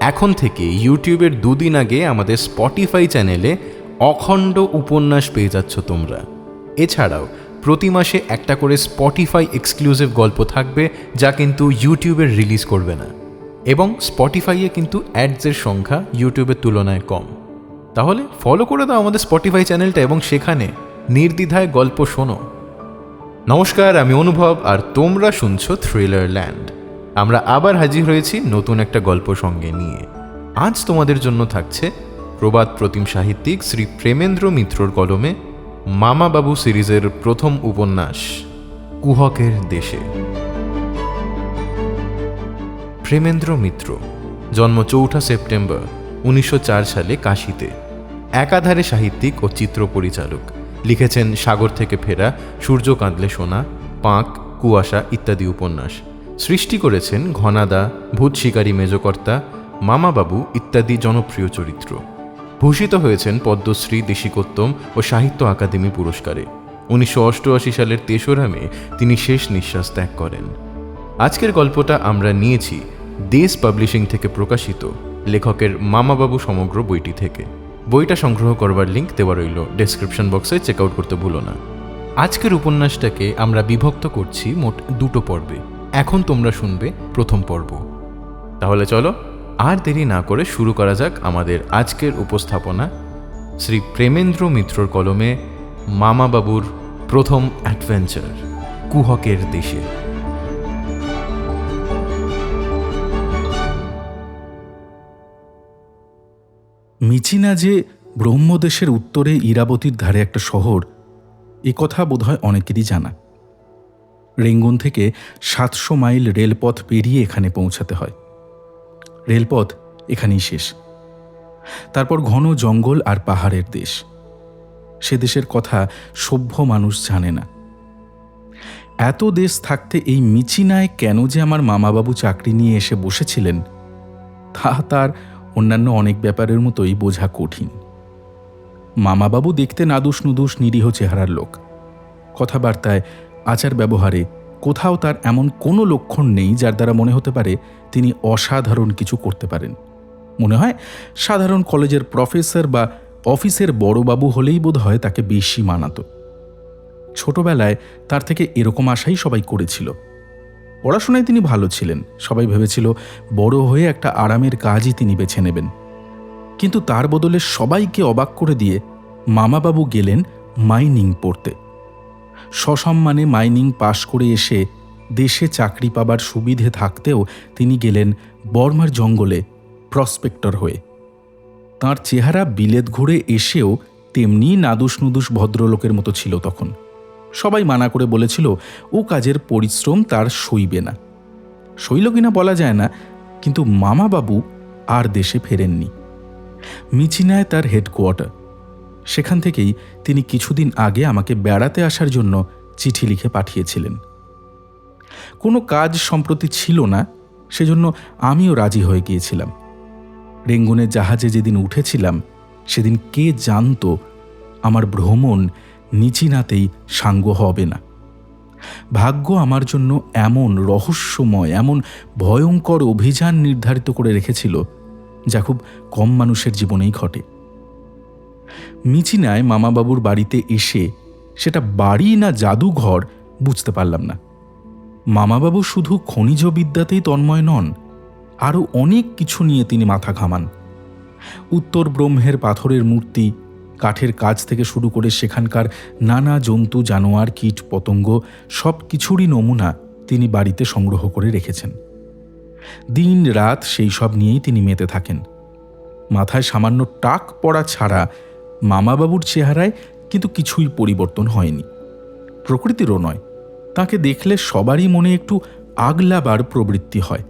এখন থেকে ইউটিউবের 2 দিন আগে আমাদের স্পটিফাই চ্যানেলে অখণ্ড উপন্যাস পেয়ে যাচ্ছ তোমরা। এছাড়াও প্রতি মাসে একটা করে স্পটিফাই এক্সক্লুসিভ গল্প থাকবে, যা কিন্তু ইউটিউবে রিলিজ করবে না। এবং স্পটিফাইয়ে কিন্তু অ্যাডসের সংখ্যা ইউটিউবের তুলনায় কম। তাহলে ফলো করে দাও আমাদের স্পটিফাই চ্যানেলটা এবং সেখানে নির্দ্বিধায় গল্প শোনো। নমস্কার, আমি অনুভব আর তোমরা শুনছো থ্রিলার ল্যান্ড। আমরা আবার হাজির হয়েছি নতুন একটা গল্প সঙ্গে নিয়ে। আজ তোমাদের জন্য থাকছে প্রবাদ প্রতিম সাহিত্যিক শ্রী প্রেমেন্দ্র মিত্রর কলমে মামা বাবু সিরিজের প্রথম উপন্যাস কুহকের দেশে। প্রেমেন্দ্র মিত্র জন্ম 4 সেপ্টেম্বর 1904 সালে কাশীতে। একাধারে সাহিত্যিক ও চিত্র পরিচালক। লিখেছেন সাগর থেকে ফেরা, সূর্য কাঁদলে সোনা, পাঁক, কুয়াশা ইত্যাদি উপন্যাস। সৃষ্টি করেছেন ঘনাদা, ভূত শিকারী মেজকর্তা, মামাবাবু ইত্যাদি জনপ্রিয় চরিত্র। ভূষিত হয়েছেন পদ্মশ্রী, দেশিকোত্তম ও সাহিত্য আকাদেমি পুরস্কারে। 1988 সালের 3রা মে তিনি শেষ নিঃশ্বাস ত্যাগ করেন। আজকের গল্পটা আমরা নিয়েছি দেশ পাবলিশিং থেকে প্রকাশিত লেখকের মামাবাবু সমগ্র বইটি থেকে। বইটা সংগ্রহ করবার লিঙ্ক দেওয়া রইল ডেসক্রিপশন বক্সে, চেক আউট করতে ভুলো না। আজকের উপন্যাসটাকে আমরা বিভক্ত করছি মোট 2 পর্বে। এখন তোমরা শুনবে প্রথম পর্ব। তাহলে চলো আর দেরি না করে শুরু করা যাক আমাদের আজকের উপস্থাপনা শ্রী প্রেমেন্দ্র মিত্রর কলমে মামাবাবুর প্রথম অ্যাডভেঞ্চার কুহকের দেশে। মিচিনা যে ব্রহ্মদেশের উত্তরে ইরাবতীর ধারে একটা শহর, এ কথা বোধহয় অনেকেরই জানা। রেঙ্গুন থেকে 700 মাইল রেলপথ পেরিয়ে এখানে পৌঁছাতে হয়। রেলপথ এখানেই শেষ। তারপর ঘন জঙ্গল আর পাহাড়ের দেশ। সে দেশের কথা সভ্য মানুষ জানে না। এত দেশ থাকতে এই মিচিনায় কেন যে আমার মামাবাবু চাকরি নিয়ে এসে বসেছিলেন, তা তার অন্যান্য অনেক ব্যাপারের মতোই বোঝা কঠিন। মামাবাবু দেখতে নাদুস নুদুস নিরীহ চেহারার লোক। কথাবার্তায়, আচার ব্যবহারে কোথাও তার এমন কোনো লক্ষণ নেই যার দ্বারা মনে হতে পারে তিনি অসাধারণ কিছু করতে পারেন। মনে হয় সাধারণ কলেজের প্রফেসর বা অফিসের বড়বাবু হলেই বোধ হয় তাকে বেশি মানাত। ছোটবেলায় তার থেকে এরকম আশাই সবাই করেছিল। পড়াশোনায় তিনি ভালো ছিলেন, সবাই ভেবেছিল বড় হয়ে একটা আরামের কাজই তিনি বেছে নেবেন। কিন্তু তার বদলে সবাইকে অবাক করে দিয়ে মামাবাবু গেলেন মাইনিং পড়তে। সসম্মানে মাইনিং পাশ করে এসে দেশে চাকরি পাবার সুবিধে থাকতেও তিনি গেলেন বর্মার জঙ্গলে প্রসপেক্টর হয়ে। তাঁর চেহারা বিলেত ঘুরে এসেও তেমনি নাদুস নুদুস ভদ্রলোকের মতো ছিল তখন। সবাই মানা করে বলেছিল ও কাজের পরিশ্রম তার সইবে না। সইল কিনা বলা যায় না, কিন্তু মামাবাবু আর দেশে ফেরেননি। মিচিনায় তার হেডকোয়ার্টার। সেখান থেকেই তিনি কিছুদিন আগে আমাকে বেড়াতে আসার জন্য চিঠি লিখে পাঠিয়েছিলেন। কোনো কাজ সম্প্রতি ছিল না, সেজন্য আমিও রাজি হয়ে গিয়েছিলাম। রেঙ্গুনের জাহাজে যেদিন উঠেছিলাম সেদিন কে জানত আমার ভ্রমণ নিচিনাতেই সাঙ্গ হবে না। ভাগ্য আমার জন্য এমন রহস্যময়, এমন ভয়ঙ্কর অভিযান নির্ধারিত করে রেখেছিল যা খুব কম মানুষের জীবনেই ঘটে। মিচিনায় মামাবাবুর বাড়িতে এসে সেটা বাড়ি না জাদুঘর বুঝতে পারলাম না। মামাবাবু শুধু খনিজ বিদ্যাতেই তন্ময় নন, আরও অনেক কিছু নিয়ে তিনি মাথা ঘামান। উত্তর ব্রহ্মের পাথরের মূর্তি, কাঠের কাজ থেকে শুরু করে সেখানকার নানা জন্তু, জানোয়ার, কীট পতঙ্গ সব কিছুরই নমুনা তিনি বাড়িতে সংগ্রহ করে রেখেছেন। দিন রাত সেই সব নিয়েই তিনি মেতে থাকেন। মাথায় সামান্য টাক পড়া ছাড়া মামাবাবুর চেহারায় কিন্তু কিছুই পরিবর্তন হয়নি। প্রকৃতিরও নয়, তাকে দেখলে সবারই মনে একটু আগলাবার প্রবৃত্তি হয়।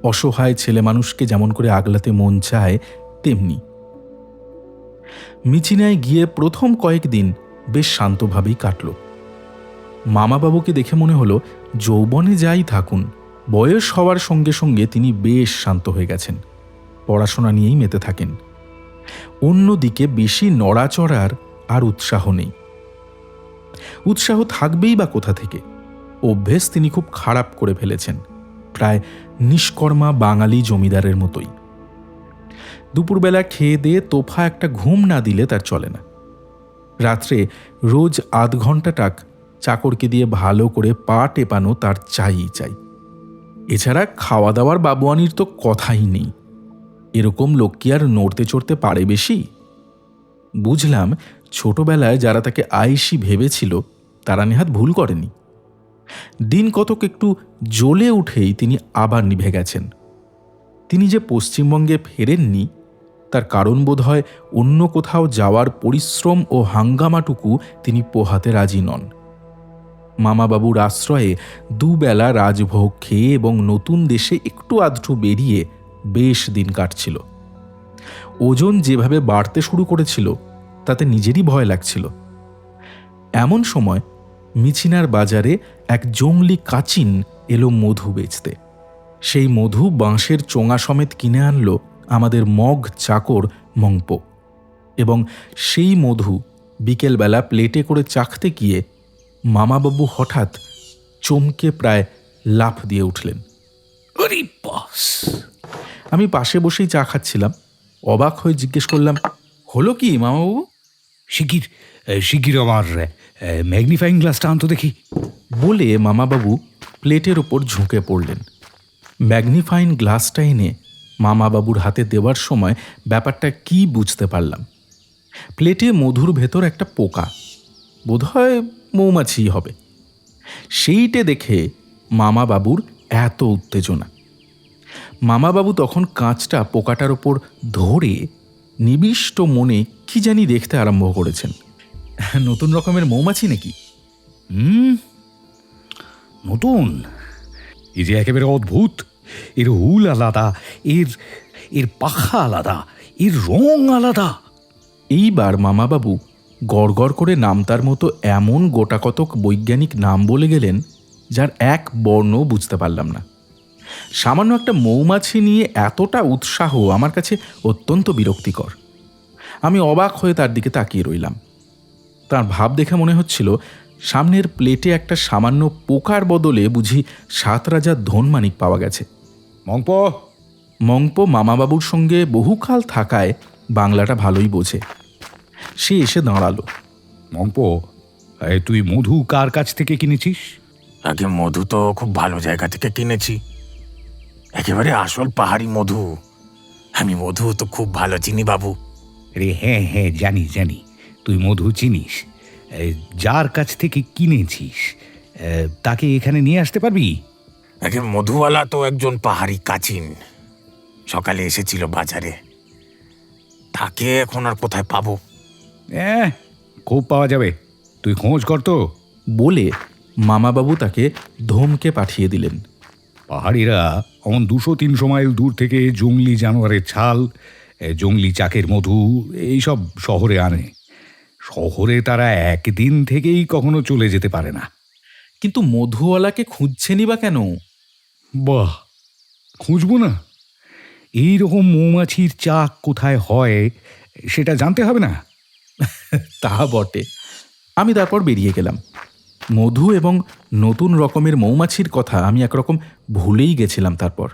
অসহায় ছেলে মানুষকে যেমন করে আগলাতে মন চায় তেমনি। মিচিনায় গিয়ে প্রথম কয়েকদিন বেশ শান্তভাবেই কাটল। মামাবাবুকে দেখে মনে হলো যৌবনে যাই থাকুন, বয়স হওয়ার সঙ্গে সঙ্গে তিনি বেশ শান্ত হয়ে গেছেন। পড়াশোনা নিয়েই মেতে থাকেন। অন্যদিকে বেশি নড়াচড়ার আর উৎসাহ নেই। উৎসাহ থাকবেই বা কোথা থেকে? অভ্যেস তিনি খুব খারাপ করে ফেলেছেন, প্রায় নিষ্কর্মা বাঙালি জমিদারের মতোই। দুপুরবেলা খেয়ে দিয়ে তোফা একটা ঘুম না দিলে তার চলে না। রাত্রে রোজ ০.৫ ঘন্টা টাক চাকরকে দিয়ে ভালো করে পা টেপানো তার চাই। এছাড়া খাওয়া দাওয়ার বাবুয়ানির তো কথাই নেই। এরকম লোক কি আর নড়তে চড়তে পারে বেশি? বুঝলাম ছোটবেলায় যারা তাকে আয়েশি ভেবেছিল তারা নেহাত ভুল করেনি। দিন কতক একটু জ্বলে উঠেই তিনি আবার নিভে গেছেন। তিনি যে পশ্চিমবঙ্গে ফেরেননি তার কারণ বোধহয় অন্য কোথাও যাওয়ার পরিশ্রম ও হাঙ্গামাটুকু তিনি পোহাতে রাজি নন। মামাবাবুর আশ্রয়ে দুবেলা রাজভোগ খেয়ে এবং নতুন দেশে একটু আধটু বেরিয়ে বেশ দিন কাটছিল। ওজন যেভাবে বাড়তে শুরু করেছিল তাতে নিজেরই ভয় লাগছিল। এমন সময় মিছিনার বাজারে এক জংলি কাচিন এলো মধু বেচতে। সেই মধু বাঁশের চোঙা সমেত কিনে আনলো আমাদের মগ চাকর মংপো, এবং সেই মধু বিকেলবেলা প্লেটে করে চাখতে গিয়ে মামাবাবু হঠাৎ চমকে প্রায় লাফ দিয়ে উঠলেন। আমি পাশে বসেই চা খাচ্ছিলাম। অবাক হয়ে জিজ্ঞেস করলাম, হলো কি মামাবাবু? শিগগির আমার ম্যাগনিফাইং গ্লাসটা আনতো দেখি। বলে মামাবাবু প্লেটের ওপর ঝুঁকে পড়লেন। ম্যাগনিফাইং গ্লাসটা এনে মামাবাবুর হাতে দেওয়ার সময় ব্যাপারটা কি বুঝতে পারলাম। প্লেটে মধুর ভেতর একটা পোকা, বোধহয় মৌমাছি হবে। সেইটে দেখে মামাবাবুর এত উত্তেজনা। মামাবাবু তখন কাঁচটা পোকাটার ওপর ধরে নিবিষ্ট মনে কি জানি দেখতে আরম্ভ করেছেন। নতুন রকমের মৌমাছি নাকি? নতুন? এই যে একেবারে অদ্ভুত। এর হুল আলাদা, এর পাখা আলাদা, এর রং আলাদা। এইবার মামাবাবু গড়গড় করে নামতার মতো এমন গোটাকতক বৈজ্ঞানিক নাম বলে গেলেন যার এক বর্ণ বুঝতে পারলাম না। সামান্য একটা মৌমাছি নিয়ে এতটা উৎসাহ আমার কাছে অত্যন্ত বিরক্তিকর। আমি অবাক হয়ে তার দিকে তাকিয়ে রইলাম। তার ভাব দেখে মনে হচ্ছিল সামনের প্লেটে একটা সামান্য পোকার বদলে বুঝি ৭ রাজার ধনমানিক পাওয়া গেছে। মংপো মামাবাবুর সঙ্গে বহুকাল থাকায় বাংলাটা ভালোই বোঝে। সে এসে দাঁড়ালো। মংপো, তুই মধু কার কাছ থেকে কিনেছিস? আগে মধু তো খুব ভালো জায়গা থেকে কিনেছি, একেবারে আসল পাহাড়ি মধু। আমি মধু তো খুব ভালো চিনি বাবু। রে হ্যাঁ, জানি তুই মধু চিনিস। যার কাছ থেকে কিনেছিস তাকে এখানে নিয়ে আসতে পারবি? আগে মধুওয়ালা তো একজন পাহাড়ি কাচিন, সকালে এসেছিল বাজারে। তাকে এখন আর কোথায় পাবো? খুব পাওয়া যাবে, তুই খোঁজ কর তো। বলে মামাবাবু তাকে ধমকে পাঠিয়ে দিলেন। পাহাড়িরা অমন ২০০-৩০০ মাইল দূর থেকে জংলি জানোয়ারের ছাল, জংলি চাকের মধু এইসব শহরে আনে। শহরে তারা একদিন থেকেই কখনো চলে যেতে পারে না। কিন্তু মধুওয়ালাকে খুঁজছেনই বা কেন? বাহ, খুঁজবো না? এইরকম মৌমাছির চাক কোথায় হয় সেটা জানতে হবে না? তা বটে। আমি তারপর বেরিয়ে গেলাম। মধু এবং নতুন রকমের মৌমাছির কথা আমি একরকম ভুলেই গেছিলাম। তারপর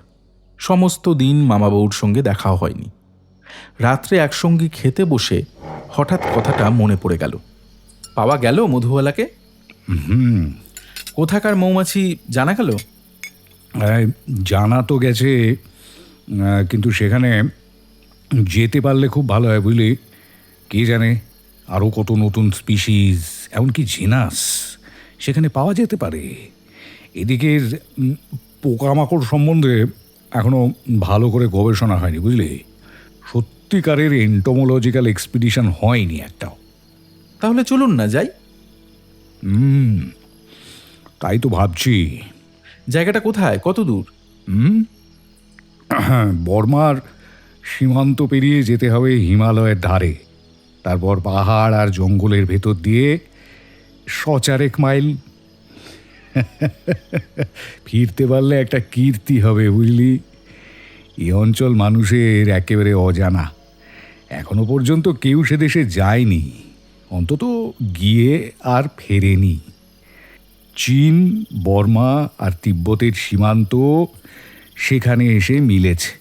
সমস্ত দিন মামাবাবুর সঙ্গে দেখাও হয়নি। রাত্রে একসঙ্গে খেতে বসে হঠাৎ কথাটা মনে পড়ে গেল। পাওয়া গেল মধুওয়ালাকে? কোথাকার মৌমাছি জানা গেল? জানা তো গেছে, কিন্তু সেখানে যেতে পারলে খুব ভালো হয়, বুঝলি? কে জানে আরও কত নতুন স্পিসিস, এমনকি জিনাস সেখানে পাওয়া যেতে পারে। এদিকের পোকামাকড় সম্বন্ধে এখনও ভালো করে গবেষণা হয়নি, বুঝলি? সত্যিকারের এন্টোমোলজিক্যাল এক্সপিডিশন হয়নি একটাও। তাহলে চলুন না যাই। তাই তো ভাবছি। জায়গাটা কোথায়, কত দূর? বর্মার সীমান্ত পেরিয়ে যেতে হবে হিমালয়ের ধারে, তারপর পাহাড় আর জঙ্গলের ভেতর দিয়ে ১০০-১ মাইল। ফিরতে পারলে একটা কীর্তি হবে, বুঝলি? এই অঞ্চল মানুষের একেবারে অজানা। এখনো পর্যন্ত কেউ সে দেশে যায়নি, অন্তত গিয়ে আর ফেরেনি। চীন, বর্মা আর তিব্বতের সীমান্ত সেখানে এসে মিলেছে।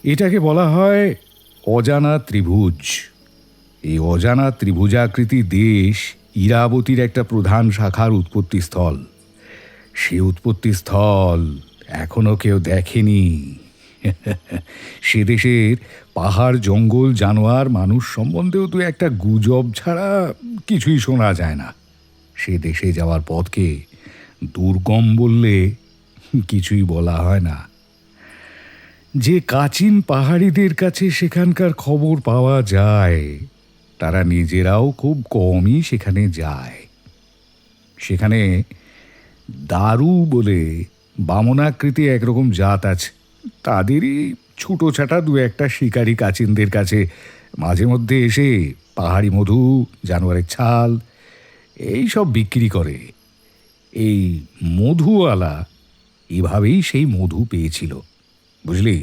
এটাকে বলা হয় অজানা ত্রিভুজ। এই অজানা ত্রিভুজাকৃতি দেশ ইরাবতীর একটা প্রধান শাখার উৎপত্তিস্থল। সে উৎপত্তিস্থল এখনো কেউ দেখেনি। সে দেশের পাহাড়, জঙ্গল, জানোয়ার, মানুষ সম্বন্ধেও তো একটা গুজব ছাড়া কিছুই শোনা যায় না। সে দেশে যাওয়ার পথকে দুর্গম বললে কিছুই বলা হয় না। যে কাচিন পাহাড়িদের কাছে সেখানকার খবর পাওয়া যায়, তারা নিজেরাও খুব কমই সেখানে যায়। সেখানে দারু বলে বামনাকৃতি একরকম জাত আছে। তাদেরই ছুটো ছাটা দু একটা শিকারী কাচিনদের কাছে মাঝে মধ্যে এসে পাহাড়ি মধু, জানোয়ারের ছাল এই সব বিক্রি করে। এই মধুওয়ালা এভাবেই সেই মধু পেয়েছিল, বুঝলি?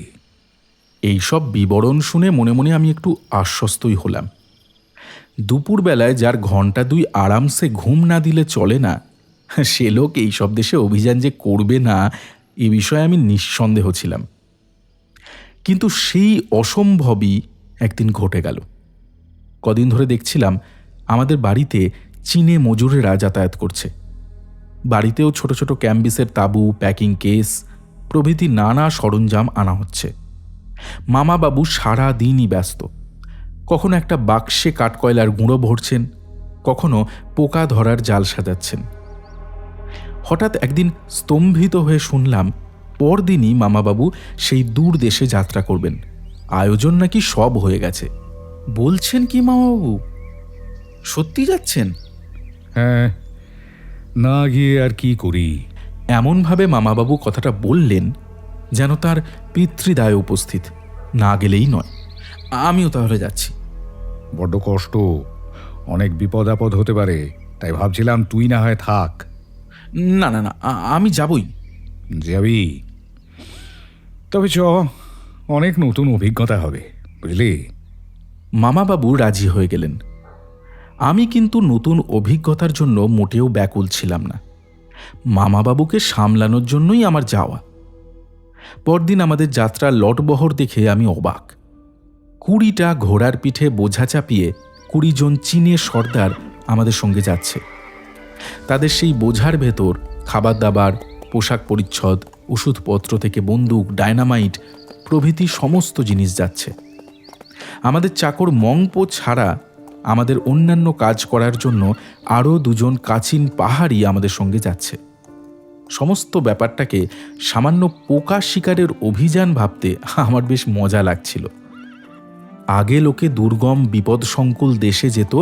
এই সব বিবরণ শুনে মনে মনে আমি একটু আশ্বস্তই হলাম। দুপুরবেলায় যার ঘন্টা দুই আরামসে ঘুম না দিলে চলে না, সে লোক এই সব দেশে অভিযান যে করবে না এ বিষয়ে আমি নিঃসন্দেহ ছিলাম। কিন্তু সেই অসম্ভবই একদিন ঘটে গেল। কদিন ধরে দেখছিলাম আমাদের বাড়িতে চীনে মজুরেরা যাতায়াত করছে। বাড়িতেও ছোট ছোট ক্যাম্বিসের তাঁবু, প্যাকিং কেস প্রভৃতি নানা সরঞ্জাম আনা হচ্ছে। মামাবাবু সারা দিনই ব্যস্ত। কখনো একটা বাক্সে কাঠকয়লার গুঁড়ো ভরছেন, কখনো পোকা ধরার জাল সাজাচ্ছেন। হঠাৎ একদিন স্তম্ভিত হয়ে শুনলাম পরদিনই মামাবাবু সেই দূর দেশে যাত্রা করবেন। আয়োজন নাকি সব হয়ে গেছে। বলছেন কি মামাবাবু? সত্যি যাচ্ছেন? হ্যাঁ, না গিয়ে আর কি করি। এমনভাবে মামাবাবু কথাটা বললেন যেন তার পিতৃদায় উপস্থিত, না গেলেই নয়। আমিও তাহলে যাচ্ছি। বড্ড কষ্ট, অনেক বিপদ আপদ হতে পারে, তাই ভাবছিলাম তুই না হয় থাক। না না না, আমি যাবই। যাবি? তবে চ, অনেক নতুন অভিজ্ঞতা হবে, বুঝলি? মামাবাবু রাজি হয়ে গেলেন। আমি কিন্তু নতুন অভিজ্ঞতার জন্য মোটেও ব্যাকুল ছিলাম না। মামাবাবুকে সামলানোর জন্যই আমার যাওয়া। পরদিন আমাদের যাত্রার লটবহর দেখে আমি অবাক। 20টা ঘোড়ার পিঠে বোঝা চাপিয়ে 20 জন চীনের সর্দার আমাদের সঙ্গে যাচ্ছে। তাদের সেই বোঝার ভেতর খাবার দাবার, পোশাক পরিচ্ছদ, ওষুধপত্র থেকে বন্দুক, ডায়নামাইট প্রভৃতি সমস্ত জিনিস যাচ্ছে। আমাদের চাকর মংপো ছাড়া আমাদের অন্যান্য কাজ করার জন্য আরও 2 জন কাচিন পাহাড়ি আমাদের সঙ্গে যাচ্ছে। সমস্ত ব্যাপারটাকে সামান্য পোকা শিকারের অভিযান ভাবতে আমার বেশ মজা লাগছিল। আগে লোকে দুর্গম বিপদসংকুল দেশে যেত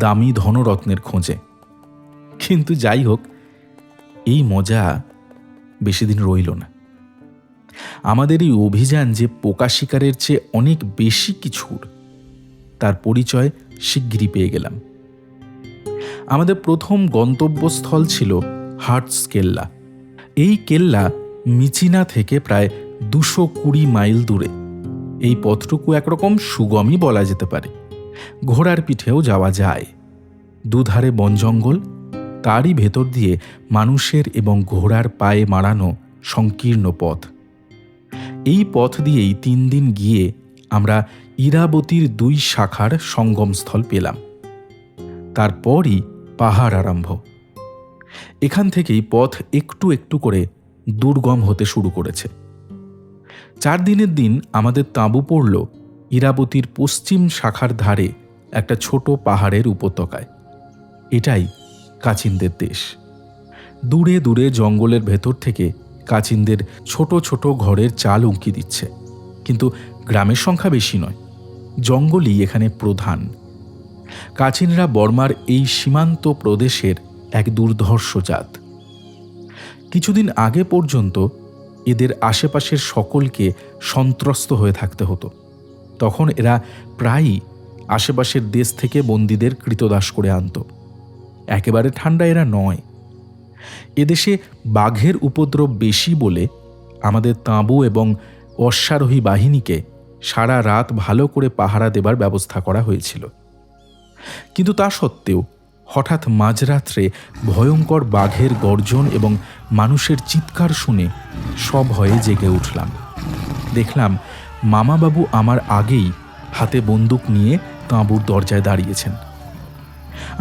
দামি ধনরত্নের খোঁজে। কিন্তু যাই হোক, এই মজা বেশি দিন রইল না। আমাদের এই অভিযান যে পোকা শিকারের চেয়ে অনেক বেশি কিছুর, তার পরিচয় শিগগিরই পেয়ে গেলাম। আমাদের প্রথম গন্তব্যস্থল ছিল হার্টস কেল্লা। এই কেল্লা মিচিনা থেকে প্রায় 220 মাইল দূরে। এই পথটুকু একরকম সুগমই বলা যেতে পারে। ঘোড়ার পিঠেও যাওয়া যায়। দুধারে বন জঙ্গল, তারই ভেতর দিয়ে মানুষের এবং ঘোড়ার পায়ে মাড়ানো সংকীর্ণ পথ। এই পথ দিয়েই 3 দিন গিয়ে আমরা ইরাবতীর 2 শাখার সঙ্গমস্থল পেলাম। তারপরই পাহাড় আরম্ভ। এখান থেকেই পথ একটু একটু করে দুর্গম হতে শুরু করেছে। 4 দিনের দিন আমাদের তাঁবু পড়ল ইরাবতীর পশ্চিম শাখার ধারে একটা ছোট পাহাড়ের উপত্যকায়। এটাই কাচিনদের দেশ। দূরে দূরে জঙ্গলের ভেতর থেকে কাচিনদের ছোট ছোট ঘরের চাল উঁকি দিচ্ছে। কিন্তু গ্রামের সংখ্যা বেশি নয়, জঙ্গলই এখানে প্রধান। কাচিনরা বর্মার এই সীমান্ত প্রদেশের এক দুর্ধর্ষ জাত। কিছুদিন আগে পর্যন্ত এদের আশেপাশের সকলকে সন্ত্রস্ত হয়ে থাকতে হতো। তখন এরা প্রায়ই আশেপাশের দেশ থেকে বন্দীদের কৃতদাস করে আনত। একেবারে ঠান্ডা এরা নয়। এদেশে বাঘের উপদ্রব বেশি বলে আমাদের তাঁবু এবং অশ্বারোহী বাহিনীকে সারা রাত ভালো করে পাহারা দেবার ব্যবস্থা করা হয়েছিল। কিন্তু তা সত্ত্বেও হঠাৎ মাঝরাত্রে ভয়ঙ্কর বাঘের গর্জন এবং মানুষের চিৎকার শুনে সভয়ে জেগে উঠলাম। দেখলাম মামাবাবু আমার আগেই হাতে বন্দুক নিয়ে তাঁবুর দরজায় দাঁড়িয়েছেন।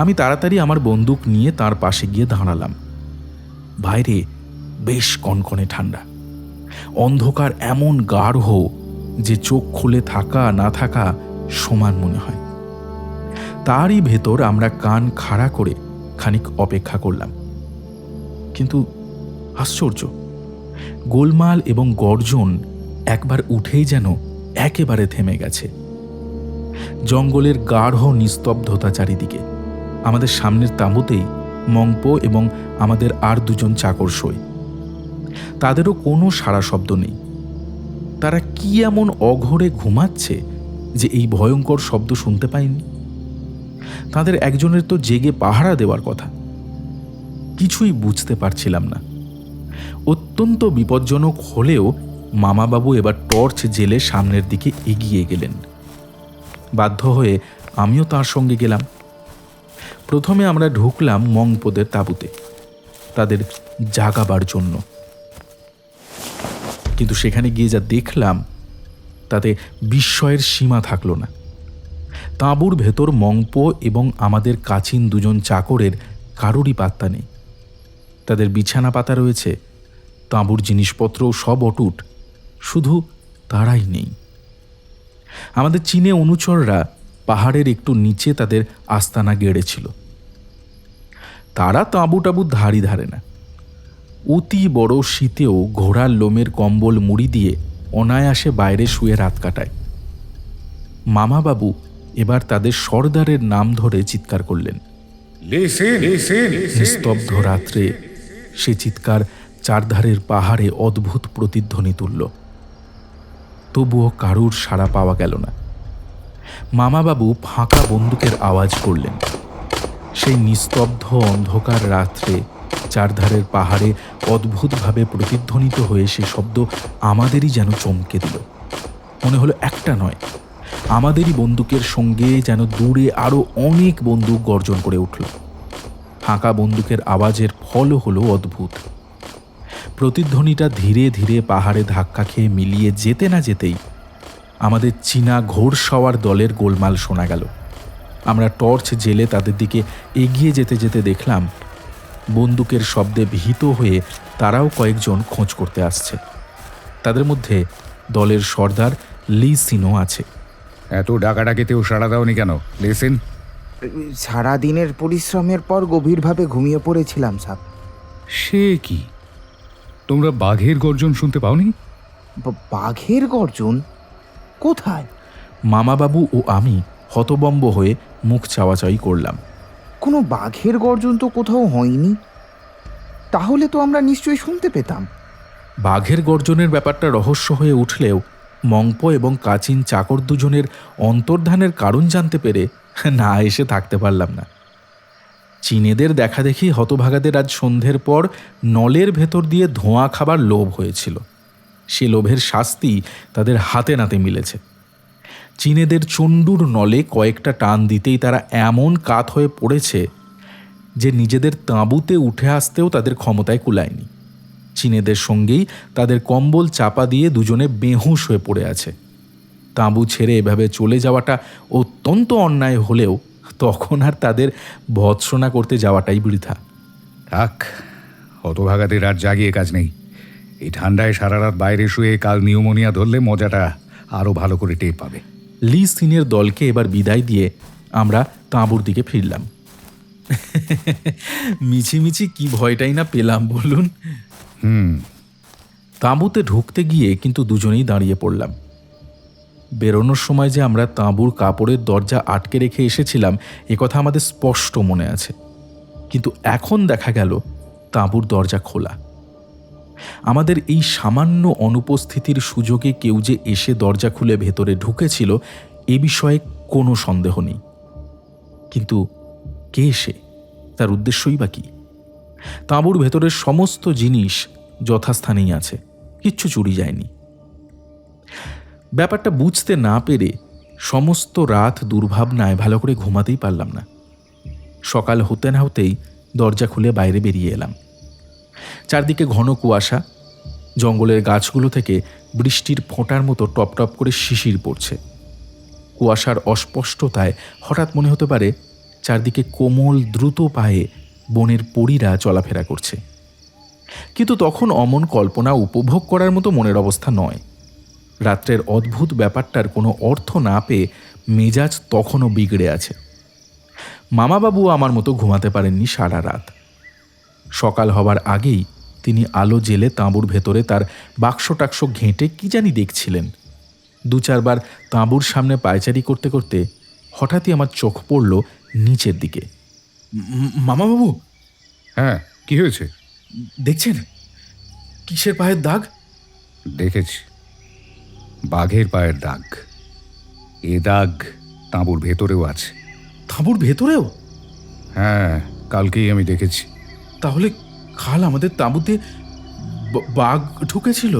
আমি তাড়াতাড়ি আমার বন্দুক নিয়ে তার পাশে গিয়ে দাঁড়ালাম। বাইরে বেশ কনকনে ঠান্ডা, অন্ধকার এমন গাঢ় যে চোখ খুলে থাকা না থাকা সমান মনে হয়। তারই ভেতর আমরা কান খাড়া করে খানিক অপেক্ষা করলাম। কিন্তু আশ্চর্য, গোলমাল এবং গর্জন একবার উঠেই যেন একেবারে থেমে গেছে। জঙ্গলের গাঢ় নিস্তব্ধতা চারিদিকে। আমাদের সামনের তাঁবুতেই মংপো এবং আমাদের আর দুজন চাকর শোয়। তাদেরও কোনো সাড়া শব্দ নেই। তারা কি এমন অঘোরে ঘুমাচ্ছে যে এই ভয়ঙ্কর শব্দ শুনতে পায়নি? তাদের একজনের তো জেগে পাহারা দেওয়ার কথা। কিছুই বুঝতে পারছিলাম না। অত্যন্ত বিপজ্জনক হলেও মামাবাবু এবার টর্চ জেলে সামনের দিকে এগিয়ে গেলেন। বাধ্য হয়ে আমিও তার সঙ্গে গেলাম। প্রথমে আমরা ঢুকলাম মংপোদের তাঁবুতে, তাদের জাগাবার জন্য। কিন্তু সেখানে গিয়ে যা দেখলাম তাতে বিস্ময়ের সীমা থাকল না। তাঁবুর ভেতর মংপো এবং আমাদের কাছিন দুজন চাকরের কারোরই পাত্তা নেই। তাদের বিছানা পাতা রয়েছে, তাঁবুর জিনিসপত্র সব অটুট, শুধু তারাই নেই। আমাদের চীনে অনুচররা পাহাড়ের একটু নিচে তাদের আস্তানা গেড়েছিল। তারা তাঁবু টাবু ধারই ধারে না। অতি বড় শীতেও ঘোড়ার লোমের কম্বল মুড়ি দিয়ে অনায়াসে বাইরে শুয়ে রাত কাটায়। মামাবাবু এবার তাদের সর্দারের নাম ধরে চিৎকার করলেন। নিস্তব্ধ রাত্রে সে চিৎকার চারধারের পাহাড়ে অদ্ভুত প্রতিধ্বনি তুলল। তবুও কারুর সাড়া পাওয়া গেল না। মামাবাবু ফাঁকা বন্দুকের আওয়াজ করলেন। সেই নিস্তব্ধ অন্ধকার রাত্রে চারধারের পাহাড়ে অদ্ভুতভাবে প্রতিধ্বনিত হয়ে সে শব্দ আমাদেরই যেন চমকে দিল। মনে হলো একটা নয়, আমাদেরই বন্দুকের সঙ্গে যেন দূরে আরো অনেক বন্দুক গর্জন করে উঠল। ফাঁকা বন্দুকের আওয়াজের ফলও হলো অদ্ভুত। প্রতিধ্বনিটা ধীরে ধীরে পাহাড়ে ধাক্কা খেয়ে মিলিয়ে যেতে না যেতেই আমাদের চীনা ঘোড়সওয়ার দলের গোলমাল শোনা গেল। আমরা টর্চ জেলে তাদের দিকে এগিয়ে যেতে যেতে দেখলাম বন্দুকের শব্দে ভীত হয়ে তারাও কয়েকজন খোঁজ করতে আসছে। তাদের মধ্যে দলের সর্দার লি সিনো আছে। এত ডাকাডাকিতেও সাড়া দাওনি কেন লেসেন? সারাদিনের পরিশ্রমের পর গভীরভাবে ঘুমিয়ে পড়েছিলাম সাব। সে কি, তোমরা বাঘের গর্জন শুনতে পাওনি? বাঘের গর্জন কোথায়? মামাবাবু ও আমি হতবম্ব হয়ে মুখ চাওয়াচাই করলাম। কোনো বাঘের গর্জন তো কোথাও হয়নি। তাহলে তো আমরা নিশ্চয়ই শুনতে পেতাম। বাঘের গর্জনের ব্যাপারটা রহস্য হয়ে উঠলেও মংপো এবং কাচিন চাকর দুজনের অন্তর্ধানের কারণ জানতে পেরে না এসে থাকতে পারলাম না। চীনেদের দেখা দেখি হতভাগাদের আজ সন্ধ্যের পর নলের ভেতর দিয়ে ধোঁয়া খাবার লোভ হয়েছিল। সে লোভের শাস্তি তাদের হাতে নাতে মিলেছে। চীনেদের চণ্ডুর নলে কয়েকটা টান দিতেই তারা এমন কাত হয়ে পড়েছে যে নিজেদের তাঁবুতে উঠে আসতেও তাদের ক্ষমতায় কুলায়নি। চীনেদের সঙ্গেই তাদের কম্বল চাপা দিয়ে দুজনে বেহুঁশ হয়ে পড়ে আছে। তাঁবু ছেড়ে এভাবে চলে যাওয়াটা অত্যন্ত অন্যায় হলেও তখন আর তাদের ভৎসনা করতে যাওয়াটাই বৃথা। থাক, হতভাগাদের আর জাগিয়ে কাজ নেই। এই ঠান্ডায় সারা রাত বাইরে শুয়ে কাল নিউমোনিয়া ধরলে মজাটা আরো ভালো করে টের পাবে। লি সিনের দলকে এবার বিদায় দিয়ে আমরা তাঁবুর দিকে ফিরলাম। মিছিমিছি কি ভয়টাই না পেলাম বলুন। তাঁবুতে ঢুকতে গিয়ে কিন্তু দুজনেই দাঁড়িয়ে পড়লাম। বেরোনোর সময় যে আমরা তাঁবুর কাপড়ের দরজা আটকে রেখে এসেছিলাম একথা আমাদের স্পষ্ট মনে আছে, কিন্তু এখন দেখা গেল তাঁবুর দরজা খোলা। আমাদের এই সামান্য অনুপস্থিতির সুযোগে কেউ যে এসে দরজা খুলে ভেতরে ঢুকেছিল এ বিষয়ে কোনো সন্দেহ নেই। কিন্তু কে সে, তার উদ্দেশ্যই বা কি? তাঁবুর ভেতরের সমস্ত জিনিস যথাস্থানেই আছে, কিচ্ছু চুরি যায়নি। ব্যাপারটা বুঝতে না পেরে সমস্ত রাত দুর্ভাবনায় ভালো করে ঘুমাতেই পারলাম না। সকাল হতে না হতেই দরজা খুলে বাইরে বেরিয়ে এলাম। চারদিকে ঘন কুয়াশা, জঙ্গলের গাছগুলো থেকে বৃষ্টির ফোঁটার মতো টপ টপ করে শিশির পড়ছে। কুয়াশার অস্পষ্টতায় হঠাৎ মনে হতে পারে চারদিকে কোমল দ্রুত পায়ে বনের পরীরা চলাফেরা করছে। কিন্তু তখন অমন কল্পনা উপভোগ করার মতো মনের অবস্থা নয়। রাত্রের অদ্ভুত ব্যাপারটার কোনো অর্থ না পেয়ে মেজাজ তখনও বিগড়ে আছে। মামাবাবু আমার মতো ঘুমাতে পারেননি সারা রাত। সকাল হবার আগেই তিনি আলো জেলে তাঁবুর ভেতরে তার বাক্স টাক্স ঘেঁটে কি জানি দেখছিলেন। দু চারবার তাঁবুর সামনে পায়চারি করতে করতে হঠাৎই আমার চোখ পড়ল নিচের দিকে। মামাবাবু, হ্যাঁ, কি হয়েছে? দেখছেন কিসের পায়ের দাগ? দেখেছি, বাঘের পায়ের দাগ। এ দাগ তাঁবুর ভেতরেও আছে। তাঁবুর ভেতরেও? হ্যাঁ, কালকেই আমি দেখেছি। তাহলে কাল আমাদের তাঁবুতে বাঘ ঢুকেছিল?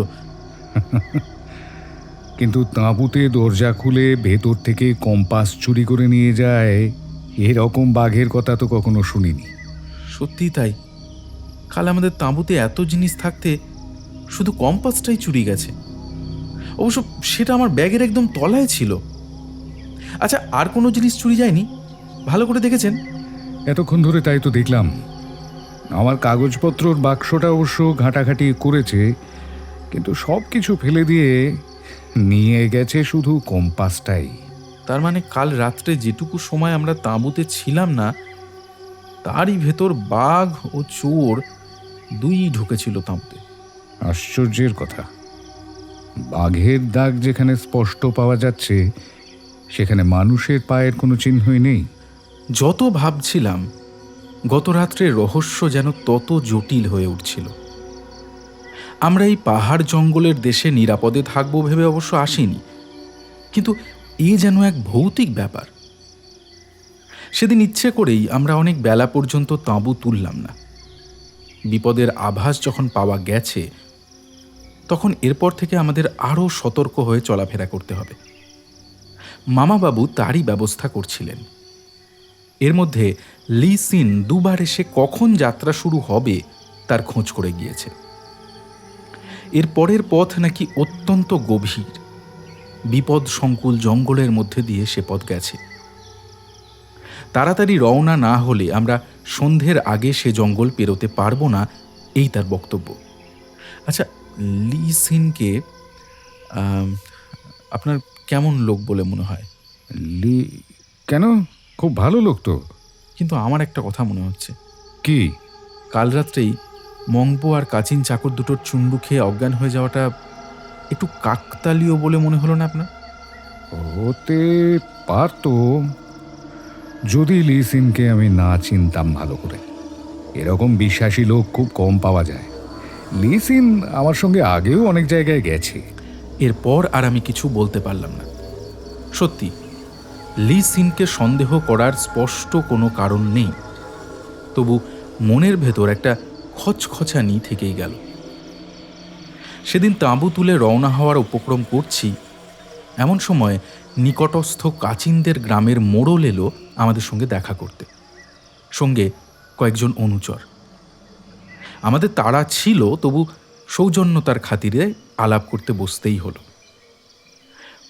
কিন্তু তাঁবুতে দরজা খুলে ভেতর থেকে কম্পাস চুরি করে নিয়ে যায়, এরকম বাঘের কথা তো কখনো শুনিনি। সত্যিই তাই, কাল আমাদের তাঁবুতে এত জিনিস থাকতে শুধু কম্পাসটাই চুরি গেছে। অবশ্য সেটা আমার ব্যাগের একদম তলায় ছিল। আচ্ছা, আর কোনো জিনিস চুরি যায়নি? ভালো করে দেখেছেন? এতক্ষণ ধরে তাই তো দেখলাম। আমার কাগজপত্রর বাক্সটা অবশ্য ঘাঁটাঘাঁটি করেছে, কিন্তু সব কিছু ফেলে দিয়ে নিয়ে গেছে শুধু কম্পাসটাই। তার মানে কাল রাত্রে যেটুকু সময় আমরা তাঁবুতে ছিলাম না, তারই ভেতর বাঘ ও চোর দুই ঢুকেছিল তাঁবুতে। আশ্চর্যের কথা, বাঘের দাগ যেখানে স্পষ্ট পাওয়া যাচ্ছে, সেখানে মানুষের পায়ের কোনো চিহ্নই নেই। যত ভাবছিলাম, গত রাত্রের রহস্য যেন তত জটিল হয়ে উঠছিল। আমরা এই পাহাড় জঙ্গলের দেশে নিরাপদে থাকবো ভেবে অবশ্য আসিনি, কিন্তু এ যেন এক ভৌতিক ব্যাপার। সেদিন ইচ্ছে করেই আমরা অনেক বেলা পর্যন্ত তাঁবু তুললাম না। বিপদের আভাস যখন পাওয়া গেছে, তখন এরপর থেকে আমাদের আরও সতর্ক হয়ে চলাফেরা করতে হবে। মামাবাবু তারই ব্যবস্থা করছিলেন। এর মধ্যে লি সিন দুবার এসে কখন যাত্রা শুরু হবে তার খোঁজ করে গিয়েছে। এর পরের পথ নাকি অত্যন্ত গভীর, বিপদ সংকুল জঙ্গলের মধ্যে দিয়ে সে পথ গেছে। তাড়াতাড়ি রওনা না হলে আমরা সন্ধ্যের আগে সে জঙ্গল পেরোতে পারবো না, এই তার বক্তব্য। আচ্ছা, লি সিনকে আপনার কেমন লোক বলে মনে হয়? কেন? খুব ভালো লোক তো। কিন্তু আমার একটা কথা মনে হচ্ছে। কি? কাল রাত্রেই মংপো আর কাচিন চাকর দুটোর চুন্ডু খেয়ে অজ্ঞান হয়ে যাওয়াটা একটু কাকতালীয় বলে মনে হলো না আপনার? হতে পারতো, যদি লিসিনকে আমি না চিনতাম ভালো করে। এরকম বিশ্বাসী লোক খুব কম পাওয়া যায়। লিসিন আমার সঙ্গে আগেও অনেক জায়গায় গেছে। এরপর আর আমি কিছু বলতে পারলাম না। সত্যি, লি সিনকে সন্দেহ করার স্পষ্ট কোনো কারণ নেই, তবু মনের ভেতর একটা খচখচানি থেকেই গেল। সেদিন তাঁবু তুলে রওনা হওয়ার উপক্রম করছি, এমন সময় নিকটস্থ কাচিনদের গ্রামের মোড়ল এলো আমাদের সঙ্গে দেখা করতে, সঙ্গে কয়েকজন অনুচর। আমাদের তাড়া ছিল, তবু সৌজন্যতার খাতিরে আলাপ করতে বসতেই হলো।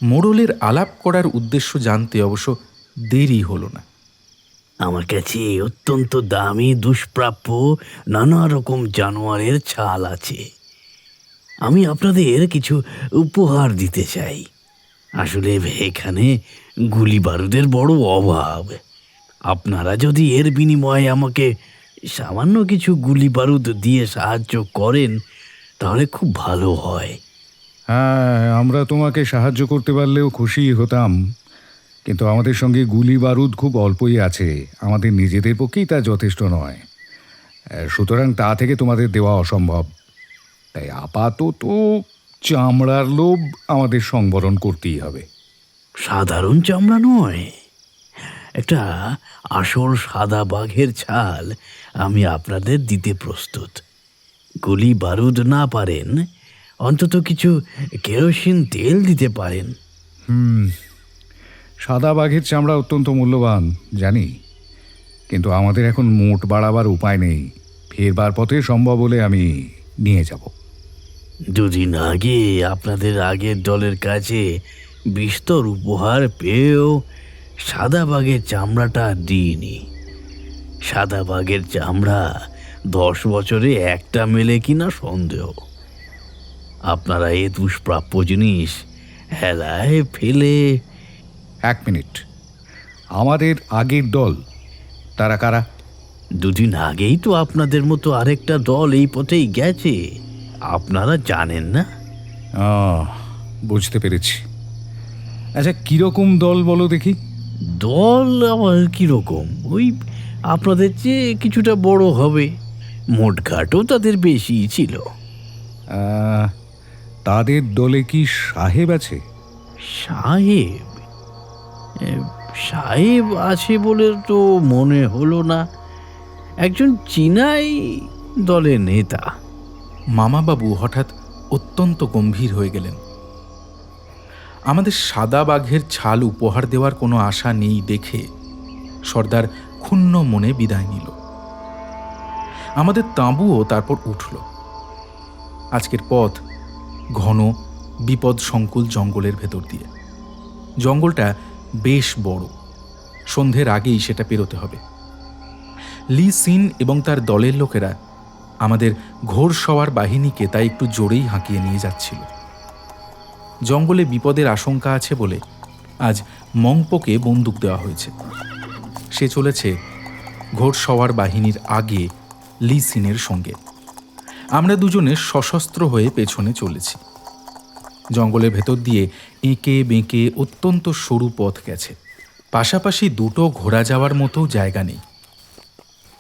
মোড়লের আলাপ করার উদ্দেশ্য জানতে অবশ্য দেরি হলো না। আমার কাছে অত্যন্ত দামি দুষ্প্রাপ্য নানা রকম জানোয়ারের ছাল আছে। আমি আপনাদের কিছু উপহার দিতে চাই। আসলে এখানে গুলি বারুদের বড় অভাব। আপনারা যদি এর বিনিময়ে আমাকে সামান্য কিছু গুলি বারুদ দিয়ে সাহায্য করেন, তাহলে খুব ভালো হয়। হ্যাঁ, আমরা তোমাকে সাহায্য করতে পারলেও খুশি হতাম, কিন্তু আমাদের সঙ্গে গুলি বারুদ খুব অল্পই আছে। আমাদের নিজেদের পক্ষেই তা যথেষ্ট নয়, সুতরাং তা থেকে তোমাদের দেওয়া অসম্ভব। তাই আপাতত চামড়ার লোভ আমাদের সংবরণ করতেই হবে। সাধারণ চামড়া নয়, একটা আসল সাদা বাঘের ছাল আমি আপনাদের দিতে প্রস্তুত। গুলি বারুদ না পারেন, অন্তত কিছু কেরোসিন তেল দিতে পারেন। সাদা বাঘের চামড়া অত্যন্ত মূল্যবান জানি, কিন্তু আমাদের এখন মোট বাড়াবার উপায় নেই। ফেরবার পথে সম্ভব হলে আমি নিয়ে যাব। দুদিন আগে আপনাদের আগের দলের কাছে বিস্তর উপহার পেয়েও সাদা বাঘের চামড়াটা দিইনি। সাদা বাঘের চামড়া 10 বছরে একটা মেলে কিনা সন্দেহ। আপনারা এ দুষ্প্রাপ্য জিনিস হেলায় ফেলে। 1 মিনিট, আমাদের আগের দল তারা কারা? 2 দিন আগেই তো আপনাদের মতো আরেকটা দল এই পথেই গেছে, আপনারা জানেন না? বুঝতে পেরেছি। আচ্ছা, কিরকম দল বলো দেখি? দল আবার কিরকম? ওই আপনাদের চেয়ে কিছুটা বড় হবে, মোটঘাটও তাদের বেশি ছিল। তাদের দলে কি সাহেব আছে? সাহেব? সাহেব আছে বলে তো মনে হলো না। একজন চীনাই দলের নেতা। মামাবাবু হঠাৎ অত্যন্ত গম্ভীর হয়ে গেলেন। আমাদের সাদা বাঘের ছাল উপহার দেওয়ার কোনো আশা নেই দেখে সর্দার ক্ষুণ্ণ মনে বিদায় নিল। আমাদের তাঁবুও তারপর উঠল। আজকের পথ ঘন বিপদ সংকুল জঙ্গলের ভেতর দিয়ে। জঙ্গলটা বেশ বড়, সন্ধ্যের আগেই সেটা পেরোতে হবে। লি সিন এবং তার দলের লোকেরা আমাদের ঘোড়সওয়ার বাহিনীকে তাই একটু জোরেই হাঁকিয়ে নিয়ে যাচ্ছিল। জঙ্গলে বিপদের আশঙ্কা আছে বলে আজ মংপোকে বন্দুক দেওয়া হয়েছে। সে চলেছে ঘোড়সওয়ার বাহিনীর আগে লি সিনের সঙ্গে। আমরা দুজনে সশস্ত্র হয়ে পেছনে চলেছি। জঙ্গলের ভেতর দিয়ে এঁকে বেঁকে অত্যন্ত সরু পথ গেছে। পাশাপাশি দুটো ঘোড়া যাওয়ার মতো জায়গা নেই।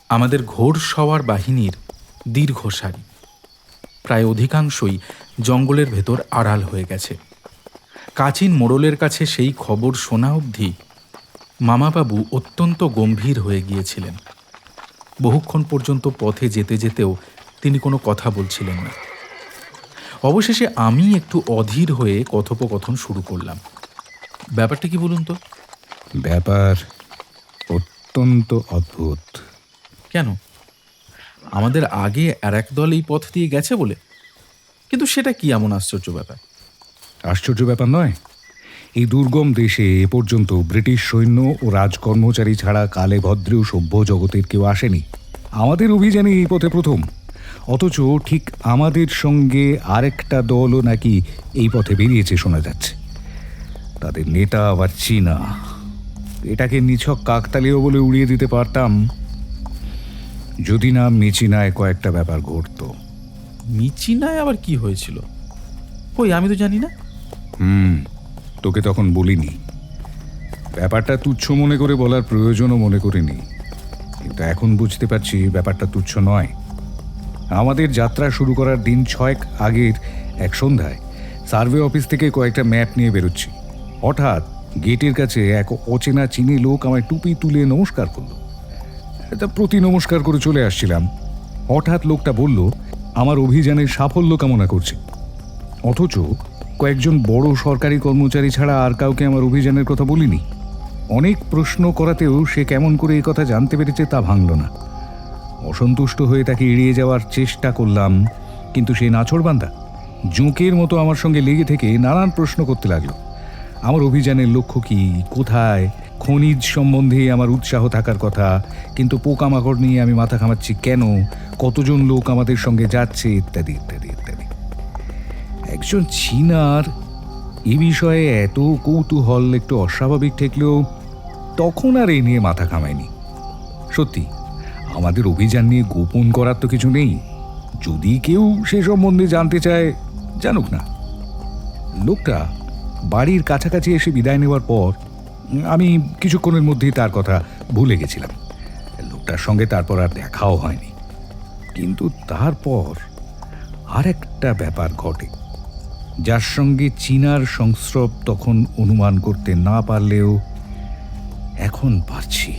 আমাদের ঘোড়সওয়ার বাহিনীর দীর্ঘ সারি প্রায় অধিকাংশই জঙ্গলের ভেতর আড়াল হয়ে গেছে। কাচিন মোড়লের কাছে সেই খবর শোনা অবধি মামাবাবু অত্যন্ত গম্ভীর হয়ে গিয়েছিলেন। বহুক্ষণ পর্যন্ত পথে যেতে যেতেও তিনি কোনো কথা বলছিলেন না। অবশেষে আমি একটু অধীর হয়ে কথোপকথন শুরু করলাম। ব্যাপারটা কি বলুন তো? ব্যাপার অত্যন্ত অদ্ভুত। কেন? আমাদের আগে আর এক দল এই পথ দিয়ে গেছে বলে? কিন্তু সেটা কি এমন আশ্চর্য ব্যাপার? আশ্চর্য ব্যাপার নয়। এই দুর্গম দেশে এ পর্যন্ত ব্রিটিশ সৈন্য ও রাজকর্মচারী ছাড়া কালে ভদ্রেও সভ্য জগতের কেউ আসেনি। আমাদের অভিযানে এই পথে প্রথম। অথচ ঠিক আমাদের সঙ্গে আরেকটা দলও নাকি এই পথে বেরিয়েছে শোনা যাচ্ছে। তাদের নেতা আবার চীনা। এটাকে নিছক কাকতালীয় বলে উড়িয়ে দিতে পারতাম যদি না মিচিনায় কয়েকটা ব্যাপার ঘটতো। মিচিনায় আবার কি হয়েছিল? কই, আমি তো জানি না। তোকে তখন বলিনি। ব্যাপারটা তুচ্ছ মনে করে বলার প্রয়োজনও মনে করিনি, কিন্তু এখন বুঝতে পারছি ব্যাপারটা তুচ্ছ নয়। আমাদের যাত্রা শুরু করার দিন 6 আগের এক সন্ধ্যায় সার্ভে অফিস থেকে কয়েকটা ম্যাপ নিয়ে বেরোচ্ছি। হঠাৎ গেটের কাছে এক অচেনা চীনি লোক আমায় টুপি তুলে নমস্কার করলো। তা প্রতি নমস্কার করে চলে আসছিলাম। হঠাৎ লোকটা বলল আমার অভিযানের সাফল্য কামনা করছে। অথচ কয়েকজন বড় সরকারি কর্মচারী ছাড়া আর কাউকে আমার অভিযানের কথা বলিনি। অনেক প্রশ্ন করাতেও সে কেমন করে এই কথা জানতে পেরেছে তা ভাঙল না। অসন্তুষ্ট হয়ে তাকে এড়িয়ে যাওয়ার চেষ্টা করলাম, কিন্তু সে নাছোড়বান্দা জোঁকের মতো আমার সঙ্গে লেগে থেকে নানান প্রশ্ন করতে লাগলো। আমার অভিযানের লক্ষ্য কি, কোথায়, খনিজ সম্বন্ধে আমার উৎসাহ থাকার কথা, কিন্তু পোকামাকড় নিয়ে আমি মাথা ঘামাচ্ছি কেন, কতজন লোক আমাদের সঙ্গে যাচ্ছে, ইত্যাদি ইত্যাদি ইত্যাদি। একজন চীনার এ বিষয়ে এত কৌতূহল একটু অস্বাভাবিক ঠেকলেও তখন আর এই নিয়ে মাথা ঘামায়নি। সত্যি আমাদের অভিযান নিয়ে গোপন করার তো কিছু নেই। যদি কেউ সে সম্বন্ধে জানতে চায় জানুক না। লোকটা বাড়ির কাছাকাছি এসে বিদায় নেওয়ার পর আমি কিছুক্ষণের মধ্যেই তার কথা ভুলে গেছিলাম। লোকটার সঙ্গে তারপর আর দেখাও হয়নি। কিন্তু তারপর আর একটা ব্যাপার ঘটে, যার সঙ্গে চীনার সংস্রব তখন অনুমান করতে না পারলেও এখন পারছি।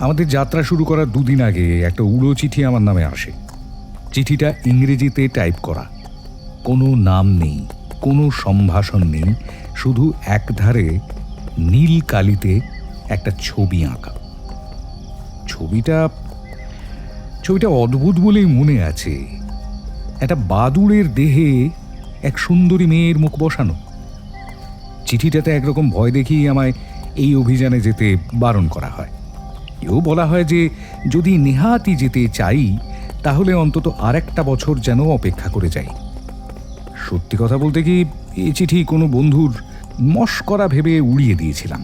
আমাদের যাত্রা শুরু করার 2 দিন আগে একটা উড়ো চিঠি আমার নামে আসে। চিঠিটা ইংরেজিতে টাইপ করা, কোনো নাম নেই, কোনো সম্ভাষণ নেই, শুধু একধারে নীল কালিতে একটা ছবি আঁকা। ছবিটা অদ্ভুত বলেই মনে আছে। একটা বাদুড়ের দেহে এক সুন্দরী মেয়ের মুখ বসানো, চিঠিটাতে একরকম ভয় দেখিয়ে আমায় এই অভিযানে যেতে বারণ করা হয়। এও বলা হয় যে যদি নেহাতি যেতে চাই তাহলে অন্তত আরেকটা বছর যেন অপেক্ষা করে যাই। সত্যি কথা বলতে কি, এই চিঠি কোনো বন্ধুর মশকরা ভেবে উড়িয়ে দিয়েছিলাম।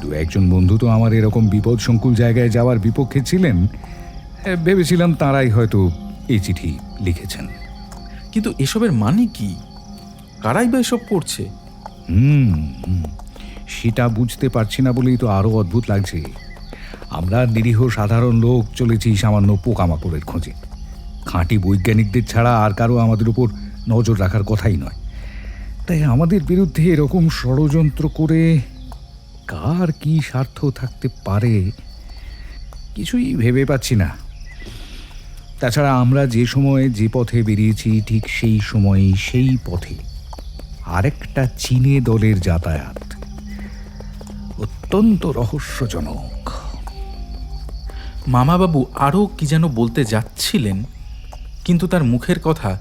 দু একজন বন্ধু তো আমার এরকম বিপদসংকুল জায়গায় যাওয়ার বিপক্ষে ছিলেন, ভেবেছিলাম তারাই হয়তো এই চিঠি লিখেছেন। কিন্তু এসবের মানে কি? কারাই বা এসব করছে? সেটা বুঝতে পারছি না বলেই তো আরো অদ্ভুত লাগছে। আমরা নিরীহ সাধারণ লোক চলেছি সামান্য পোকামাকড়ের খোঁজে। খাঁটি বৈজ্ঞানিকদের ছাড়া আর কারো আমাদের উপর নজর রাখার কথাই নয়। তাই আমাদের বিরুদ্ধে এরকম ষড়যন্ত্র করে কার কি স্বার্থ থাকতে পারে কিছুই ভেবে পাচ্ছি না। তাছাড়া আমরা যে সময়ে যে পথে বেরিয়েছি ঠিক সেই সময়েই সেই পথে আরেকটা চীনে দলের যাতায়াত। অত্যন্ত রহস্যজনক। মামাবাবু আরও কি যেন বলতে যাচ্ছিলেন, কিন্তু তার মুখের কথা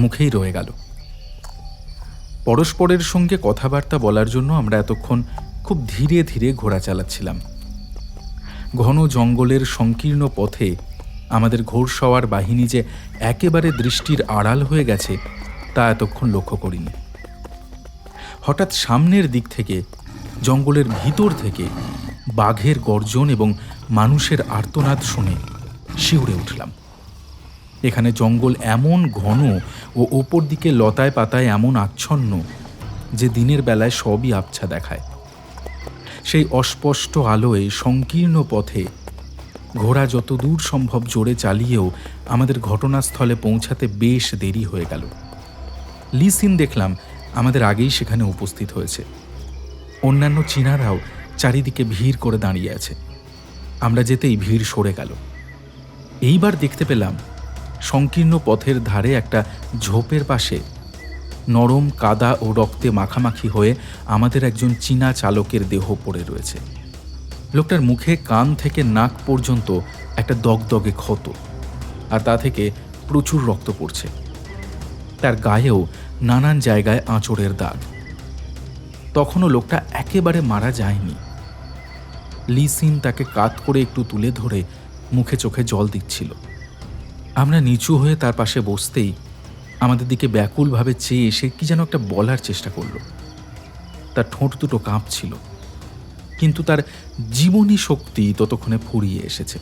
মুখেই রয়ে গেল। পরস্পরের সঙ্গে কথাবার্তা বলার জন্য আমরা এতক্ষণ খুব ধীরে ধীরে ঘোড়া চালাচ্ছিলাম। ঘন জঙ্গলের সংকীর্ণ পথে আমাদের ঘোড়সওয়ার বাহিনী যে একেবারে দৃষ্টির আড়াল হয়ে গেছে তা এতক্ষণ লক্ষ্য করিনি। হঠাৎ সামনের দিক থেকে, জঙ্গলের ভিতর থেকে বাঘের গর্জন এবং মানুষের আর্তনাদ শুনে শিউরে উঠলাম। এখানে জঙ্গল এমন ঘন ও ওপর দিকে লতায় পাতায় এমন আচ্ছন্ন যে দিনের বেলায় সবই আবছা দেখায়। সেই অস্পষ্ট আলোয় সংকীর্ণ পথে ঘোড়া যত দূর সম্ভব জোরে চালিয়েও আমাদের ঘটনাস্থলে পৌঁছাতে বেশ দেরি হয়ে গেল। লি সিন দেখলাম আমাদের আগেই সেখানে উপস্থিত হয়েছে। অন্যান্য চীনারাও চারিদিকে ভিড় করে দাঁড়িয়ে আছে। আমরা যেতেই ভিড় সরে গেল। এইবার দেখতে পেলাম সংকীর্ণ পথের ধারে একটা ঝোপের পাশে নরম কাদা ও রক্তে মাখামাখি হয়ে আমাদের একজন চীনা চালকের দেহ পড়ে রয়েছে। লোকটার মুখে কান থেকে নাক পর্যন্ত একটা দগদগে ক্ষত, আর তা থেকে প্রচুর রক্ত পড়ছে। তার গায়েও নানান জায়গায় আঁচড়ের দাগ। তখনও লোকটা একেবারে মারা যায়নি। লি সিন তাকে কাত করে একটু তুলে ধরে মুখে চোখে জল দিচ্ছিল। আমরা নিচু হয়ে তার পাশে বসতেই আমাদের দিকে ব্যাকুলভাবে চেয়ে এসে কি যেন একটা বলার চেষ্টা করল। তার ঠোঁট দুটো কাঁপছিল, কিন্তু তার জীবনী শক্তি ততক্ষণে ফুরিয়ে এসেছে।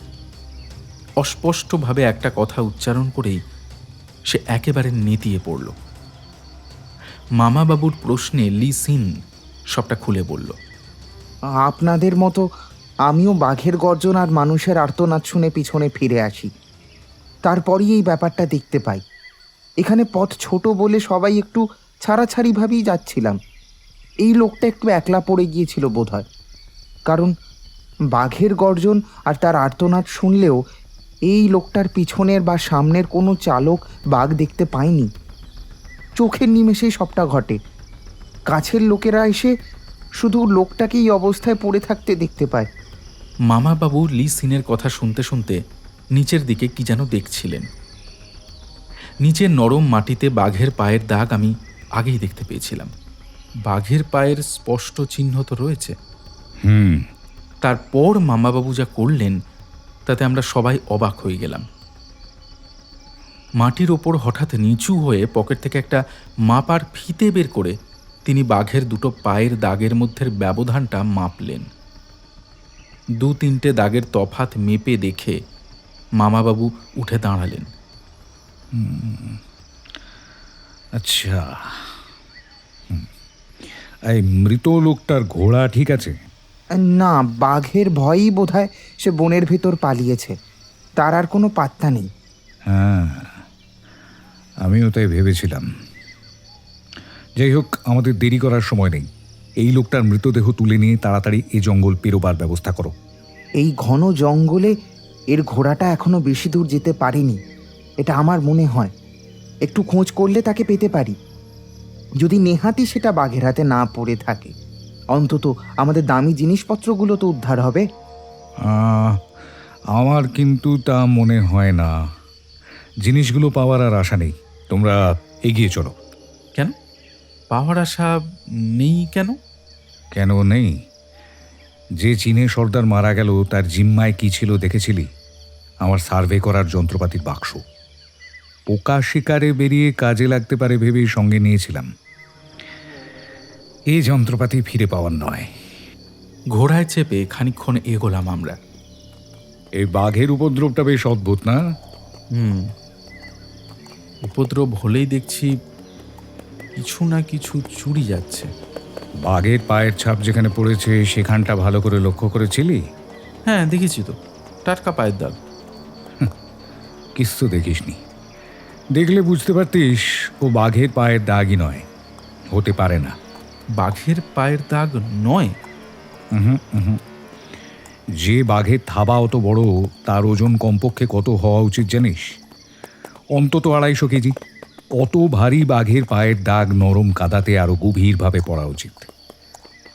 অস্পষ্টভাবে একটা কথা উচ্চারণ করেই সে একেবারে নেতিয়ে পড়ল। মামাবাবুর প্রশ্নে লি সিন সবটা খুলে বলল। আপনাদের মতো আমিও বাঘের গর্জন আর মানুষের আর্তনাদ শুনে পিছনে ফিরে আসি। তারপরই এই ব্যাপারটা দেখতে পাই। এখানে পথ ছোট বলে সবাই একটু ছাড়াছাড়িভাবেই যাচ্ছিলাম। এই লোকটা একটু একলা পড়ে গিয়েছিল বোধহয়, কারণ বাঘের গর্জন আর তার আর্তনাদ শুনলেও এই লোকটার পিছনের বা সামনের কোনো চালক বাঘ দেখতে পায়নি। চোখের নিমেষেই সবটা ঘটে। কাছের লোকেরা এসে শুধু লোকটাকে এই অবস্থায় পড়ে থাকতে দেখতে পায়। মামাবাবু লি সিনের কথা শুনতে শুনতে নিচের দিকে কি যেন দেখছিলেন। নিচের নরম মাটিতে বাঘের পায়ের দাগ আমি আগেই দেখতে পেয়েছিলাম। বাঘের পায়ের স্পষ্ট চিহ্ন তো রয়েছে। তারপর মামাবাবু যা করলেন তাতে আমরা সবাই অবাক হয়ে গেলাম। মাটির ওপর হঠাৎ নিচু হয়ে পকেট থেকে একটা মাপার ফিতে বের করে তিনি বাঘের দুটো পায়ের দাগের মধ্যের ব্যবধানটা মাপলেন। 2-3টে দাগের তফাৎ মেপে দেখে মামাবাবু উঠে দাঁড়ালেন। আচ্ছা, এই মৃত লোকটার ঘোড়া ঠিক আছে? না, বাঘের ভয়ই বোধহয় সে বনের ভেতর পালিয়েছে। তার আর কোনো পাত্তা নেই। হ্যাঁ, আমিও তাই ভেবেছিলাম। যাই হোক, আমাদের দেরি করার সময় নেই। এই লোকটার মৃতদেহ তুলে নিয়ে তাড়াতাড়ি এই জঙ্গল পেরোবার ব্যবস্থা করো। এই ঘন জঙ্গলে এর ঘোড়াটা এখনো বেশি দূর যেতে পারেনি, এটা আমার মনে হয়। একটু খোঁজ করলে তাকে পেতে পারি। যদি নেহাতি সেটা বাঘের হাতে না পড়ে থাকে, অন্তত আমাদের দামি জিনিসপত্রগুলো তো উদ্ধার হবে। আমার কিন্তু তা মনে হয় না। জিনিসগুলো পাওয়ার আর আশা নেই। তোমরা এগিয়ে চলো। কেন? পাওয়ার আশা নেই কেন? কেন নেই? যে চীনে সর্দার মারা গেল তার জিম্মায় কি ছিল দেখেছিলি? আমার সার্ভে করার যন্ত্রপাতির বাক্স। পোকা শিকারে বেরিয়ে কাজে লাগতে পারে ভেবেই সঙ্গে নিয়েছিলাম। এই যন্ত্রপাতি ফিরে পাওয়ার নয়। ঘোড়ায় চেপে খানিকক্ষণ এগোলাম আমরা। এই বাঘের উপদ্রবটা বেশ অদ্ভুত না? উপদ্রব হলেই দেখছি কিছু না কিছু চুরি যাচ্ছে। বাঘের পায়ের ছাপ যেখানে পড়েছে সেখানটা ভালো করে লক্ষ্য করেছিলি? হ্যাঁ, দেখেছি তো, টাটকা পায়ের দাগ। কিছু দেখিসনি। দেখলে বুঝতে পারতিস ও বাঘের পায়ের দাগই নয়, হতে পারে না। বাঘের পায়ের দাগ নয়? যে বাঘের থাবা অত বড় তার ওজন কমপক্ষে কত হওয়া উচিত জানিস? অন্তত 250 কেজি। অত ভারী বাঘের পায়ের দাগ নরম কাদাতে আরো গভীরভাবে পড়া উচিত।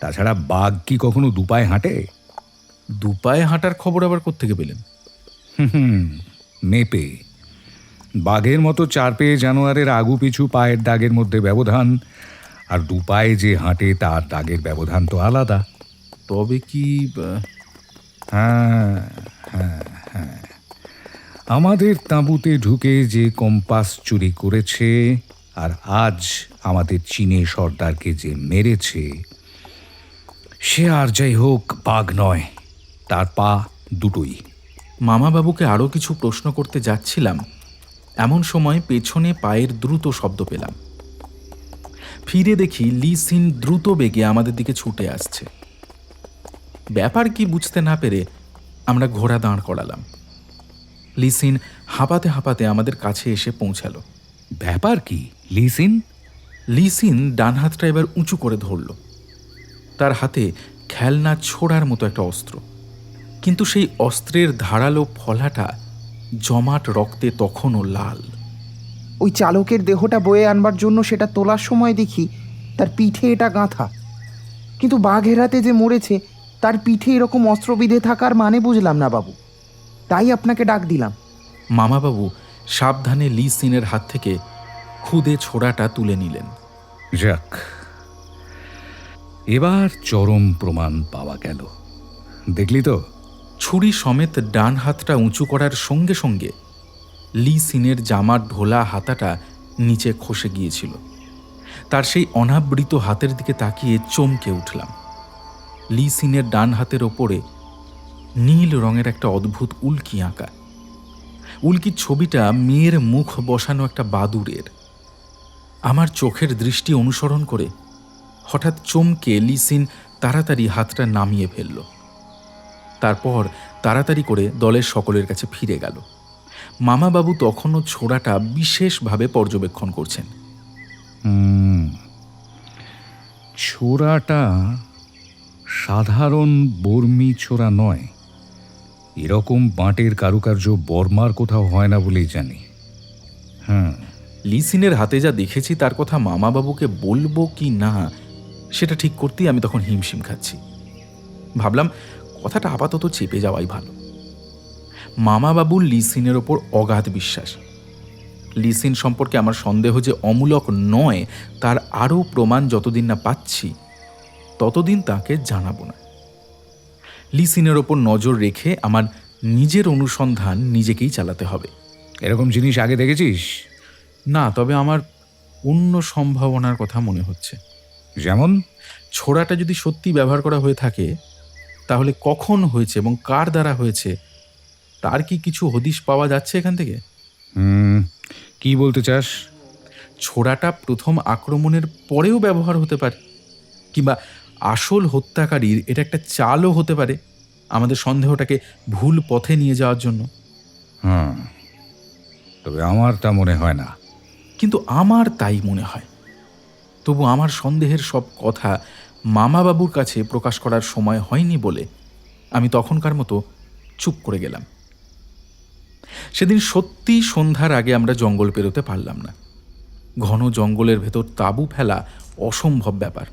তাছাড়া বাঘ কি কখনো দুপায়ে হাঁটে? দুপায়ে হাঁটার খবর আবার কোত্থেকে পেলেন? মেপে। বাঘের মতো 4 পেয়ে জানোয়ারের আগু পিছু পায়ের দাগের মধ্যে ব্যবধান, আর দুপায়ে যে হাঁটে তার দাগের ব্যবধান তো আলাদা। তবে কি হ্যাঁ হ্যাঁ হ্যাঁ, আমাদের তাঁবুতে ঢুকে যে কম্পাস চুরি করেছে আর আজ আমাদের চীনে সর্দারকে যে মেরেছে, সে আর যাই হোক বাঘ নয়, তার পা দুটোই। মামাবাবুকে আরও কিছু প্রশ্ন করতে যাচ্ছিলাম, এমন সময় পেছনে পায়ের দ্রুত শব্দ পেলাম। ফিরে দেখি লি সিন দ্রুত বেগে আমাদের দিকে ছুটে আসছে। ব্যাপার কি বুঝতে না পেরে আমরা ঘোড়া দাঁড় করালাম। লি সিন হাঁপাতে হাঁপাতে আমাদের কাছে এসে পৌঁছালো। ব্যাপার কি লিসিন? লি সিন ডান হাতটা এবার উঁচু করে ধরল। তার হাতে খেলনা ছোড়ার মতো একটা অস্ত্র, কিন্তু সেই অস্ত্রের ধারালো ফলাটা জমাট রক্তে তখনও লাল। ওই চালকের দেহটা বয়ে আনবার জন্য সেটা তোলার সময় দেখি তার পিঠে এটা গাঁথা, কিন্তু বাঘের হাতে যে মরেছে তার পিঠে এরকম অস্ত্র বিঁধে থাকার মানে বুঝলাম না বাবু, তাই আপনাকে ডাক দিলাম। মামাবাবু সাবধানে লি সিনের হাত থেকে খুদে ছোড়াটা তুলে নিলেন। যাক, এবার চরম প্রমাণ পাওয়া গেল। দেখলি তো? ছুরি সমেত ডান হাতটা উঁচু করার সঙ্গে সঙ্গে লি সিনের জামার ঢোলা হাতাটা নিচে খসে গিয়েছিল। তার সেই অনাবৃত হাতের দিকে তাকিয়ে চমকে উঠলাম। লি সিনের ডান হাতের ওপরে নীল রঙের একটা অদ্ভুত উল্কি আঁকা। উল্কির ছবিটা মেয়ের মুখ বসানো একটা বাদুড়ের। আমার চোখের দৃষ্টি অনুসরণ করে হঠাৎ চমকে লি সিন তাড়াতাড়ি হাতটা নামিয়ে ফেলল। তারপর তাড়াতাড়ি করে দলের সকলের কাছে ফিরে গেল। মামাবাবু তখনও ছোড়াটা বিশেষভাবে পর্যবেক্ষণ করছেন। ছোড়াটা সাধারণ বর্মি ছোড়া নয়। এরকম বাঁটের কারুকার্য বর্মার কোথাও হয় না বলেই জানি। লিসিনের হাতে যা দেখেছি তার কথা মামাবাবুকে বলবো কি না সেটা ঠিক করতেই আমি তখন হিমশিম খাচ্ছি। ভাবলাম কথাটা আপাতত চেপে যাওয়াই ভালো। মামাবাবুর লিসিনের ওপর অগাধ বিশ্বাস। লিসিন সম্পর্কে আমার সন্দেহ যে অমূলক নয় তার আরও প্রমাণ যতদিন না পাচ্ছি ততদিন তাকে জানাবো না। লিসিনের ওপর নজর রেখে আমার নিজের অনুসন্ধান নিজেকেই চালাতে হবে। এরকম জিনিস আগে দেখেছিস? না, তবে আমার অন্য সম্ভাবনার কথা মনে হচ্ছে। যেমন? ছোড়াটা যদি সত্যি ব্যবহার করা হয়ে থাকে তাহলে কখন হয়েছে এবং কার দ্বারা হয়েছে তার কি কিছু হদিশ পাওয়া যাচ্ছে এখান থেকে? কি বলতে চাস? ছোড়াটা প্রথম আক্রমণের পরেও ব্যবহার হতে পারে, কিংবা আসল হত্যাকারীর এটা একটা চালও হতে পারে আমাদের সন্দেহটাকে ভুল পথে নিয়ে যাওয়ার জন্য। তবে আমার তা মনে হয় না। কিন্তু আমার তাই মনে হয়। তবু আমার সন্দেহের সব কথা মামাবাবুর কাছে প্রকাশ করার সময় হয়নি বলে আমি তখনকার মতো চুপ করে গেলাম। সেদিন সত্যি সন্ধ্যার আগে আমরা জঙ্গল পেরোতে পারলাম না। ঘন জঙ্গলের ভেতর তাঁবু ফেলা অসম্ভব ব্যাপার।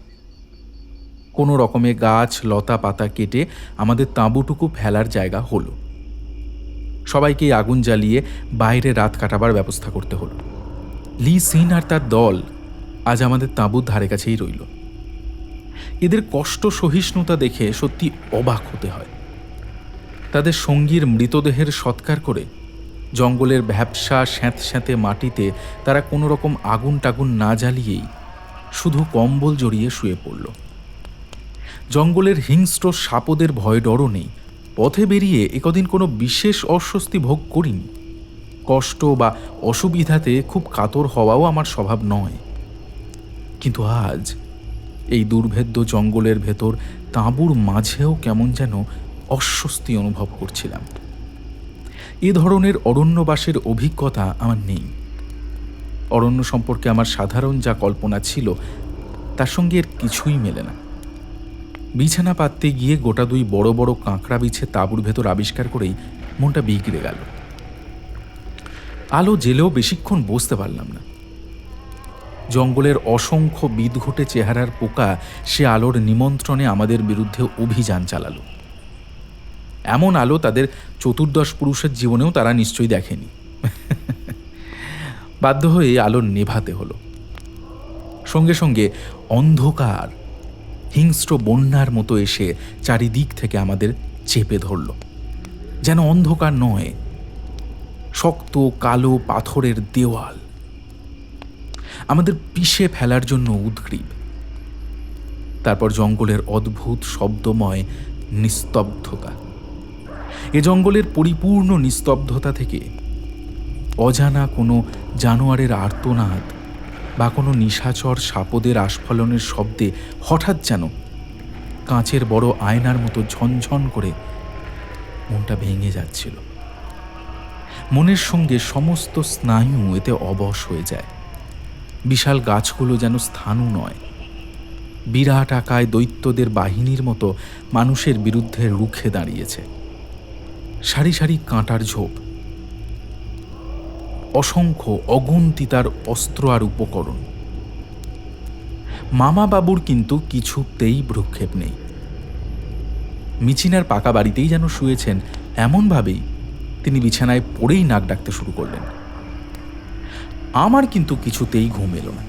কোনো রকমে গাছ লতা পাতা কেটে আমাদের তাঁবুটুকু ফেলার জায়গা হলো। সবাইকে আগুন জ্বালিয়ে বাইরে রাত কাটাবার ব্যবস্থা করতে হলো। লি সিন আর তার দল আজ আমাদের তাঁবুর ধারে কাছেই রইল। এদের কষ্ট সহিষ্ণুতা দেখে সত্যি অবাক হতে হয়। তাদের সঙ্গীর মৃতদেহের সৎকার করে জঙ্গলের ভ্যাপসা স্যাঁতস্যাঁতে মাটিতে তারা কোনো রকম আগুন টাগুন না জ্বালিয়েই শুধু কম্বল জড়িয়ে শুয়ে পড়ল। জঙ্গলের হিংস্র সাপদের ভয় ডরও নেই। পথে বেরিয়ে একদিন কোনো বিশেষ অস্বস্তি ভোগ করিনি। কষ্ট বা অসুবিধাতে খুব কাতর হওয়াও আমার স্বভাব নয়। কিন্তু আজ এই দুর্ভেদ্য জঙ্গলের ভেতর তাঁবুর মাঝেও কেমন যেন অস্বস্তি অনুভব করছিলাম। এ ধরনের অরণ্যবাসের অভিজ্ঞতা আমার নেই। অরণ্য সম্পর্কে আমার সাধারণ যা কল্পনা ছিল তার সঙ্গে এর কিছুই মেলে না। বিছানা পাততে গিয়ে গোটা দুই বড় বড় কাঁকড়া বিছে তাঁবুর ভেতর আবিষ্কার করেই মনটা বিগড়ে গেল। আলো জেলেও বেশিক্ষণ বসতে পারলাম না। জঙ্গলের অসংখ্য বিদঘুটে চেহারার পোকা সে আলোর নিমন্ত্রণে আমাদের বিরুদ্ধে অভিযান চালালো। এমন আলো তাদের চতুর্দশ পুরুষের জীবনেও তারা নিশ্চয়ই দেখেনি। বাধ্য হয়ে আলো নেভাতে হলো। সঙ্গে সঙ্গে অন্ধকার হিংস্র বন্যার মতো এসে চারিদিক থেকে আমাদের চেপে ধরল। যেন অন্ধকার নয়, শক্ত কালো পাথরের দেওয়াল আমাদের পিষে ফেলার জন্য উদ্গ্রীব। তারপর জঙ্গলের অদ্ভুত শব্দময় নিস্তব্ধতা। এ জঙ্গলের পরিপূর্ণ নিস্তব্ধতা থেকে অজানা কোনো জানোয়ারের আর্তনাদ বা কোনো নিশাচর সাপদের আস্ফলনের শব্দে হঠাৎ যেন কাঁচের বড় আয়নার মতো ঝনঝন করে মনটা ভেঙে যাচ্ছিল। মনের সঙ্গে সমস্ত স্নায়ু এতে অবশ হয়ে যায়। বিশাল গাছগুলো যেন স্থাণু নয়, বিরাট আকায় দৈত্যদের বাহিনীর মতো মানুষের বিরুদ্ধে রুখে দাঁড়িয়েছে। সারি সারি কাঁটার ঝোপ, অসংখ্য অগুন্তি তার অস্ত্র আর উপকরণ। মামা বাবুর কিন্তু কিছুতেই ভ্রুক্ষেপ নেই। মিচিনার পাকা বাড়িতেই যেন শুয়েছেন এমনভাবেই তিনি বিছানায় পড়েই নাক ডাকতে শুরু করলেন। আমার কিন্তু কিছুতেই ঘুম এলো না।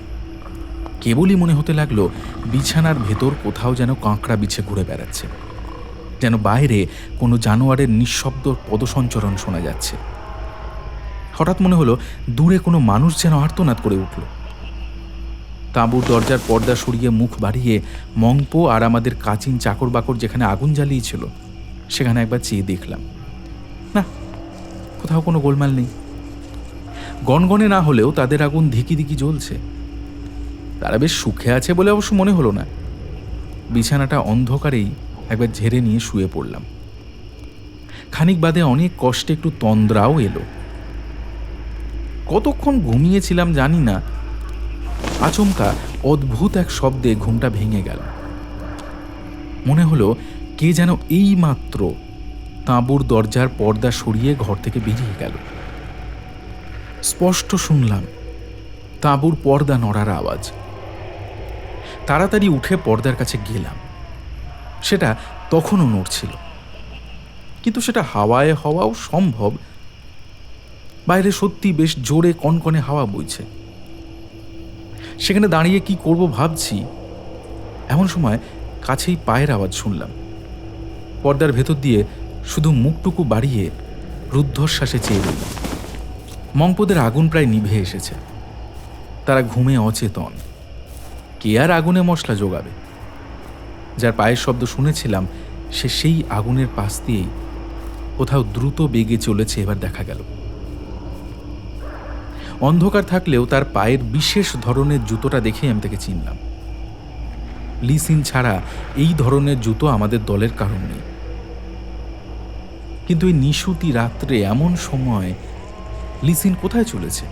কেবলই মনে হতে লাগলো বিছানার ভেতর কোথাও যেন কাঁকড়া বিছে ঘুরে বেড়াচ্ছে, যেন বাইরে কোনো জানোয়ারের নিঃশব্দ পদসঞ্চরণ শোনা যাচ্ছে। হঠাৎ মনে হলো দূরে কোনো মানুষ যেন আর্তনাদ করে উঠল। তাঁবুর দরজার পর্দা সরিয়ে মুখ বাড়িয়ে মংপো আর আমাদের কাচিন চাকর বাকর যেখানে আগুন জ্বালিয়েছিল সেখানে একবার চেয়ে দেখলাম। না, কোথাও কোনো গোলমাল নেই। গনগনে না হলেও তাদের আগুন ধিকি ধিকি জ্বলছে। তারা বেশ সুখে আছে বলে অবশ্য মনে হলো না। বিছানাটা অন্ধকারেই একবার ঝেড়ে নিয়ে শুয়ে পড়লাম। খানিক বাদে অনেক কষ্টে একটু তন্দ্রাও এলো। কতক্ষণ ঘুমিয়েছিলাম জানি না, আচমকা অদ্ভুত এক শব্দে ঘুমটা ভেঙে গেল। মনে হলো কে যেন এই মাত্র তাঁবুর দরজার পর্দা সরিয়ে ঘর থেকে বেরিয়ে গেল। স্পষ্ট শুনলাম তাঁবুর পর্দা নড়ার আওয়াজ। তাড়াতাড়ি উঠে পর্দার কাছে গেলাম। সেটা তখনও নড়ছিল, কিন্তু সেটা হাওয়ায় হওয়াও সম্ভব। বাইরে সত্যি বেশ জোরে কনকনে হাওয়া বইছে। সেখানে দাঁড়িয়ে কি করব ভাবছি, এমন সময় কাছেই পায়ের আওয়াজ শুনলাম। পর্দার ভেতর দিয়ে শুধু মুখটুকু বাড়িয়ে রুদ্ধশ্বাসে চেয়ে রইলাম। মংপোদের আগুন প্রায় নিভে এসেছে। তারা ঘুমে অচেতন। কে আর আগুনে মশলা জোগাবে? যার পায়ের শব্দ শুনেছিলাম সে সেই আগুনের পাশ দিয়েই কোথাও দ্রুত বেগে চলেছে এবার দেখা গেল। অন্ধকার থাকলেও তার পায়ের বিশেষ ধরনের জুতোটা দেখে আমি তাকে চিনলাম। লিসিন ছাড়া এই ধরনের জুতো আমাদের দলের কারণ নেই। কিন্তু এই নিশুতি রাত্রে এমন সময় লিসিন কোথায় চলেছে?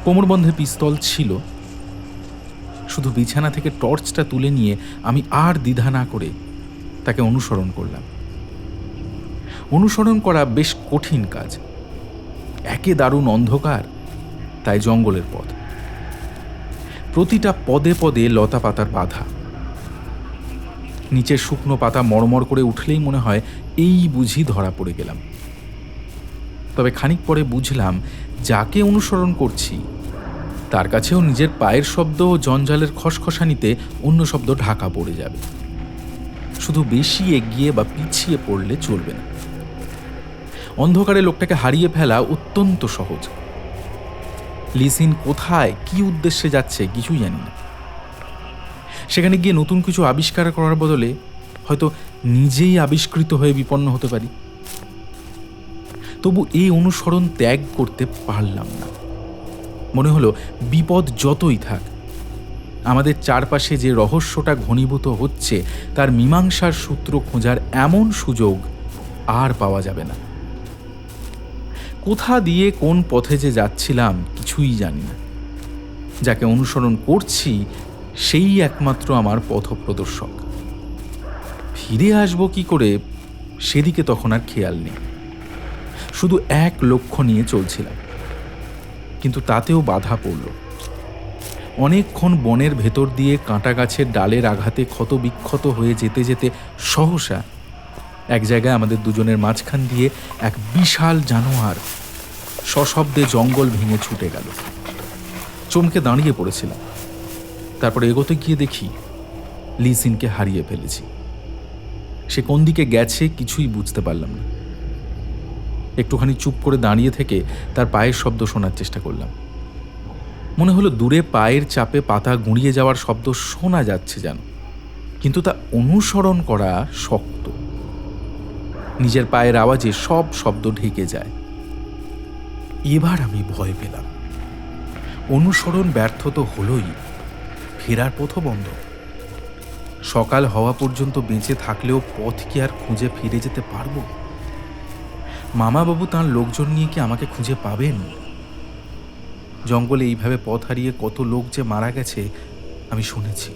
কোমরবন্ধে পিস্তল ছিল। শুধু বিছানা থেকে টর্চটা তুলে নিয়ে আমি আর দ্বিধা না করে তাকে অনুসরণ করলাম। অনুসরণ করা বেশ কঠিন কাজ। একে দারুণ অন্ধকার, তাই জঙ্গলের পথ। প্রতিটা পদে পদে লতা পাতার বাধা। নিচের শুকনো পাতা মড়মড় করে উঠলেই মনে হয় এই বুঝি ধরা পড়ে গেলাম। তবে খানিক পরে বুঝলাম যাকে অনুসরণ করছি তার কাছেও নিজের পায়ের শব্দ ও জঞ্জালের খসখসানিতে অন্য শব্দ ঢাকা পড়ে যাবে। শুধু বেশি এগিয়ে বা পিছিয়ে পড়লে চলবে না। অন্ধকারে লোকটাকে হারিয়ে ফেলা অত্যন্ত সহজ। লিসিন কোথায় কি উদ্দেশ্যে যাচ্ছে কিছুই জানি না। সেখানে গিয়ে নতুন কিছু আবিষ্কার করার বদলে হয়তো নিজেই আবিষ্কৃত হয়ে বিপন্ন হতে পারি। তবু এই অনুসরণ ত্যাগ করতে পারলাম না। মনে হলো বিপদ যতই থাক, আমাদের চারপাশে যে রহস্যটা ঘনীভূত হচ্ছে তার মীমাংসার সূত্র খোঁজার এমন সুযোগ আর পাওয়া যাবে না। কোথা দিয়ে কোন পথে যে যাচ্ছিলাম কিছুই জানি না। যাকে অনুসরণ করছি সেই একমাত্র আমার পথপ্রদর্শক। ফিরে আসবো কি করে সেদিকে তখন আর খেয়াল নেই। শুধু এক লক্ষ্য নিয়ে চলছিলাম, কিন্তু তাতেও বাধা পড়ল। অনেকক্ষণ বনের ভেতর দিয়ে কাঁটা গাছের ডালের আঘাতে ক্ষত বিক্ষত হয়ে যেতে যেতে সহসা এক জায়গায় আমাদের দুজনের মাঝখান দিয়ে এক বিশাল জানোয়ার সশব্দে জঙ্গল ভেঙে ছুটে গেল। চমকে দাঁড়িয়ে পড়েছিলাম। তারপরে এগোতে গিয়ে দেখি লিসিনকে হারিয়ে ফেলেছি। সে কোন দিকে গেছে কিছুই বুঝতে পারলাম না। একটুখানি চুপ করে দাঁড়িয়ে থেকে তার পায়ের শব্দ শোনার চেষ্টা করলাম। মনে হলো দূরে পায়ের চাপে পাতা গুঁড়িয়ে যাওয়ার শব্দ শোনা যাচ্ছে যেন, কিন্তু তা অনুসরণ করা শক্ত। নিজের পায়ের আওয়াজে সব শব্দ ঢেকে যায়। এবার আমি ভয় পেলাম। অনুসরণ ব্যর্থ তো হলোই, ফেরার পথও বন্ধ। সকাল হওয়া পর্যন্ত বেঁচে থাকলেও পথ কি আর খুঁজে ফিরে যেতে পারবো? মামাবাবু তাঁর লোকজন নিয়ে কি আমাকে খুঁজে পাবেন? জঙ্গলে এইভাবে পথ হারিয়ে কত লোক যে মারা গেছে আমি শুনেছি।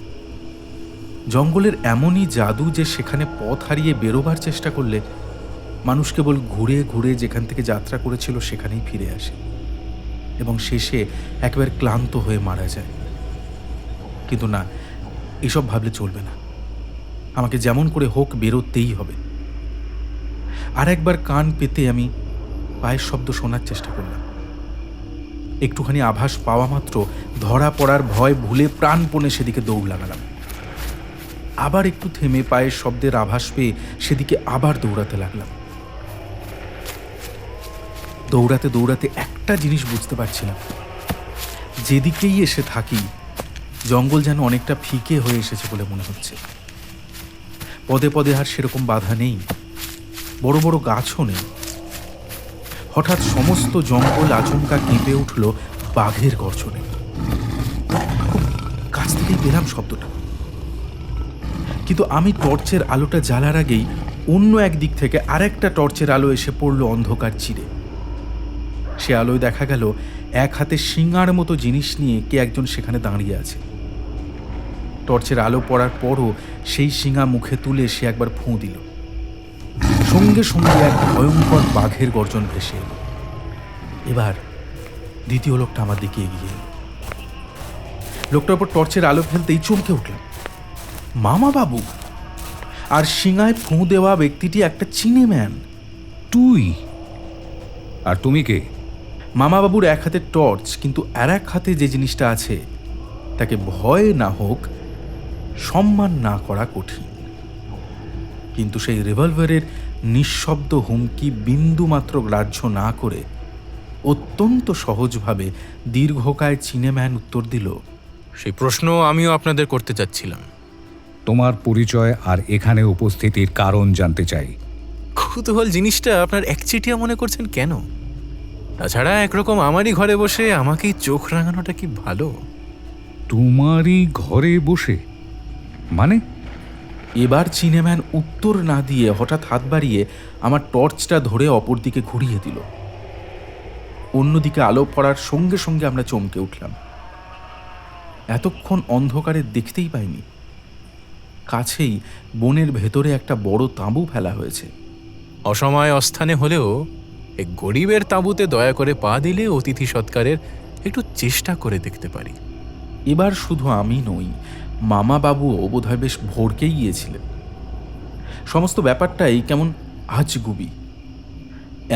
জঙ্গলের এমনই জাদু যে সেখানে পথ হারিয়ে বেরোবার চেষ্টা করলে মানুষ কেবল ঘুরে ঘুরে যেখান থেকে যাত্রা করেছিল সেখানেই ফিরে আসে এবং শেষে একেবারে ক্লান্ত হয়ে মারা যায়। কিন্তু না, এসব ভাবলে চলবে না। আমাকে যেমন করে হোক বেরোতেই হবে। আর একবার কান পেতে আমি পায়ের শব্দ শোনার চেষ্টা করলাম। একটুখানি আভাস পাওয়া মাত্র ধরা পড়ার ভয় ভুলে প্রাণপণে সেদিকে দৌড় লাগালাম। আবার একটু থেমে পায়ের শব্দের আভাস পেয়ে সেদিকে আবার দৌড়াতে লাগলাম। দৌড়াতে দৌড়াতে একটা জিনিস বুঝতে পারছিলাম, যেদিকেই এসে থাকি জঙ্গল যেন অনেকটা ফিকে হয়ে এসেছে বলে মনে হচ্ছে। পদে পদে আর সেরকম বাধা নেই, বড় বড় গাছও নেই। হঠাৎ সমস্ত জঙ্গল আচমকা কেঁপে উঠল বাঘের গর্জনে। খুব কাছ থেকেই পেলাম শব্দটা, কিন্তু আমি টর্চের আলোটা জ্বালার আগেই অন্য এক দিক থেকে আরেকটা টর্চের আলো এসে পড়ল অন্ধকার চিরে। সে আলোয় দেখা গেল এক হাতে শিঙার মতো জিনিস নিয়ে কে একজন সেখানে দাঁড়িয়ে আছে। টর্চের আলো পড়ার পরও সেই শিঙা মুখে তুলে সে একবার ফুঁ দিল। সঙ্গে সঙ্গে এক ভয়ঙ্কর বাঘের গর্জন ভেসে এলো। এবার দ্বিতীয় লোকটা আমার দিকে এগিয়ে এলো। লোকটার উপর টর্চের আলো ফেলতেই চমকে উঠলাম। মামা বাবু! আর শিঙায় ফুঁ দেওয়া ব্যক্তিটি একটা চিনে ম্যান। তুই? আর তুমি কে? মামাবাবুর এক হাতে টর্চ, কিন্তু আর এক হাতে যে জিনিসটা আছে তাকে ভয় না হোক সম্মান না করা কঠিন। কিন্তু সেই রিভলভারের নিঃশব্দ হুমকি বিন্দুমাত্র গ্রাহ্য না করে অত্যন্ত সহজভাবে দীর্ঘকায় চিনেম্যান উত্তর দিল, সেই প্রশ্ন আমিও আপনাদের করতে চাচ্ছিলাম। তোমার পরিচয় আর এখানে উপস্থিতির কারণ জানতে চাই। কৌতূহল জিনিসটা আপনার একচেটিয়া মনে করছেন কেন? তাছাড়া একরকম আমারই ঘরে বসে আমাকেই চোখ রাঙানোটা কি ভালো? তোমারই ঘরে বসে মানে? এবার চিনেম্যান উত্তর না দিয়ে হঠাৎ হাত বাড়িয়ে আমার টর্চটা ধরে অপর দিকে ঘুরিয়ে দিল। অন্যদিকে আলো পড়ার সঙ্গে সঙ্গে আমরা চমকে উঠলাম। এতক্ষণ অন্ধকারে দেখতেই পাইনি। কাছেই বনের ভেতরে একটা বড় তাঁবু ফেলা হয়েছে। অসময় অস্থানে হলেও এক গরিবের তাঁবুতে দয়া করে পা দিলে অতিথি সৎকারের একটু চেষ্টা করে দেখতে পারি। এবার শুধু আমি নই, মামা বাবুও বোধহয় বেশ ভড়কেই গিয়েছিলেন। সমস্ত ব্যাপারটাই কেমন আজগুবি।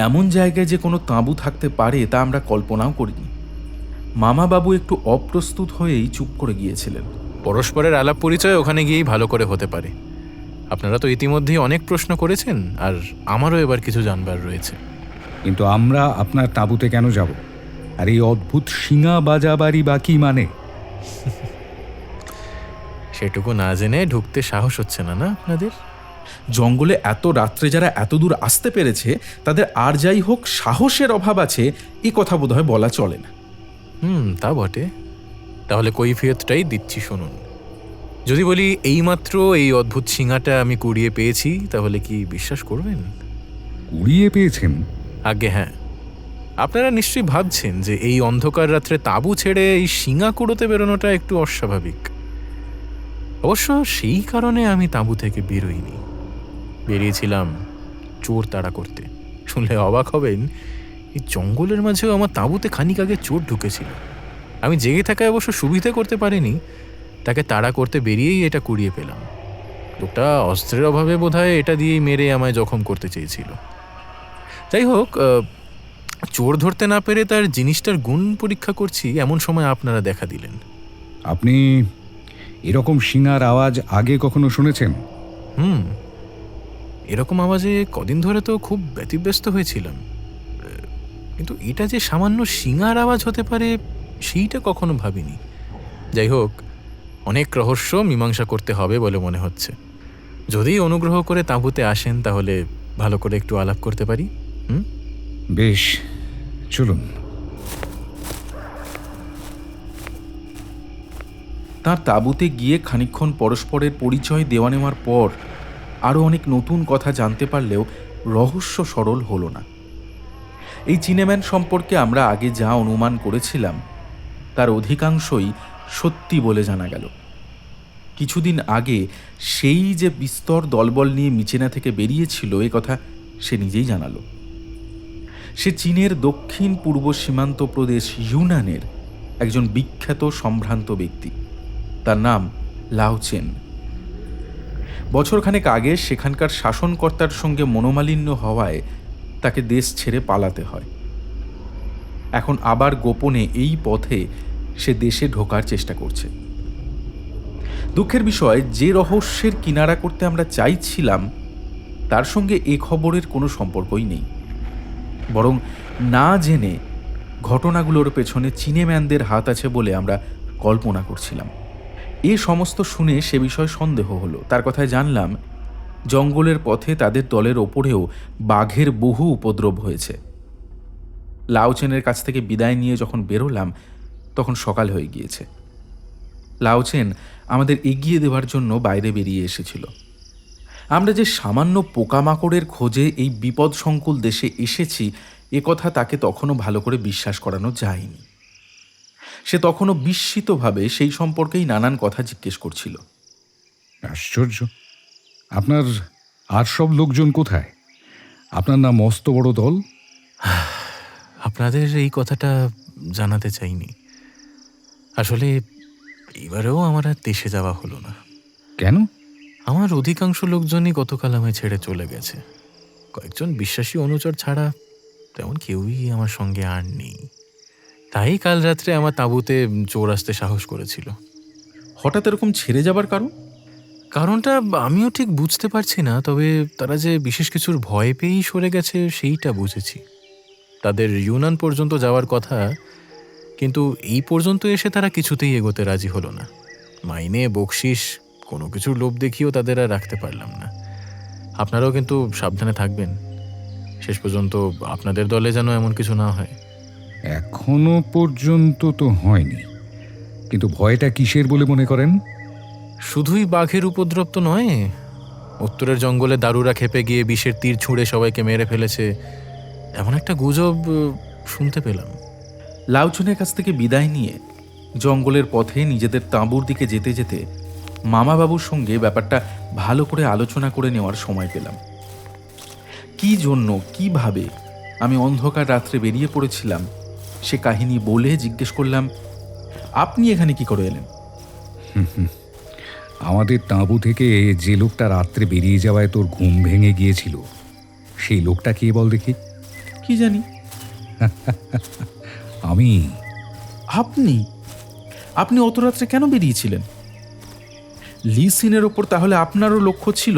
এমন জায়গায় যে কোনো তাঁবু থাকতে পারে তা আমরা কল্পনাও করিনি। মামাবাবু একটু অপ্রস্তুত হয়েই চুপ করে গিয়েছিলেন। পরস্পরের আলাপ পরিচয় ওখানে গিয়েই ভালো করে হতে পারে। আপনারা তো ইতিমধ্যেই অনেক প্রশ্ন করেছেন, আর আমারও এবার কিছু জানবার রয়েছে। কিন্তু আমরা আপনার তাঁবুতে কেন যাব? আর এই অদ্ভুত শিঙা বাজাবাড়ি বা কি মানে? সেটুকু না জেনে ঢুকতে সাহস হচ্ছে না না আপনাদের? জঙ্গলে এত রাত্রে যারা এত দূর আসতে পেরেছে তাদের আর যাই হোক সাহসের অভাব আছে, এই কথা বোধহয় বলা চলে না। তা বটে। তাহলে কৈফিয়তটাই দিচ্ছি, শুনুন। যদি বলি এইমাত্র এই অদ্ভুত শিঙাটা আমি কুড়িয়ে পেয়েছি, তাহলে কি বিশ্বাস করবেন? উড়িয়ে পেয়েছেন? আগে হ্যাঁ। আপনারা নিশ্চয়ই ভাবছেন যে এই অন্ধকার রাত্রে তাঁবু ছেড়ে এই শিঙা কুড়োতে বেরোনোটা একটু অস্বাভাবিক। অবশ্য সেই কারণে আমি তাঁবু থেকে বেরোইনি, বেরিয়েছিলাম চোর তাড়া করতে। শুনলে অবাক হবেন, এই জঙ্গলের মাঝেও আমার তাঁবুতে খানিক আগে চোর ঢুকেছিল। আমি জেগে থাকায় অবশ্য সুবিধে করতে পারিনি, তাকে তাড়া করতে বেরিয়েই এটা কুড়িয়ে পেলাম। লোকটা অস্ত্রের অভাবে বোধহয় এটা দিয়েই মেরে আমায় জখম করতে চেয়েছিল। যাই হোক, চোর ধরতে না পেরে তার জিনিসটার গুণ পরীক্ষা করছি, এমন সময় আপনারা দেখা দিলেন। আপনি এরকম শিঙার আওয়াজ আগে কখনো শুনেছেন? এরকম আওয়াজে কদিন ধরে তো খুব ব্যতিব্যস্ত হয়েছিলাম, কিন্তু এটা যে সামান্য শিঙার আওয়াজ হতে পারে সেইটা কখনো ভাবিনি। যাই হোক, অনেক রহস্য মীমাংসা করতে হবে বলে মনে হচ্ছে। যদি অনুগ্রহ করে তাঁবুতে আসেন তাহলে ভালো করে একটু আলাপ করতে পারি। বেশ, চলুন। তার তাঁবুতে গিয়ে খানিকক্ষণ পরস্পরের পরিচয় দেওয়া নেওয়ার পর আরও অনেক নতুন কথা জানতে পারলেও রহস্য সরল হলো না। এই চিনেম্যান সম্পর্কে আমরা আগে যা অনুমান করেছিলাম তার অধিকাংশই সত্যি বলে জানা গেল। কিছুদিন আগে সেই যে বিস্তর দলবল নিয়ে মিচেনা থেকে বেরিয়েছিল এ কথা সে নিজেই জানালো। সে চীনের দক্ষিণ পূর্ব সীমান্ত প্রদেশ ইউনানের একজন বিখ্যাত সম্ভ্রান্ত ব্যক্তি। তার নাম লাওচেন। বছরখানেক আগে সেখানকার শাসনকর্তার সঙ্গে মনোমালিন্য হওয়ায় তাকে দেশ ছেড়ে পালাতে হয়। এখন আবার গোপনে এই পথে সে দেশে ঢোকার চেষ্টা করছে। দুঃখের বিষয়, যে রহস্যের কিনারা করতে আমরা চাইছিলাম তার সঙ্গে এ খবরের কোনো সম্পর্কই নেই। বরং না জেনে ঘটনাগুলোর পেছনে চিনেম্যানদের হাত আছে বলে আমরা কল্পনা করছিলাম। এ সমস্ত শুনে সে বিষয়ে সন্দেহ হলো। তার কথায় জানলাম জঙ্গলের পথে তাদের দলের ওপরেও বাঘের বহু উপদ্রব হয়েছে। লাওচেনের কাছ থেকে বিদায় নিয়ে যখন বেরোলাম তখন সকাল হয়ে গিয়েছে। লাওচেন আমাদের এগিয়ে দেওয়ার জন্য বাইরে বেরিয়ে এসেছিল। আমরা যে সামান্য পোকামাকড়ের খোঁজে এই বিপদ সংকুল দেশে এসেছি এ কথা তাকে তখনও ভালো করে বিশ্বাস করানো যায়নি। সে তখনও বিস্মিতভাবে সেই সম্পর্কেই নানান কথা জিজ্ঞেস করছিল। আশ্চর্য! আপনার আর সব লোকজন কোথায়? আপনার না মস্ত বড় দল? আপনাদের এই কথাটা জানাতে চাইনি। আসলে এবারেও আমার আর দেশে যাওয়া হলো না। কেন? আমার অধিকাংশ লোকজনই গতকাল আমায় ছেড়ে চলে গেছে। কয়েকজন বিশ্বাসী অনুচর ছাড়া তেমন কেউই আমার সঙ্গে আর নেই। তাই কাল রাত্রে আমার তাঁবুতে চোর আসতে সাহস করেছিল। হঠাৎ এরকম ছেড়ে যাবার কারণ? কারণটা আমিও ঠিক বুঝতে পারছি না, তবে তারা যে বিশেষ কিছুর ভয় পেয়েই সরে গেছে সেইটা বুঝেছি। তাদের ইউনান পর্যন্ত যাওয়ার কথা, কিন্তু এই পর্যন্ত এসে তারা কিছুতেই এগোতে রাজি হলো না। মাইনে, বকশিস, কোনো কিছুর লোভ দেখিয়েও তাদের আর রাখতে পারলাম না। আপনারাও কিন্তু সাবধানে থাকবেন। শেষ পর্যন্ত আপনাদের দলে যেন এমন কিছু না হয়। এখনো পর্যন্ত তো হয়নি, কিন্তু ভয়টা কিসের বলে মনে করেন? শুধুই বাঘের উপদ্রব তো নয়, উত্তরের জঙ্গলে দারুরা খেপে গিয়ে বিষের তীর ছুঁড়ে সবাইকে মেরে ফেলেছে, এমন একটা গুজব শুনতে পেলাম। লাউচনের কাছ থেকে বিদায় নিয়ে জঙ্গলের পথে নিজেদের তাঁবুর দিকে যেতে যেতে মামাবাবুর সঙ্গে ব্যাপারটা ভালো করে আলোচনা করে নেওয়ার সময় পেলাম। কি জন্য, কিভাবে আমি অন্ধকার রাত্রে বেরিয়ে পড়েছিলাম সে কাহিনী বলে জিজ্ঞেস করলাম, আপনি এখানে কি করে এলেন? আমাদের তাঁবু থেকে যে লোকটা রাত্রে বেরিয়ে যাওয়ায় তোর ঘুম ভেঙে গিয়েছিল, সেই লোকটা কে বল দেখি? কি জানি। আমি আপনি আপনি অত রাত্রে কেন বেরিয়েছিলেন? লি সিনের ওপর তাহলে আপনারও লক্ষ্য ছিল?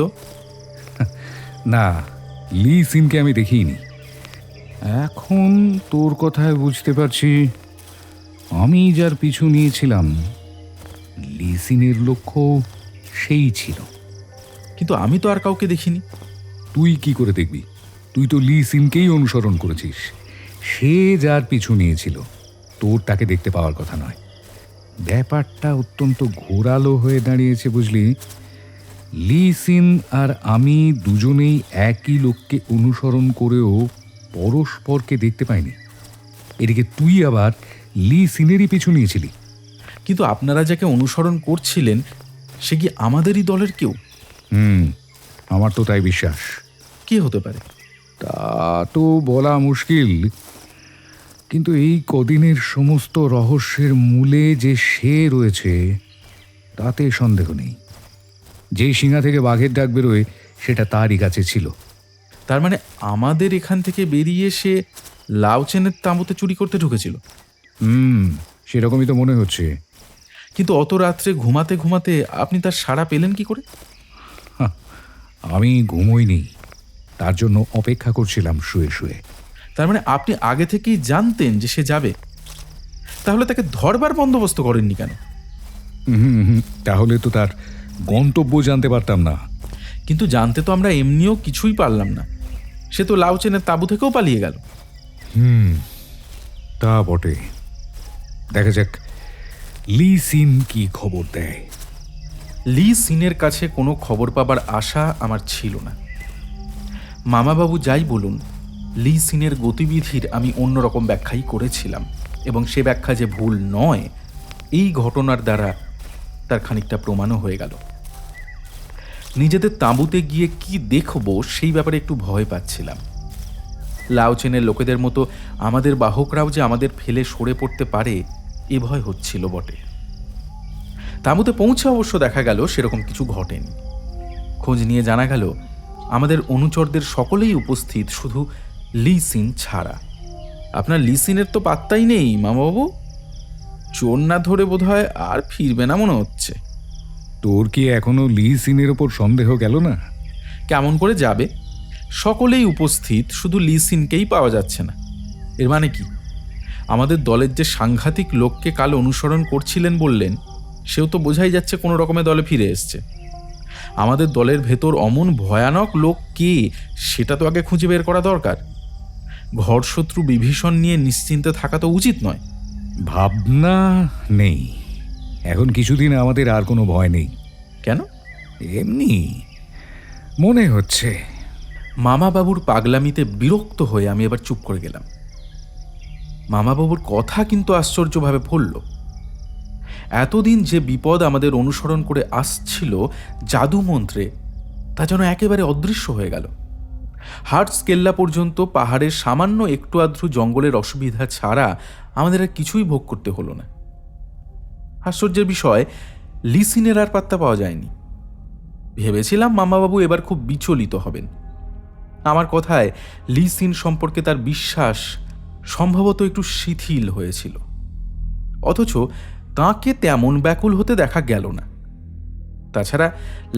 না, লি সিনকে আমি দেখিনি। এখন তোর কথায় বুঝতে পারছি আমি যার পিছু নিয়েছিলাম লি সিনের লক্ষ্য সেই ছিল। কিন্তু আমি তো আর কাউকে দেখিনি। তুই কি করে দেখবি? তুই তো লি সিনকেই অনুসরণ করেছিস। সে যার পিছু নিয়েছিল, তোর তাকে দেখতে পাওয়ার কথা নয়। ব্যাপারটা অত্যন্ত ঘোরালো হয়ে দাঁড়িয়েছে, বুঝলি। লি সিন আর আমি দুজনেই একই লোককে অনুসরণ করেও পরস্পরকে দেখতে পাইনি। এদিকে তুই আবার লি সিনেরই পিছু নিয়েছিলি। কিন্তু আপনারা যাকে অনুসরণ করছিলেন সে কি আমাদেরই দলের কেউ? আমার তো তাই বিশ্বাস। কে হতে পারে? তা তো বলা মুশকিল, কিন্তু এই কদিনের সমস্ত রহস্যের মূলে যে সে রয়েছে তাতে সন্দেহ নেই। যেই সিংহা থেকে বাঘের ডাক বেরোয় সেটা তারই কাছে ছিল। তার মানে আমাদের এখান থেকে বেরিয়ে সে লাউচেনের তাঁবুতে চুরি করতে ঢুকেছিল? সেরকমই তো মনে হচ্ছে। কিন্তু অত রাত্রে ঘুমাতে ঘুমাতে আপনি তার সাড়া পেলেন কি করে? আমি ঘুমোইনি, তার জন্য অপেক্ষা করছিলাম শুয়ে শুয়ে। তার মানে আপনি আগে থেকেই জানতেন যে সে যাবে? তাহলে তাকে ধরবার বন্দোবস্ত করেননি কেন? তাহলে তো তার গন্তব্য জানতে পারতাম না। কিন্তু জানতে তো আমরা এমনিও কিছুই পারলাম না। সে তো লাউচেনের তাঁবু থেকেও পালিয়ে গেল। তা বটে। দেখা যাক লি সিন কি খবর দেয়। লি সিনের কাছে কোনো খবর পাবার আশা আমার ছিল না। মামাবাবু যাই বলুন, লি সিনের গতিবিধির আমি অন্যরকম ব্যাখ্যাই করেছিলাম, এবং সে ব্যাখ্যা যে ভুল নয় এই ঘটনার দ্বারা তার খানিকটা প্রমাণও হয়ে গেল। নিজেদের তাঁবুতে গিয়ে কি দেখব সেই ব্যাপারে একটু ভয় পাচ্ছিলাম। লাউচেনের লোকেদের মতো আমাদের বাহকরাও যে আমাদের ফেলে সরে পড়তে পারে এ ভয় হচ্ছিল বটে। তাঁবুতে পৌঁছে অবশ্য দেখা গেল সেরকম কিছু ঘটেনি। খোঁজ নিয়ে জানা গেল আমাদের অনুচরদের সকলেই উপস্থিত, শুধু লি সিন ছাড়া। আপনার লি সিনের তো পাত্তাই নেই মামাবাবু। চোর না ধরে বোধহয় আর ফিরবে না মনে হচ্ছে। তোর কি এখনো লি সিনের ওপর সন্দেহ গেল না? কেমন করে যাবে? সকলেই উপস্থিত, শুধু লি সিনকেই পাওয়া যাচ্ছে না। এর মানে কি? আমাদের দলের যে সাংঘাতিক লোককে কাল অনুসরণ করছিলেন বললেন, সেও তো বোঝাই যাচ্ছে কোনো রকমে দলে ফিরে এসছে। আমাদের দলের ভেতর অমন ভয়ানক লোক কে সেটা তো আগে খুঁজে বের করা দরকার। ঘরশত্রু বিভীষণ নিয়ে নিশ্চিন্তে থাকা তো উচিত নয়। ভাবনা নেই। এখন কিছুদিন আমাদের আর কোনো ভয় নেই। কেন? এমনি মনে হচ্ছে। মামাবাবুর পাগলামিতে বিরক্ত হয়ে আমি এবার চুপ করে গেলাম। মামাবাবুর কথা কিন্তু আশ্চর্যভাবে ফলল। এতদিন যে বিপদ আমাদের অনুসরণ করে আসছিল জাদু মন্ত্রে, তা যেন একেবারে অদৃশ্য হয়ে গেল। হার্টস কেল্লা পর্যন্ত পাহাড়ের সামান্য একটু আধটু জঙ্গলের অসুবিধা ছাড়া আমাদের আর কিছুই ভোগ করতে হলো না। আশ্চর্যের বিষয়, লি সিনের আর পাত্তা পাওয়া যায়নি। ভেবেছিলাম মামাবাবু এবার খুব বিচলিত হবেন। আমার কথায় লি সিন সম্পর্কে তার বিশ্বাস সম্ভবত একটু শিথিল হয়েছিল, অথচ তাঁকে তেমন ব্যাকুল হতে দেখা গেল না। তাছাড়া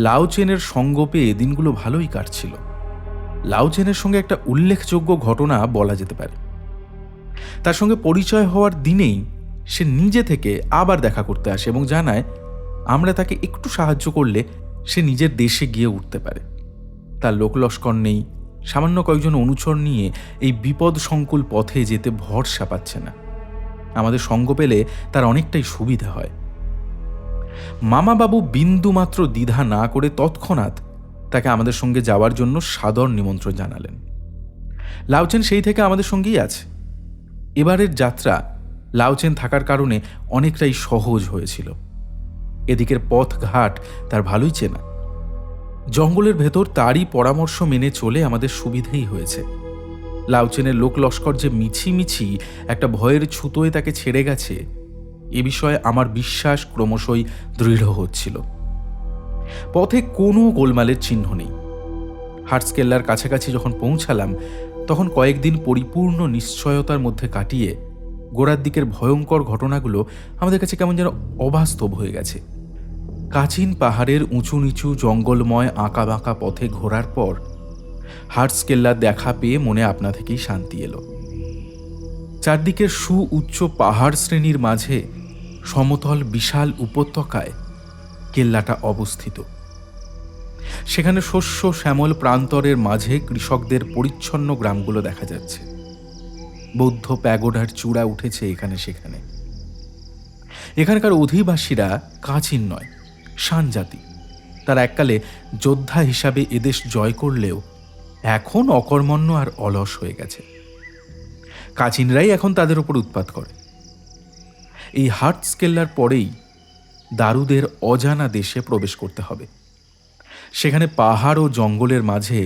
লাউচেনের সঙ্গ পেয়ে দিনগুলো ভালোই কাটছিল। লাউচেনের সঙ্গে একটা উল্লেখযোগ্য ঘটনা বলা যেতে পারে। তার সঙ্গে পরিচয় হওয়ার দিনেই সে নিজে থেকে আবার দেখা করতে আসে এবং জানায় আমরা তাকে একটু সাহায্য করলে সে নিজের দেশে গিয়ে উঠতে পারে। তার লোকলস্কর নেই, সামান্য কয়েকজন অনুচর নিয়ে এই বিপদ সংকুল পথে যেতে ভরসা পাচ্ছে না। আমাদের সঙ্গ পেলে তার অনেকটাই সুবিধা হয়। মামাবাবু বিন্দুমাত্র দ্বিধা না করে তৎক্ষণাৎ তাকে আমাদের সঙ্গে যাওয়ার জন্য সাদর নিমন্ত্রণ জানালেন। লাউচেন সেই থেকে আমাদের সঙ্গেই আছে। এবারের যাত্রা লাউচেন থাকার কারণে অনেকটাই সহজ হয়েছিল। এদিকের পথ ঘাট তার ভালোই চেনা। জঙ্গলের ভেতর তারই পরামর্শ মেনে চলে আমাদের সুবিধেই হয়েছে। লাউচেনের লোক লস্কর যে মিছিমিছি একটা ভয়ের ছুতোয় তাকে ছেড়ে গেছে, এ বিষয়ে আমার বিশ্বাস ক্রমশই দৃঢ় হচ্ছিল। পথে কোনো গোলমালের চিহ্ন নেই। হার্টস্কেল্লার কাছাকাছি যখন পৌঁছালাম, তখন কয়েকদিন পরিপূর্ণ নিশ্চয়তার মধ্যে কাটিয়ে গোড়ার দিকের ভয়ঙ্কর ঘটনাগুলো আমাদের কাছে কেমন যেন অবাস্তব হয়ে গেছে। কাচিন পাহাড়ের উঁচু নিচু জঙ্গলময় আঁকা বাঁকা পথে ঘোরার পর হার্টস কেল্লার দেখা পেয়ে মনে আপনা থেকেই শান্তি এলো। চারদিকের সুউচ্চ পাহাড় শ্রেণীর মাঝে সমতল বিশাল উপত্যকায় কেল্লাটা অবস্থিত। সেখানে শস্য শ্যামল প্রান্তরের মাঝে কৃষকদের পরিচ্ছন্ন গ্রামগুলো দেখা যাচ্ছে। বৌদ্ধ প্যাগোডার চূড়া উঠেছে এখানে সেখানে। এখানকার অধিবাসীরা কাচিন নয়, শান জাতি। তারা এককালে যোদ্ধা হিসাবে এদেশ জয় করলেও এখন অকর্মণ্য আর অলস হয়ে গেছে। কাচিনরাই এখন তাদের উপর উৎপাত করে। এই হার্টস কেল্লার পরেই দারুদের অজানা দেশে প্রবেশ করতে হবে। সেখানে পাহাড় ও জঙ্গলের মাঝে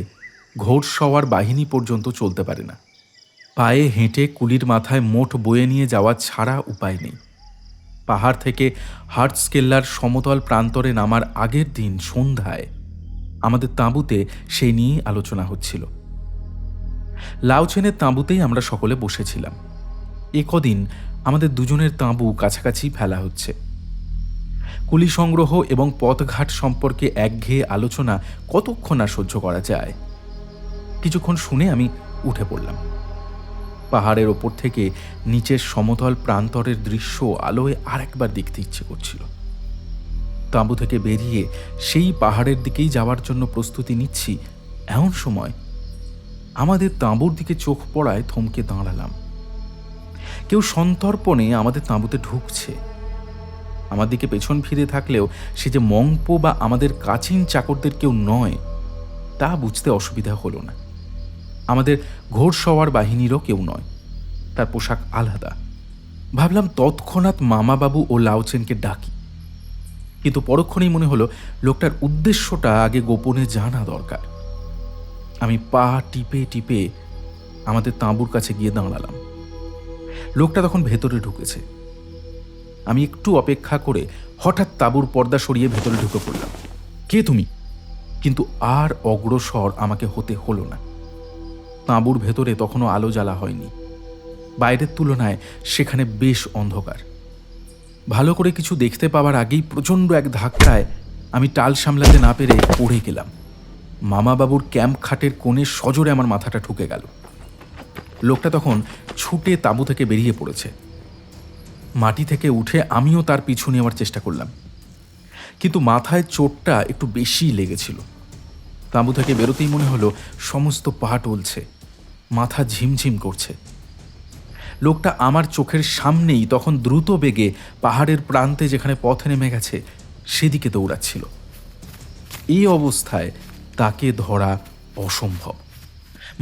ঘোড়সওয়ার বাহিনী পর্যন্ত চলতে পারে না। পায়ে হেঁটে কুলির মাথায় মোট বয়ে নিয়ে যাওয়া ছাড়া উপায় নেই। পাহাড় থেকে হার্টস কেল্লার সমতল প্রান্তরে নামার আগের দিন সন্ধ্যায় আমাদের তাঁবুতে সেই নিয়েই আলোচনা হচ্ছিল। লাউচেনের তাঁবুতেই আমরা সকলে বসেছিলাম। এ কদিন আমাদের দুজনের তাঁবু কাছাকাছি ফেলা হচ্ছে। কুলি সংগ্রহ এবং পথঘাট সম্পর্কে একঘেয়ে আলোচনা কতক্ষণ আর সহ্য করা যায়। কিছুক্ষণ শুনে আমি উঠে পড়লাম। পাহাড়ের ওপর থেকে নিচের সমতল প্রান্তরের দৃশ্য আলোয় আরেকবার দেখতে ইচ্ছে করছিল। তাঁবু থেকে বেরিয়ে সেই পাহাড়ের দিকেই যাওয়ার জন্য প্রস্তুতি নিচ্ছি, এমন সময় আমাদের তাঁবুর দিকে চোখ পড়ায় থমকে দাঁড়ালাম। কেউ সন্তর্পণে আমাদের তাঁবুতে ঢুকছে। আমার দিকে পেছন ফিরে থাকলেও সে যে মংপো বা আমাদের কাচিন চাকরদের কেউ নয় তা বুঝতে অসুবিধা হলো না। আমাদের ঘোড়সওয়ার বাহিনীরও কেউ নয়, তার পোশাক আলাদা। ভাবলাম তৎক্ষণাৎ মামাবাবু ও লাউচেনকে ডাকি, কিন্তু পরক্ষণেই মনে হলো লোকটার উদ্দেশ্যটা আগে গোপনে জানা দরকার। আমি পা টিপে টিপে আমাদের তাঁবুর কাছে গিয়ে দাঁড়ালাম। লোকটা তখন ভেতরে ঢুকেছে। আমি একটু অপেক্ষা করে হঠাৎ তাঁবুর পর্দা সরিয়ে ভেতরে ঢুকে পড়লাম। কে তুমি? কিন্তু আর অগ্রসর আমাকে হতে হলো না। তাঁবুর ভেতরে তখনও আলো জ্বালা হয়নি। বাইরের তুলনায় সেখানে বেশ অন্ধকার। ভালো করে কিছু দেখতে পাওয়ার আগেই প্রচণ্ড এক ধাক্কায় আমি টাল সামলাতে না পেরে পড়ে গেলাম। মামাবাবুর ক্যাম্প খাটের কোণে সজোরে আমার মাথাটা ঠুকে গেল। লোকটা তখন ছুটে তাঁবু থেকে বেরিয়ে পড়েছে। মাটি থেকে উঠে আমিও তার পিছু নেওয়ার চেষ্টা করলাম, কিন্তু মাথায় চোটটা একটু বেশিই লেগেছিল। তাঁবু থেকে বেরোতেই মনে হলো সমস্ত পা টলছে, মাথা ঝিমঝিম করছে। লোকটা আমার চোখের সামনেই তখন দ্রুত বেগে পাহাড়ের প্রান্তে যেখানে পথ নেমে গেছে সেদিকে দৌড়াচ্ছিল। এই অবস্থায় তাকে ধরা অসম্ভব।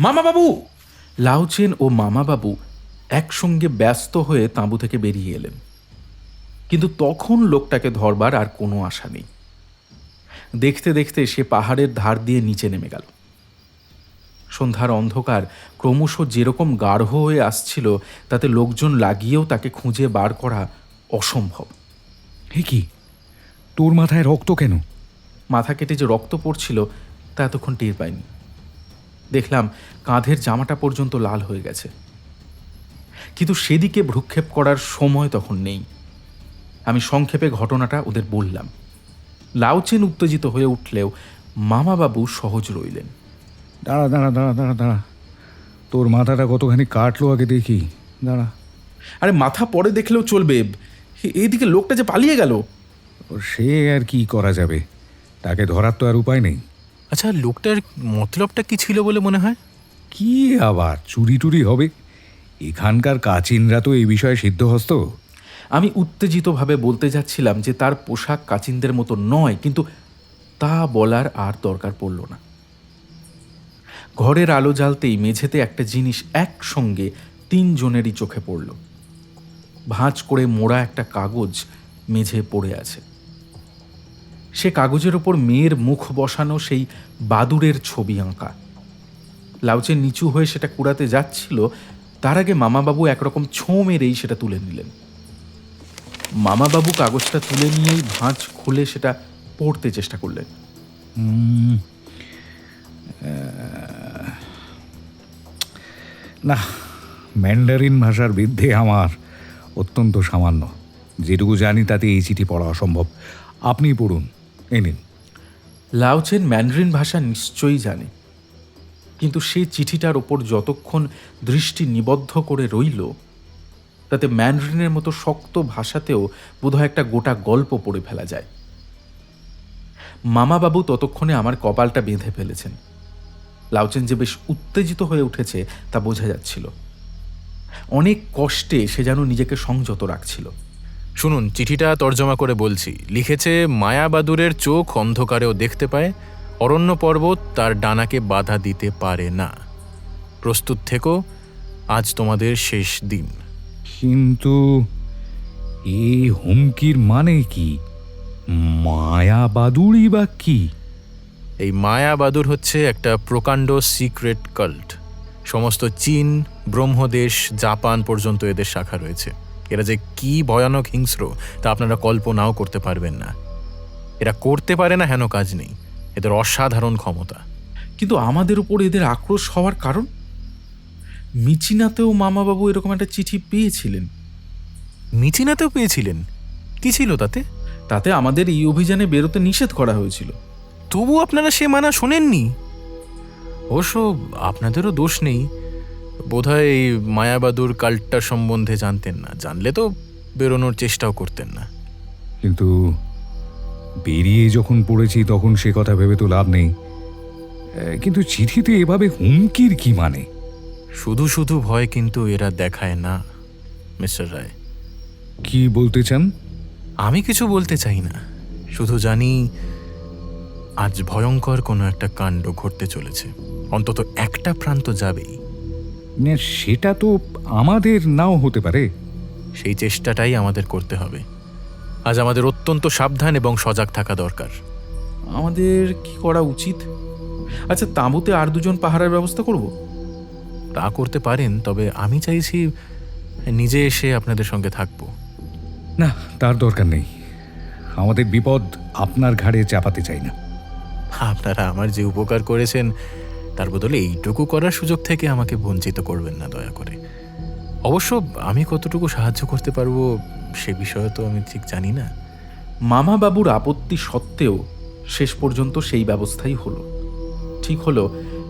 মামাবাবু! লাউচেন ও মামাবাবু একসঙ্গে ব্যস্ত হয়ে তাঁবু থেকে বেরিয়ে এলেন, কিন্তু তখন লোকটাকে ধরবার আর কোনো আশা নেই। দেখতে দেখতে সে পাহাড়ের ধার দিয়ে নিচে নেমে গেল। সন্ধ্যার অন্ধকার ক্রমশ যেরকম গাঢ় হয়ে আসছিল তাতে লোকজন লাগিয়েও তাকে খুঁজে বার করা অসম্ভব। হে কি, তোর মাথায় রক্ত কেন? মাথা কেটে যে রক্ত পড়ছিল তা এতক্ষণ টের পাইনি। দেখলাম কাঁধের জামাটা পর্যন্ত লাল হয়ে গেছে, কিন্তু সেদিকে ভ্রুক্ষেপ করার সময় তখন নেই। আমি সংক্ষেপে ঘটনাটা ওদের বললাম। লাউচেন উত্তেজিত হয়ে উঠলেও মামাবাবু সহজ রইলেন। দাঁড়া দাঁড়া দাঁড়া দাঁড়া দাঁড়া, তোর মাথাটা কতখানি কাটলো আগে দেখি, দাঁড়া। আরে মাথা পরে দেখলেও চলবে, এইদিকে লোকটা যে পালিয়ে গেল। সে আর কি করা যাবে, তাকে ধরার তো আর উপায় নেই। আচ্ছা, লোকটার মতলবটা কি ছিল বলে মনে হয়? কি আবার চুরি টুরি হবে? এখানকার কাচিনরা তো এই বিষয়ে সিদ্ধহস্ত। আমি উত্তেজিতভাবে বলতে যাচ্ছিলাম যে তার পোশাক কাচিনদের মতো নয়, কিন্তু তা বলার আর দরকার পড়ল না। ঘরের আলো জ্বালতেই মেঝেতে একটা জিনিস একসঙ্গে তিনজনেরই চোখে পড়ল। ভাঁজ করে মোড়া একটা কাগজ মেঝে পড়ে আছে। সে কাগজের ওপর মেয়ের মুখ বসানো সেই বাদুড়ের ছবি আঁকা। লাউচেন নিচু হয়ে সেটা কুড়াতে যাচ্ছিল, তার আগে মামাবাবু একরকম ছোঁ মেরেই সেটা তুলে নিলেন। মামাবাবু কাগজটা তুলে নিয়েই ভাঁজ খুলে সেটা পড়তে চেষ্টা করলেন। না, ম্যান্ডারিন ভাষার বিদ্যে আমার অত্যন্ত সামান্য। যেটুকু জানি তাতে এই চিঠি পড়া অসম্ভব। আপনি পড়ুন, এই নিন। লাওচেন ম্যান্ডারিন ভাষা নিশ্চয়ই জানে, কিন্তু সেই চিঠিটার ওপর যতক্ষণ দৃষ্টি নিবদ্ধ করে রইল, তাতে ম্যান্ডারিনের মতো শক্ত ভাষাতেও বোধহয় একটা গোটা গল্প পড়ে ফেলা যায়। মামাবাবু ততক্ষণে আমার কপালটা বেঁধে ফেলেছেন। লাওচেন যে বেশ উত্তেজিত হয়ে উঠেছে তা বোঝা যাচ্ছিল। অনেক কষ্টে সে যেন নিজেকে সংযত রাখছিল। শুনুন, চিঠিটা তর্জমা করে বলছি। লিখেছে, মায়াবাদুরের চোখ অন্ধকারেও দেখতে পায়, অরণ্য পর্বত তার ডানাকে বাধা দিতে পারে না। প্রস্তুত থেকো, আজ তোমাদের শেষ দিন। কিন্তু এই হুমকির মানে কি? মায়াবাদুরই বা কি? এই মায়াবাদুর হচ্ছে একটা প্রকাণ্ড সিক্রেট কাল্ট। সমস্ত চীন, ব্রহ্মদেশ, জাপান পর্যন্ত এদের শাখা রয়েছে। এরা যে কি ভয়ানক হিংস্র তা আপনারা কল্পনাও করতে পারবেন না। এরা করতে পারে না হেন কাজ নেই, এদের অসাধারণ ক্ষমতা। কিন্তু আমাদের উপর এদের আক্রোশ হওয়ার কারণ? মিচিনাতেও মামাবাবু এরকম একটা চিঠি পেয়েছিলেন। মিচিনাতেও পেয়েছিলেন? কি ছিল তাতে? তাতে আমাদের এই অভিযানে বেরোতে নিষেধ করা হয়েছিল। তবু আপনারা সে মানা শোনেননি? অবশ্য আপনাদেরও দোষ নেই, বোধহয় এই মায়াবাদুর কাল্টটার সম্বন্ধে জানতেন না। জানলে তো বেরোনোর চেষ্টাও করতেন না। কিন্তু বেরিয়ে যখন পড়েছি তখন সে কথা ভেবে তো লাভ নেই। কিন্তু চিঠিতে এভাবে হুমকির কি মানে? শুধু শুধু ভয় কিন্তু এরা দেখায় না মিস্টার রায়। কি বলতে চান? আমি কিছু বলতে চাই না, শুধু জানি আজ ভয়ঙ্কর কোনো একটা কাণ্ড ঘটতে চলেছে। অন্তত একটা প্রান্ত যাবেই। না, সেটা তো আমাদের নাও হতে পারে। সেই চেষ্টাটাই আমাদের করতে হবে। আজ আমাদের অত্যন্ত সাবধান এবং সজাগ থাকা দরকার। আমাদের কি করা উচিত? আচ্ছা, তাঁবুতে আর দুজন পাহারার ব্যবস্থা করব। তা করতে পারেন, তবে আমি চাইছি নিজে এসে আপনাদের সঙ্গে থাকব। না, তার দরকার নেই। আমাদের বিপদ আপনার ঘাড়ে চাপাতে চাই না। আপনারা আমার যে উপকার করেছেন তার বদলে এইটুকু করার সুযোগ থেকে আমাকে বঞ্চিত করবেন না দয়া করে। অবশ্য আমি কতটুকু সাহায্য করতে পারবো সে বিষয়ে তো আমি ঠিক জানি না। মামাবাবুর আপত্তি সত্ত্বেও শেষ পর্যন্ত সেই ব্যবস্থাই হলো। ঠিক হলো,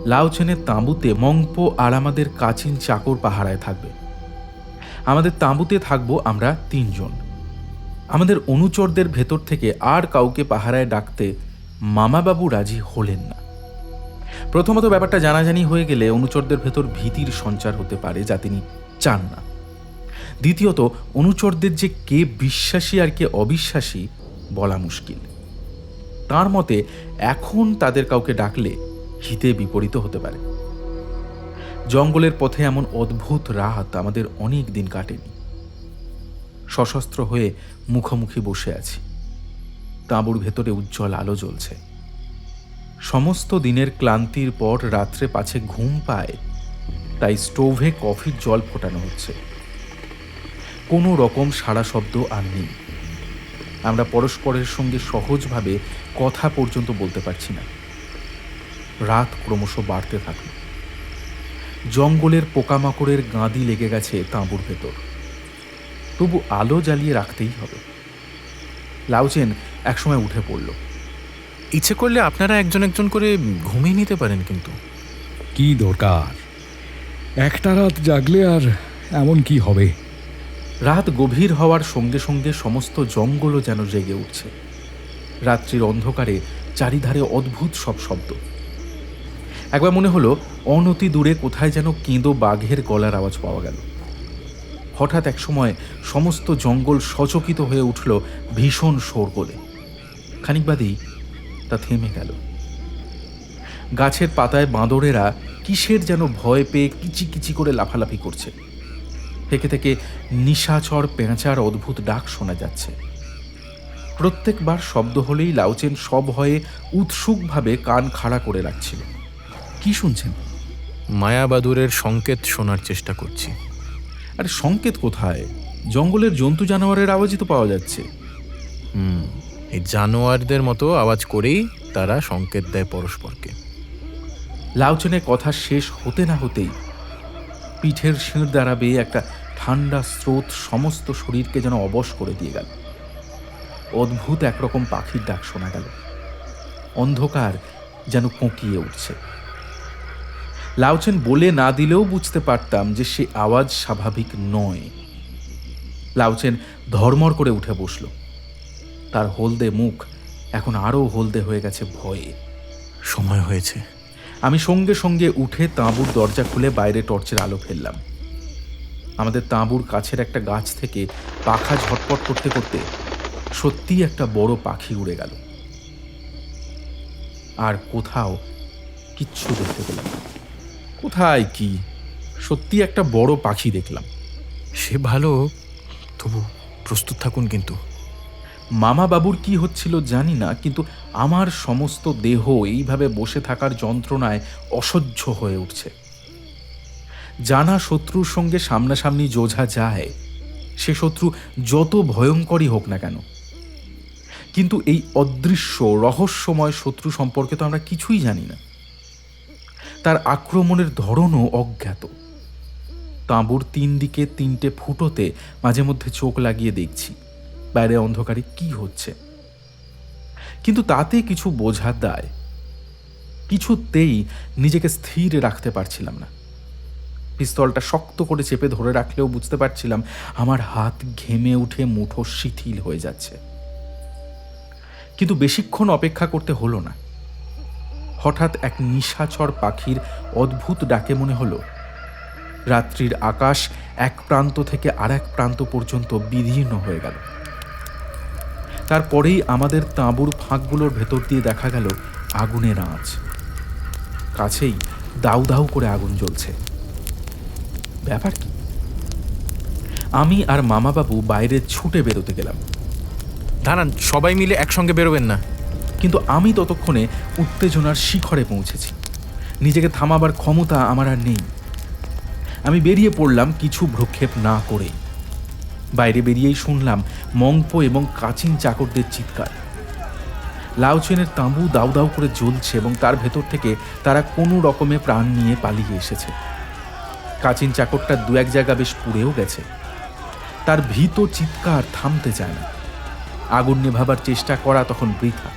লাওচেনের তাঁবুতে মংপো আর আমাদের কাচিন চাকর পাহারায় থাকবে। আমাদের তাঁবুতে থাকবো আমরা 3 জন। আমাদের অনুচরদের ভেতর থেকে আর কাউকে পাহারায় ডাকতে মামাবাবু রাজি হলেন না। প্রথমত, ব্যাপারটা জানাজানি হয়ে গেলে অনুচরদের ভেতর ভীতির সঞ্চার হতে পারে, যা তিনি চান না। দ্বিতীয়ত, অনুচরদের যে কে বিশ্বাসী আর কে অবিশ্বাসী বলা মুশকিল। তার মতে এখন তাদের কাউকে ডাকলে হিতে বিপরীত হতে পারে। জঙ্গলের পথে এমন অদ্ভুত রাত আমাদের অনেক দিন কাটেনি। সশস্ত্র হয়ে মুখোমুখি বসে আছি। তাঁবুর ভেতরে উজ্জ্বল আলো জ্বলছে। সমস্ত দিনের ক্লান্তির পর রাত্রে পাছে ঘুম পায়, তাই স্টোভে কফির জল ফোটানো হচ্ছে। কোনো রকম সাড়া শব্দ আর নেই। আমরা পরস্পরের সঙ্গে সহজভাবে কথা পর্যন্ত বলতে পারছি না। রাত ক্রমশ বাড়তে থাকল। জঙ্গলের পোকামাকড়ের গাঁদি লেগে গেছে তাঁবুর ভেতর। তবু আলো জ্বালিয়ে রাখতেই হবে। লাওচেন একসময় উঠে পড়ল। ইচ্ছে করলে আপনারা একজন একজন করে ঘুমিয়ে নিতে পারেন। কিন্তু কি দরকার? একটা রাত জাগলে আর এমন কি হবে? রাত গভীর হওয়ার সঙ্গে সঙ্গে সমস্ত জঙ্গলও যেন জেগে উঠছে। রাত্রির অন্ধকারে চারিধারে অদ্ভুত সব শব্দ। একবার মনে হলো অনতি দূরে কোথায় যেন কেঁদো বাঘের গলার আওয়াজ পাওয়া গেল। হঠাৎ একসময় সমস্ত জঙ্গল সচকিত হয়ে উঠল ভীষণ শোরগোলে। খানিক বাদেই তা থেমে গেল। গাছের পাতায় বাঁদরেরা কিসের যেন ভয় পেয়ে কিচি কিচি করে লাফালাফি করছে। থেকে থেকে নিশাচর পেঁচার অদ্ভুত ডাক শোনা যাচ্ছে। প্রত্যেকবার শব্দ হলেই লাউচেন সব ভয়ে উৎসুকভাবে কান খাড়া করে রাখছিল। কি শুনছেন? মায়াবাদুরের সংকেত শোনার চেষ্টা করছি। আরে সংকেত কোথায়? জঙ্গলের জন্তু জানোয়ারের আওয়াজই তো পাওয়া যাচ্ছে। এই জানোয়ারদের মতো আওয়াজ করেই তারা সংকেত দেয় পরস্পরকে। লাউচেনের কথা শেষ হতে না হতেই পিঠের শিঁড় দ্বারা বেয়ে একটা ঠান্ডা স্রোত সমস্ত শরীরকে যেন অবশ করে দিয়ে গেল। অদ্ভুত একরকম পাখির ডাক শোনা গেল। অন্ধকার যেন কোঁকিয়ে উঠছে। লাউচেন বলে না দিলেও বুঝতে পারতাম যে সে আওয়াজ স্বাভাবিক নয়। লাউচেন ধর্মর করে উঠে বসল। তার হলদে মুখ এখন আরও হলদে হয়ে গেছে ভয়ে। সময় হয়েছে। আমি সঙ্গে সঙ্গে উঠে তাঁবুর দরজা খুলে বাইরে টর্চের আলো ফেললাম। আমাদের তাঁবুর কাছের একটা গাছ থেকে পাখা ঝটপট করতে করতে সত্যিই একটা বড় পাখি উড়ে গেল। আর কোথাও কিচ্ছু দেখতে পেলাম না। কোথায় কি, সত্যি একটা বড় পাখি দেখলাম। সে ভালো, তবু প্রস্তুত থাকুন কিন্তু। মামা বাবুর কি হচ্ছিল জানি না, কিন্তু আমার সমস্ত দেহ এইভাবে বসে থাকার যন্ত্রণায় অসহ্য হয়ে উঠছে। জানা শত্রুর সঙ্গে সামনাসামনি যোঝা যায়, সে শত্রু যত ভয়ঙ্করই হোক না কেন। কিন্তু এই অদৃশ্য রহস্যময় শত্রু সম্পর্কে তো আমরা কিছুই জানি না। তার আক্রমণের ধরনও অজ্ঞাত। তাঁবুর 3 দিকে 3টে ফুটোতে মাঝে মধ্যে চোখ লাগিয়ে দেখছি বাইরে অন্ধকারে কি হচ্ছে, কিন্তু তাতে কিছু বোঝার দায়। কিছুতেই নিজেকে স্থির রাখতে পারছিলাম না। পিস্তলটা শক্ত করে চেপে ধরে রাখলেও বুঝতে পারছিলাম আমার হাত ঘেমে উঠে মুঠো শিথিল হয়ে যাচ্ছে। কিন্তু বেশিক্ষণ অপেক্ষা করতে হলো না। হঠাৎ এক নিশাচর পাখির অদ্ভুত ডাকে মনে হলো রাত্রির আকাশ এক প্রান্ত থেকে আর এক প্রান্ত পর্যন্ত বিদীর্ণ হয়ে গেল। তারপরেই আমাদের তাঁবুর ফাঁকগুলোর ভেতর দিয়ে দেখা গেল আগুনের আঁচ। কাছেই দাউ দাউ করে আগুন জ্বলছে। ব্যাপার কি? আমি আর মামাবাবু বাইরে ছুটে বেরোতে গেলাম। দাঁড়ান, সবাই মিলে একসঙ্গে বেরোবেন না। কিন্তু আমি ততক্ষণে উত্তেজনার শিখরে পৌঁছেছি। নিজেকে থামাবার ক্ষমতা আমার আর নেই। আমি বেরিয়ে পড়লাম কিছু ভ্রুক্ষেপ না করেই। বাইরে বেরিয়েই শুনলাম মংপো এবং কাচিন চাকরদের চিৎকার। লাউচেনের তাঁবু দাউ দাউ করে জ্বলছে এবং তার ভেতর থেকে তারা কোনো রকমে প্রাণ নিয়ে পালিয়ে এসেছে। কাচিন চাকরটা 2-1 জায়গা বেশ পুড়েও গেছে। তার ভীত চিৎকার থামতে চায় না। আগুন নেভাবার চেষ্টা করা তখন বৃথা।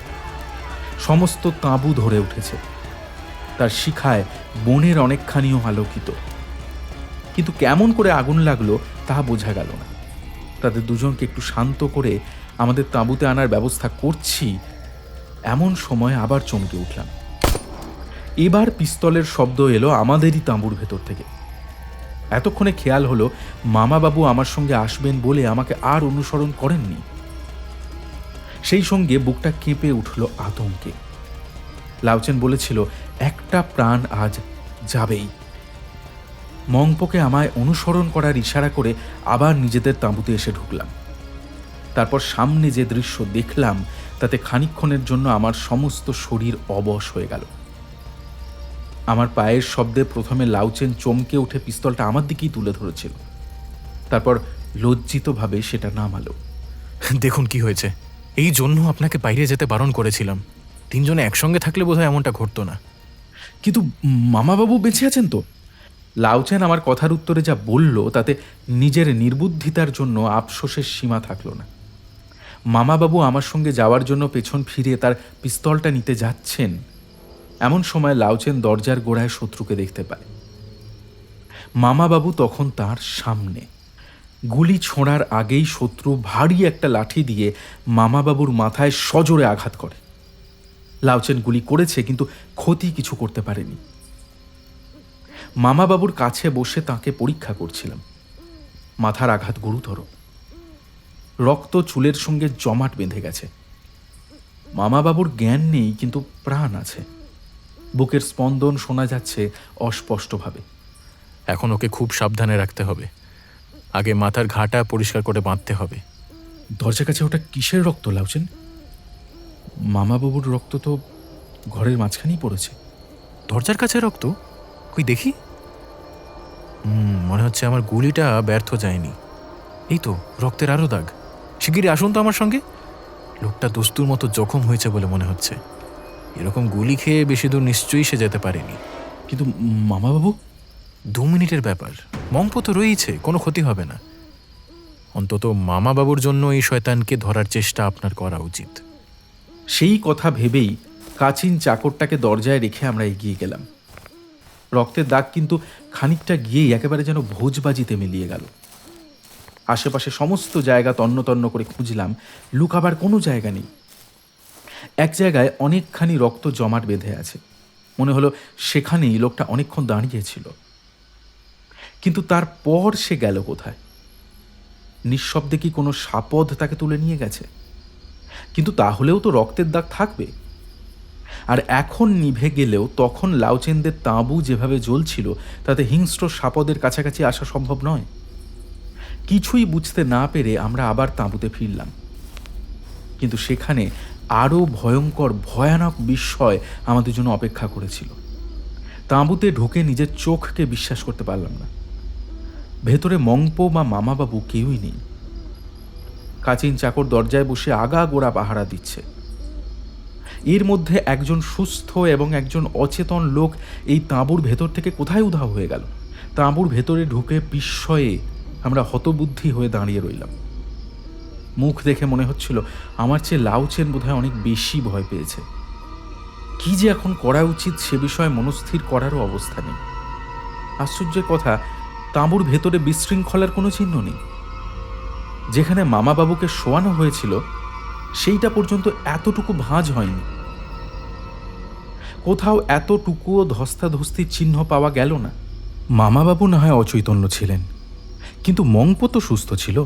সমস্ত তাঁবু ধরে উঠেছে। তার শিখায় বনের অনেকখানিও আলোকিত, কিন্তু কেমন করে আগুন লাগলো তা বোঝা গেল না। তাদের দুজনকে একটু শান্ত করে আমাদের তাঁবুতে আনার ব্যবস্থা করছি, এমন সময় আবার চমকে উঠলাম। এবার পিস্তলের শব্দ এলো আমাদেরই তাঁবুর ভেতর থেকে। এতক্ষণে খেয়াল হলো মামাবাবু আমার সঙ্গে আসবেন বলে আমাকে আর অনুসরণ করেননি। সেই সঙ্গে বুকটা কেঁপে উঠল আতঙ্কে। লাউচেন বলেছিল একটা প্রাণ আজ যাবেই। মংপোকে আমায় অনুসরণ করার ইশারা করে আবার নিজেদের তাঁবুতে এসে ঢুকলাম। তারপর সামনে যে দৃশ্য দেখলাম তাতে খানিকক্ষণের জন্য আমার সমস্ত শরীর অবশ হয়ে গেল। আমার পায়ের শব্দে প্রথমে লাউচেন চমকে উঠে পিস্তলটা আমার দিকেই তুলে ধরেছিল। তারপর লজ্জিতভাবে সেটা নামালো। দেখুন কি হয়েছে। এই জন্য আপনাকে বাইরে যেতে বারণ করেছিলাম। 3 জনে একসঙ্গে থাকলে বোধহয় এমনটা ঘটতো না। কিন্তু মামাবাবু বেঁচে আছেন তো? লাউচেন আমার কথার উত্তরে যা বলল তাতে নিজের নির্বুদ্ধিতার জন্য আফসোসের সীমা থাকলো না। মামাবাবু আমার সঙ্গে যাওয়ার জন্য পেছন ফিরে তার পিস্তলটা নিতে যাচ্ছেন, এমন সময় লাউচেন দরজার গোড়ায় শত্রুকে দেখতে পায়। মামাবাবু তখন তার সামনে। গুলি ছোঁড়ার আগেই শত্রু ভারী একটা লাঠি দিয়ে মামাবাবুর মাথায় সজোরে আঘাত করে। লাউচেন গুলি করেছে, কিন্তু ক্ষতি কিছু করতে পারেনি। মামাবাবুর কাছে বসে তাকে পরীক্ষা করছিলাম। মাথার আঘাত গুরুতর, রক্ত চুলের সঙ্গে জমাট বেঁধে গেছে। মামাবাবুর জ্ঞান নেই, কিন্তু প্রাণ আছে। বুকের স্পন্দন শোনা যাচ্ছে অস্পষ্টভাবে। এখন ওকে খুব সাবধানে রাখতে হবে। আগে মাথার ঘাটা পরিষ্কার করে বাঁধতে হবে। দরজার কাছে ওটা কিসের রক্ত লাউচেন? মামাবাবুর রক্ত তো ঘরের মাঝখানেই পড়েছে। দরজার কাছে রক্ত? কই দেখি। মনে হচ্ছে আমার গুলিটা ব্যর্থ যায়নি। এই তো রক্তের আরো দাগ। শিগগিরই আসুন তো আমার সঙ্গে। লোকটা দস্তুর মতো জখম হয়েছে বলে মনে হচ্ছে। এরকম গুলি খেয়ে বেশি দূর নিশ্চয়ই সে যেতে পারেনি। কিন্তু মামাবাবু? 2 মিনিটের ব্যাপার। মঙ্প তো রয়েছে, কোনো ক্ষতি হবে না। অন্তত মামা বাবুর জন্য এই শয়তানকে ধরার চেষ্টা আপনার করা উচিত। সেই কথা ভেবেই কাচিন চাকরটাকে দরজায় রেখে আমরা এগিয়ে গেলাম। রক্তের দাগ কিন্তু খানিকটা গিয়েই একেবারে যেন ভোজবাজিতে মিলিয়ে গেল। আশেপাশে সমস্ত জায়গা তন্ন তন্ন করে খুঁজলাম, লুকাবার কোনো জায়গা নেই। এক জায়গায় অনেকখানি রক্ত জমাট বেঁধে আছে, মনে হলো সেখানেই লোকটা অনেকক্ষণ দাঁড়িয়েছিল। কিন্তু তারপর সে গেল কোথায়? নিঃশব্দে কি কোনো সাপদ তাকে তুলে নিয়ে গেছে? কিন্তু তাহলেও তো রক্তের দাগ থাকবে। আর এখন নিভে গেলেও তখন লাউচেনদের তাঁবু যেভাবে জ্বলছিল তাতে হিংস্র সাপদের কাছাকাছি আসা সম্ভব নয়। কিছুই বুঝতে না পেরে আমরা আবার তাঁবুতে ফিরলাম। কিন্তু সেখানে আরও ভয়ঙ্কর ভয়ানক বিস্ময় আমাদের জন্য অপেক্ষা করেছিল। তাঁবুতে ঢুকে নিজের চোখকে বিশ্বাস করতে পারলাম না। ভেতরে মংপো বা মামাবাবু কেউই নেই। কাচিন চাকর দরজায় বসে আগাগোড়া পাহারা দিচ্ছে। এর মধ্যে একজন সুস্থ এবং একজন অচেতন লোক এই তাঁবুর ভেতর থেকে কোথায় উধাও হয়ে গেল। তাঁবুর ভেতরে ঢুকে বিস্ময়ে আমরা হতবুদ্ধি হয়ে দাঁড়িয়ে রইলাম। মুখ দেখে মনে হচ্ছিল আমার চেয়ে লাউচেন বোধহয় অনেক বেশি ভয় পেয়েছে। কি যে এখন করা উচিত সে বিষয়ে মনস্থির করারও অবস্থা নেই। আশ্চর্যের কথা, তাঁবুর ভেতরে বিশৃঙ্খলার কোনো চিহ্ন নেই। যেখানে মামাবাবুকে শোয়ানো হয়েছিল সেইটা পর্যন্ত এতটুকু ভাঁজ হয়নি। কোথাও এতটুকুও ধস্তাধস্তির চিহ্ন পাওয়া গেল না। মামাবাবু না হয় অচৈতন্য ছিলেন, কিন্তু মংপো তো সুস্থ ছিল।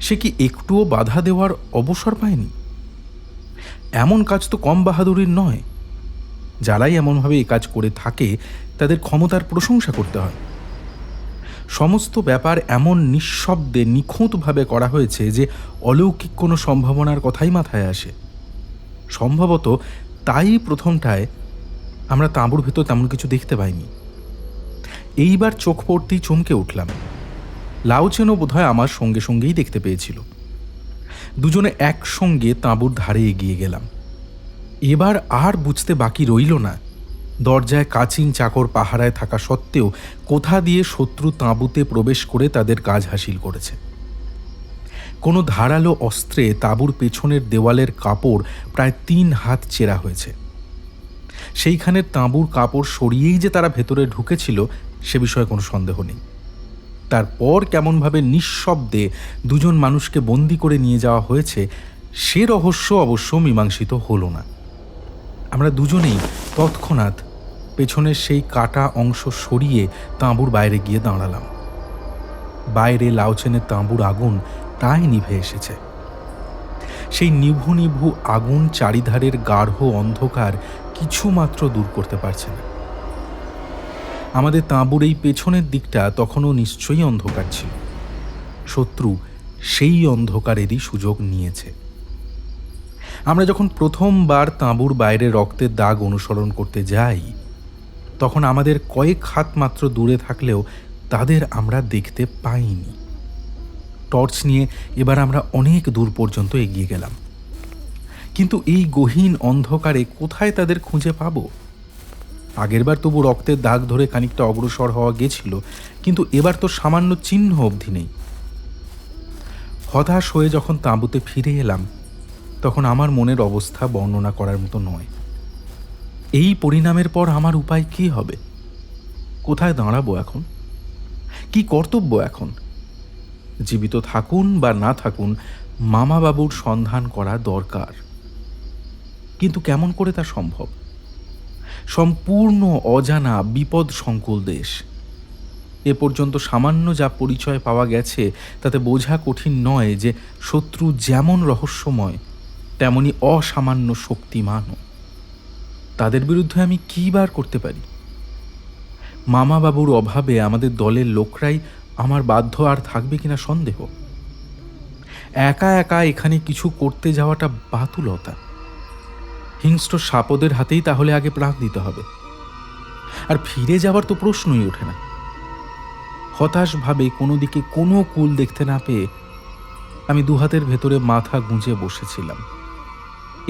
সে কি একটুও বাধা দেওয়ার অবসর পায়নি? এমন কাজ তো কম বাহাদুরির নয়। যারাই এমনভাবে এই কাজ করে থাকে তাদের ক্ষমতার প্রশংসা করতে হয়। সমস্ত ব্যাপার এমন নিঃশব্দে নিখুঁতভাবে করা হয়েছে যে অলৌকিক কোনো সম্ভাবনার কথাই মাথায় আসে। সম্ভবত তাই প্রথমটায় আমরা তাঁবুর ভেতর তেমন কিছু দেখতে পাইনি। এইবার চোখ পড়তেই চমকে উঠলাম। লাউচেনও বোধহয় আমার সঙ্গে সঙ্গেই দেখতে পেয়েছিল। দুজনে একসঙ্গে তাঁবুর ধারে এগিয়ে গেলাম। এবার আর বুঝতে বাকি রইল না দরজায় কাচিন চাকর পাহারায় থাকা সত্ত্বেও কোথা দিয়ে শত্রু তাঁবুতে প্রবেশ করে তাদের কাজ হাসিল করেছে। কোনো ধারালো অস্ত্রে তাঁবুর পেছনের দেওয়ালের কাপড় প্রায় 3 হাত চেরা হয়েছে। সেইখানের তাঁবুর কাপড় সরিয়েই যে তারা ভেতরে ঢুকেছিল সে বিষয়ে কোনো সন্দেহ নেই। তারপর কেমনভাবে নিঃশব্দে দুজন মানুষকে বন্দি করে নিয়ে যাওয়া হয়েছে সে রহস্য অবশ্য মীমাংসিত হলো না। আমরা দুজনেই তৎক্ষণাৎ পেছনের সেই কাটা অংশ সরিয়ে তাঁবুর বাইরে গিয়ে দাঁড়ালাম। বাইরে লাউচেনের তাঁবুর আগুন প্রায় নিভে এসেছে। সেই নিভু নিভু আগুন চারিধারের গাঢ় অন্ধকার কিছুমাত্র দূর করতে পারছে না। আমাদের তাঁবুর এই পেছনের দিকটা তখনও নিশ্চয়ই অন্ধকার ছিল। শত্রু সেই অন্ধকারেরই সুযোগ নিয়েছে। আমরা যখন প্রথমবার তাঁবুর বাইরে রক্তের দাগ অনুসরণ করতে যাই তখন আমাদের কয়েক হাত মাত্র দূরে থাকলেও তাদের আমরা দেখতে পাইনি। টর্চ নিয়ে এবার আমরা অনেক দূর পর্যন্ত এগিয়ে গেলাম, কিন্তু এই গহীন অন্ধকারে কোথায় তাদের খুঁজে পাবো? আগেরবার তবু রক্তের দাগ ধরে খানিকটা অগ্রসর হওয়া গেছিল, কিন্তু এবার তো সামান্য চিহ্ন অবধি নেই। হতাশ হয়ে যখন তাঁবুতে ফিরে এলাম তখন আমার মনের অবস্থা বর্ণনা করার মতো নয়। এই পরিণামের পর আমার উপায় কি হবে? কোথায় দাঁড়াবো এখন? কি কর্তব্য এখন? জীবিত থাকুন বা না থাকুন মামাবাবুর সন্ধান করা দরকার, কিন্তু কেমন করে তা সম্ভব? সম্পূর্ণ অজানা বিপদ সংকুল দেশ। এ পর্যন্ত সামান্য যা পরিচয় পাওয়া গেছে তাতে বোঝা কঠিন নয় যে শত্রু যেমন রহস্যময় তেমনি অসামান্য শক্তিমানও। তাদের বিরুদ্ধে আমি কী বার করতে পারি? মামাবাবুর অভাবে আমাদের দলের লোকরাই আমার বাধ্য আর থাকবে কিনা সন্দেহ। একা একা এখানে কিছু করতে যাওয়াটা বাতুলতা। হিংস্র সাপদের হাতেই তাহলে আগে প্রাণ দিতে হবে, আর ফিরে যাওয়ার তো প্রশ্নই ওঠে না। হতাশভাবে কোনো দিকে কোনো কুল দেখতে না পেয়ে আমি দুহাতের ভেতরে মাথা গুঁজে বসেছিলাম।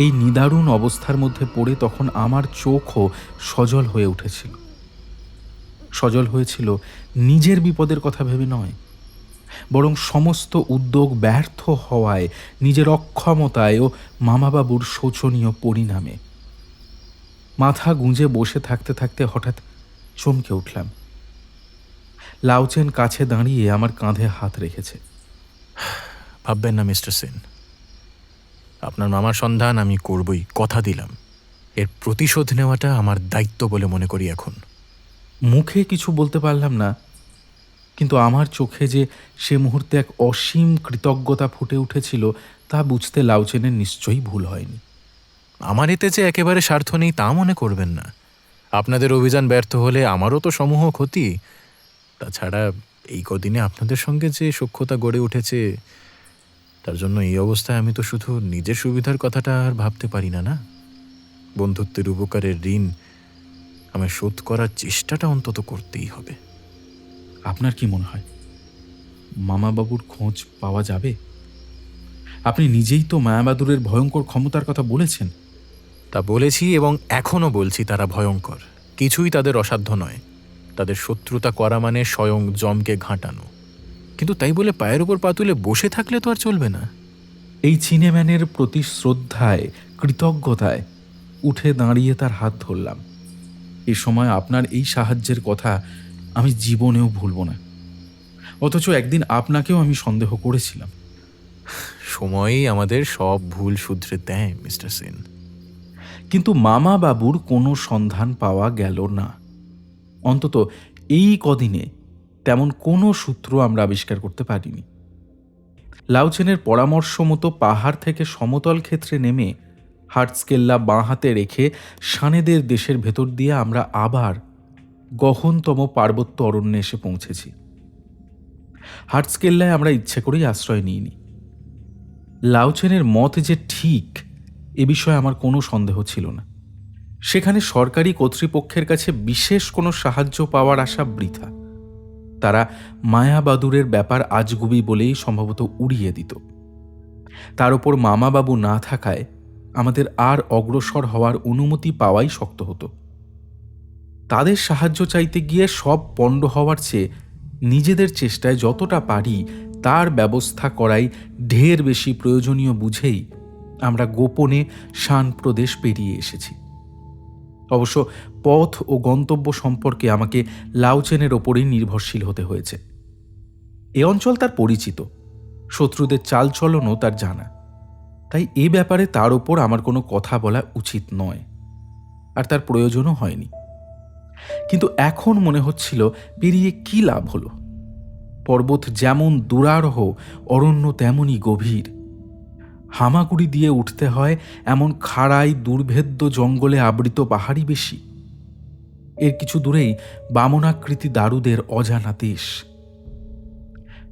এই নিদারুণ অবস্থার মধ্যে পড়ে তখন আমার চোখও সজল হয়ে উঠেছিল। সজল হয়েছিল নিজের বিপদের কথা ভেবে নয়, বরং সমস্ত উদ্যোগ ব্যর্থ হওয়ায়, নিজের অক্ষমতায় ও মামাবাবুর শোচনীয় পরিণামে। মাথা গুঁজে বসে থাকতে থাকতে হঠাৎ চমকে উঠলাম। লাউচেন কাছে দাঁড়িয়ে আমার কাঁধে হাত রেখেছে। ভাববেন না মিস্টার সেন, আপনার মামার সন্ধান আমি করবই, কথা দিলাম। এর প্রতিশোধ নেওয়াটা আমার দায়িত্ব বলে মনে করি এখন। মুখে কিছু বলতে পারলাম না, কিন্তু আমার চোখে যে সে মুহূর্তে এক অসীম কৃতজ্ঞতা ফুটে উঠেছিল তা বুঝতে লাউচেনের নিশ্চয়ই ভুল হয়নি। আমার এতে যে একেবারে স্বার্থ নেই তা মনে করবেন না। আপনাদের অভিযান ব্যর্থ হলে আমারও তো সমূহ ক্ষতি। তাছাড়া এই কদিনে আপনাদের সঙ্গে যে সখ্যতা গড়ে উঠেছে, তার জন্য এই অবস্থায় আমি তো শুধু নিজের সুবিধার কথাটা আর ভাবতে পারি না। না, বন্ধুত্বের উপকারের ঋণ আমায় শোধ করার চেষ্টাটা অন্তত করতেই হবে। আপনার কি মনে হয় মামাবাবুর খোঁজ পাওয়া যাবে? আপনি নিজেই তো মায়াবাদুরের ভয়ঙ্কর ক্ষমতার কথা বলেছেন। তা বলেছি এবং এখনও বলছি, তারা ভয়ঙ্কর। কিছুই তাদের অসাধ্য নয়। তাদের শত্রুতা করা মানে স্বয়ং জমকে ঘাঁটানো। কিন্তু তাই বলে পায়ের উপর পা তুলে বসে থাকলে তো আর চলবে না। এই চিনেম্যানের প্রতি শ্রদ্ধায়, কৃতজ্ঞতায় উঠে দাঁড়িয়ে তার হাত ধরলাম। এ সময় আপনার এই সাহায্যের কথা আমি জীবনেও ভুলব না। অথচ একদিন আপনাকেও আমি সন্দেহ করেছিলাম। সময়ই আমাদের সব ভুল শুধরে দেয় মিস্টার সেন। কিন্তু মামা বাবুর কোনো সন্ধান পাওয়া গেল না। অন্তত এই কদিনে তেমন কোনো সূত্র আমরা আবিষ্কার করতে পারিনি। লাউচেনের পরামর্শ মতো পাহাড় থেকে সমতল ক্ষেত্রে নেমে হার্টস্কেল্লা বাঁ হাতে রেখে সানেদের দেশের ভেতর দিয়ে আমরা আবার গহনতম পার্বত্য অরণ্যে এসে পৌঁছেছি। হার্টস্কেল্লায় আমরা ইচ্ছে করেই আশ্রয় নিইনি। লাউচেনের মত যে ঠিক এ বিষয়ে আমার কোনো সন্দেহ ছিল না। সেখানে সরকারি কর্তৃপক্ষের কাছে বিশেষ কোনো সাহায্য পাওয়ার আশা বৃথা। তারা মায়াবাদুরের ব্যাপার আজগুবি বলেই সম্ভবত উড়িয়ে দিত। তার উপর মামাবাবু না থাকায় আমাদের আর অগ্রসর হওয়ার অনুমতি পাওয়াই শক্ত হতো। তাদের সাহায্য চাইতে গিয়ে সব পণ্ড হওয়ার চেয়ে নিজেদের চেষ্টায় যতটা পারি তার ব্যবস্থা করাই ঢের বেশি প্রয়োজনীয় বুঝেই আমরা গোপনে শান প্রদেশ পেরিয়ে এসেছি। অবশ্য পথ ও গন্তব্য সম্পর্কে আমাকে লাউচেনের ওপরেই নির্ভরশীল হতে হয়েছে। এ অঞ্চল তার পরিচিত, শত্রুদের চালচলনও তার জানা। তাই এ ব্যাপারে তার ওপর আমার কোনো কথা বলা উচিত নয়, আর তার প্রয়োজনও হয়নি। কিন্তু এখন মনে হচ্ছিল পেরিয়ে কি লাভ হলো? পর্বত যেমন দুরারোহ, অরণ্য তেমনই গভীর। হামাগুড়ি দিয়ে উঠতে হয় এমন খাড়াই দুর্ভেদ্য জঙ্গলে আবৃত পাহাড়ি বেশি। এর কিছু দূরেই বামনাকৃতি দারুদের অজানা দেশ।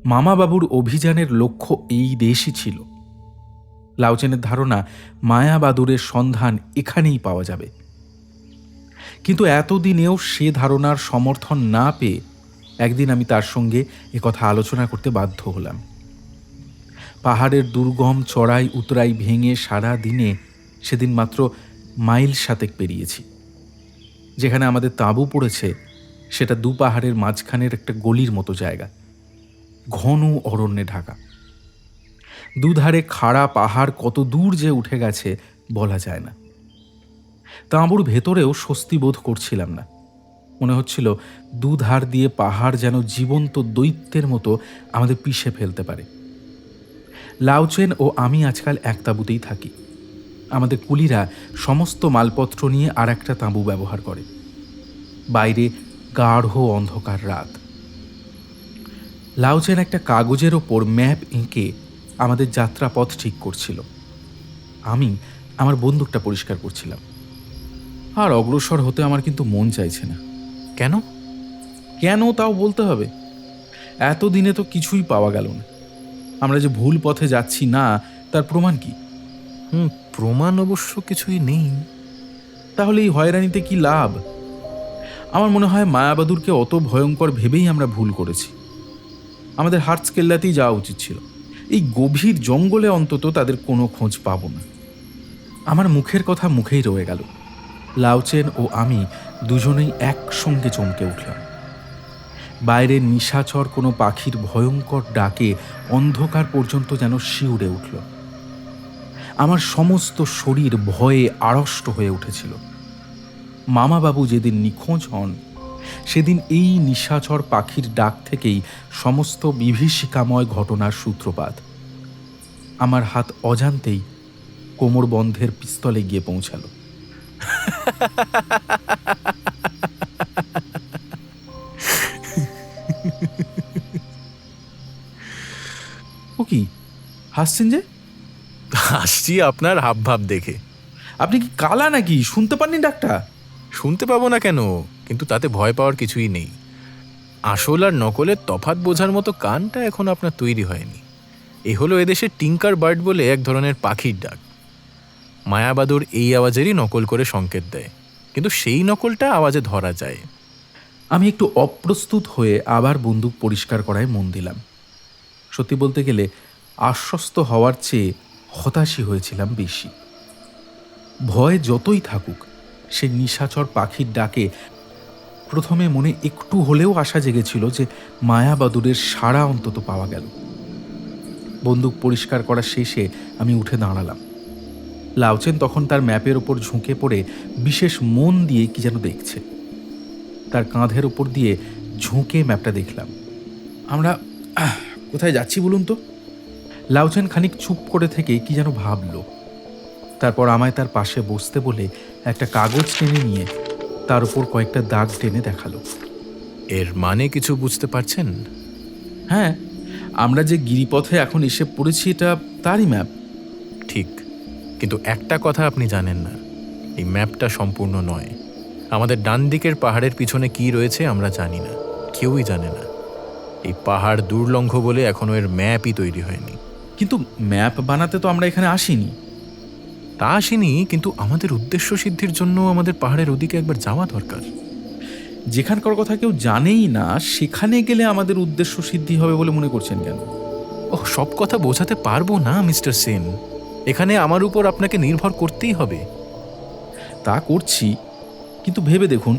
মামাবাবুর অভিযানের লক্ষ্য এই দেশই ছিল। লাউচেনের ধারণা মায়াবাদুরের সন্ধান এখানেই পাওয়া যাবে। কিন্তু এতদিনেও সে ধারণার সমর্থন না পেয়ে একদিন আমি তার সঙ্গে একথা আলোচনা করতে বাধ্য হলাম। পাহাড়ের দুর্গম চড়াই উতরাই ভেঙে সারা দিনে সেদিন মাত্র মাইল 7 পেরিয়েছি। যেখানে আমাদের তাঁবু পড়েছে সেটা দু পাহাড়ের মাঝখানের একটা গলির মতো জায়গা, ঘন অরণ্যে ঢাকা। দুধারে খাড়া পাহাড় কত দূর যে উঠে গেছে বলা যায় না। তাঁবুর ভেতরেও স্বস্তি বোধ করছিলাম না। মনে হচ্ছিল দুধার দিয়ে পাহাড় যেন জীবন্ত দৈত্যের মতো আমাদের পিষে ফেলতে পারে। লাউচেন ও আমি আজকাল এক তাঁবুতেই থাকি। আমাদের কুলিরা সমস্ত মালপত্র নিয়ে আর একটা তাঁবু ব্যবহার করে। বাইরে গাঢ় অন্ধকার রাত। লাউচেন একটা কাগজের ওপর ম্যাপ এঁকে আমাদের যাত্রাপথ ঠিক করছিল। আমি আমার বন্দুকটা পরিষ্কার করছিলাম। আর অগ্রসর হতে আমার কিন্তু মন চাইছে না। কেন? কেন তাও বলতে হবে? এতদিনে তো কিছুই পাওয়া গেল না। আমরা যে ভুল পথে যাচ্ছি না তার প্রমাণ কি? প্রমাণ অবশ্য কিছুই নেই। তাহলে এই হয়রানিতে কি লাভ? আমার মনে হয় মায়াবাদুরকে অত ভয়ঙ্কর ভেবেই আমরা ভুল করেছি। আমাদের হার্টস্কেল্লাতেই যাওয়া উচিত ছিল। এই গভীর জঙ্গলে অন্তত তাদের কোনো খোঁজ পাব না। আমার মুখের কথা মুখেই রয়ে গেল। লাউচেন ও আমি দুজনেই একসঙ্গে চমকে উঠলাম। বাইরে নিশাচর কোনো পাখির ভয়ঙ্কর ডাকে অন্ধকার পর্যন্ত যেন শিউরে উঠল। আমার সমস্ত শরীর ভয়ে আড়ষ্ট হয়ে উঠেছিল। মামাবাবু যেদিন নিখোঁজ হন সেদিন এই নিশাচর পাখির ডাক থেকেই সমস্ত বিভীষিকাময় ঘটনার সূত্রপাত। আমার হাত অজান্তেই কোমর বন্ধের পিস্তলে গিয়ে পৌঁছালো। ও কি হাসছেন যে? হাসছি আপনার হাবভাব দেখে। আপনি কি কালা নাকি? শুনতে পাননি ডাক্তার? শুনতে পাবো না কেন, কিন্তু তাতে ভয় পাওয়ার কিছুই নেই। আসল আর নকলের তফাৎ বোঝার মতো কানটা এখন আপনার তৈরি হয়নি। এ হলো এদেশে টিঙ্কার বার্ড বলে এক ধরনের পাখির ডাক। মায়াবাদুর এই আওয়াজেরই নকল করে সংকেত দেয়, কিন্তু সেই নকলটা আওয়াজে ধরা যায়। আমি একটু অপ্রস্তুত হয়ে আবার বন্দুক পরিষ্কার করায় মন দিলাম। সত্যি বলতে গেলে আশ্বস্ত হওয়ার চেয়ে হতাশই হয়েছিলাম বেশি। ভয় যতই থাকুক, সে নিশাচর পাখির ডাকে প্রথমে মনে একটু হলেও আশা জেগেছিল যে মায়াবাদুরের সাড়া অন্তত পাওয়া গেল। বন্দুক পরিষ্কার করা শেষে আমি উঠে দাঁড়ালাম। লাউচেন তখন তার ম্যাপের ওপর ঝুঁকে পড়ে বিশেষ মন দিয়ে কি যেন দেখছে। তার কাঁধের ওপর দিয়ে ঝুঁকে ম্যাপটা দেখলাম। আমরা কোথায় যাচ্ছি বলুন তো? লাউচেন খানিক চুপ করে থেকে কি যেন ভাবল। তারপর আমায় তার পাশে বসতে বলে একটা কাগজ টেনে নিয়ে তার উপর কয়েকটা দাগ টেনে দেখালো। এর মানে কিছু বুঝতে পারছেন? হ্যাঁ, আমরা যে গিরিপথে এখন এসে পড়েছি এটা তারই ম্যাপ। ঠিক, কিন্তু একটা কথা আপনি জানেন না, এই ম্যাপটা সম্পূর্ণ নয়। আমাদের ডান দিকের পাহাড়ের পিছনে কি রয়েছে আমরা জানি না, কেউই জানে না। এই পাহাড় দুর্লঙ্ঘ বলে এখনো এর ম্যাপই তৈরি হয়নি। কিন্তু ম্যাপ বানাতে তো আমরা এখানে আসিনি। তা আসেনি, কিন্তু আমাদের উদ্দেশ্য সিদ্ধির জন্য আমাদের পাহাড়ের ওদিকে একবার যাওয়া দরকার। যেখানকার কথা কেউ জানেই না সেখানে গেলে আমাদের উদ্দেশ্য সিদ্ধি হবে বলে মনে করছেন কেন? ওহ, সব কথা বোঝাতে পারবো না মিস্টার সেন। এখানে আমার উপর আপনাকে নির্ভর করতেই হবে। তা করছি, কিন্তু ভেবে দেখুন,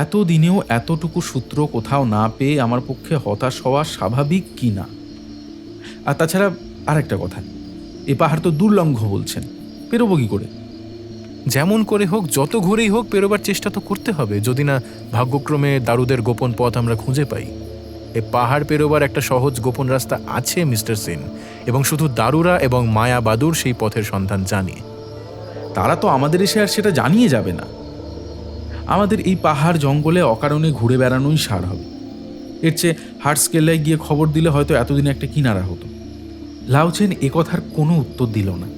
এতদিনেও এতটুকু সূত্র কোথাও না পেয়ে আমার পক্ষে হতাশ হওয়া স্বাভাবিক কি না? আর তাছাড়া আর একটা কথা, এ পাহাড় তো দুর্লঙ্ঘ বলছেন, পেরোবো কি করে? যেমন করে হোক, যত ঘুরেই হোক, পেরোবার চেষ্টা তো করতে হবে, যদি না ভাগ্যক্রমে দারুদের গোপন পথ আমরা খুঁজে পাই। এ পাহাড় পেরোবার একটা সহজ গোপন রাস্তা আছে মিস্টার সেন, এবং শুধু দারুরা এবং মায়া বাদুর সেই পথের সন্ধান জানে। তারা তো আমাদের এসে আর সেটা জানিয়ে যাবে না। আমাদের এই পাহাড় জঙ্গলে অকারণে ঘুরে বেড়ানোই সার হবে। এর চেয়ে হার্টস্কেলায় গিয়ে খবর দিলে হয়তো এতদিনে একটা কিনারা হতো। লাউচেন এ কথার কোনো উত্তর দিল না।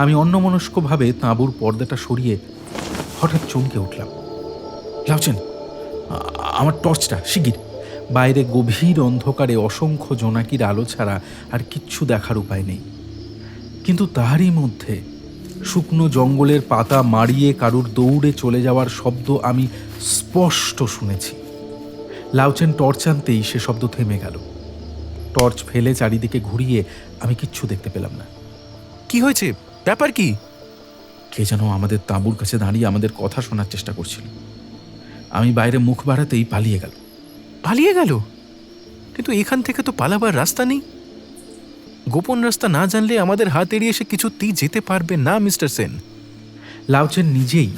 আমি অন্যমনস্কভাবে তাঁবুর পর্দাটা সরিয়ে হঠাৎ চমকে উঠলাম। লাউচেন, আমার টর্চটা শিগগির! বাইরে গভীর অন্ধকারে অসংখ্য জোনাকির আলো ছাড়া আর কিচ্ছু দেখার উপায় নেই। কিন্তু তারই মধ্যে শুকনো জঙ্গলের পাতা মাড়িয়ে কারুর দৌড়ে চলে যাওয়ার শব্দ আমি স্পষ্ট শুনেছি। লাউচেন টর্চ আনতেই সে শব্দ থেমে গেল। টর্চ ফেলে চারিদিকে ঘুরিয়ে আমি কিচ্ছু দেখতে পেলাম না। কি হয়েছে? ব্যাপার কি? কে যেন আমাদের তাঁবুর কাছে দাঁড়িয়ে আমাদের কথা শোনার চেষ্টা করছিল। আমি বাইরে মুখ বাড়াতেই পালিয়ে গেল। পালিয়ে গেল? কিন্তু এখান থেকে তো পালাবার রাস্তা নেই। গোপন রাস্তা না জানলে আমাদের হাত এড়িয়ে সে কিছুতেই যেতে পারবে না মিস্টার সেন। লাউচেন নিজেই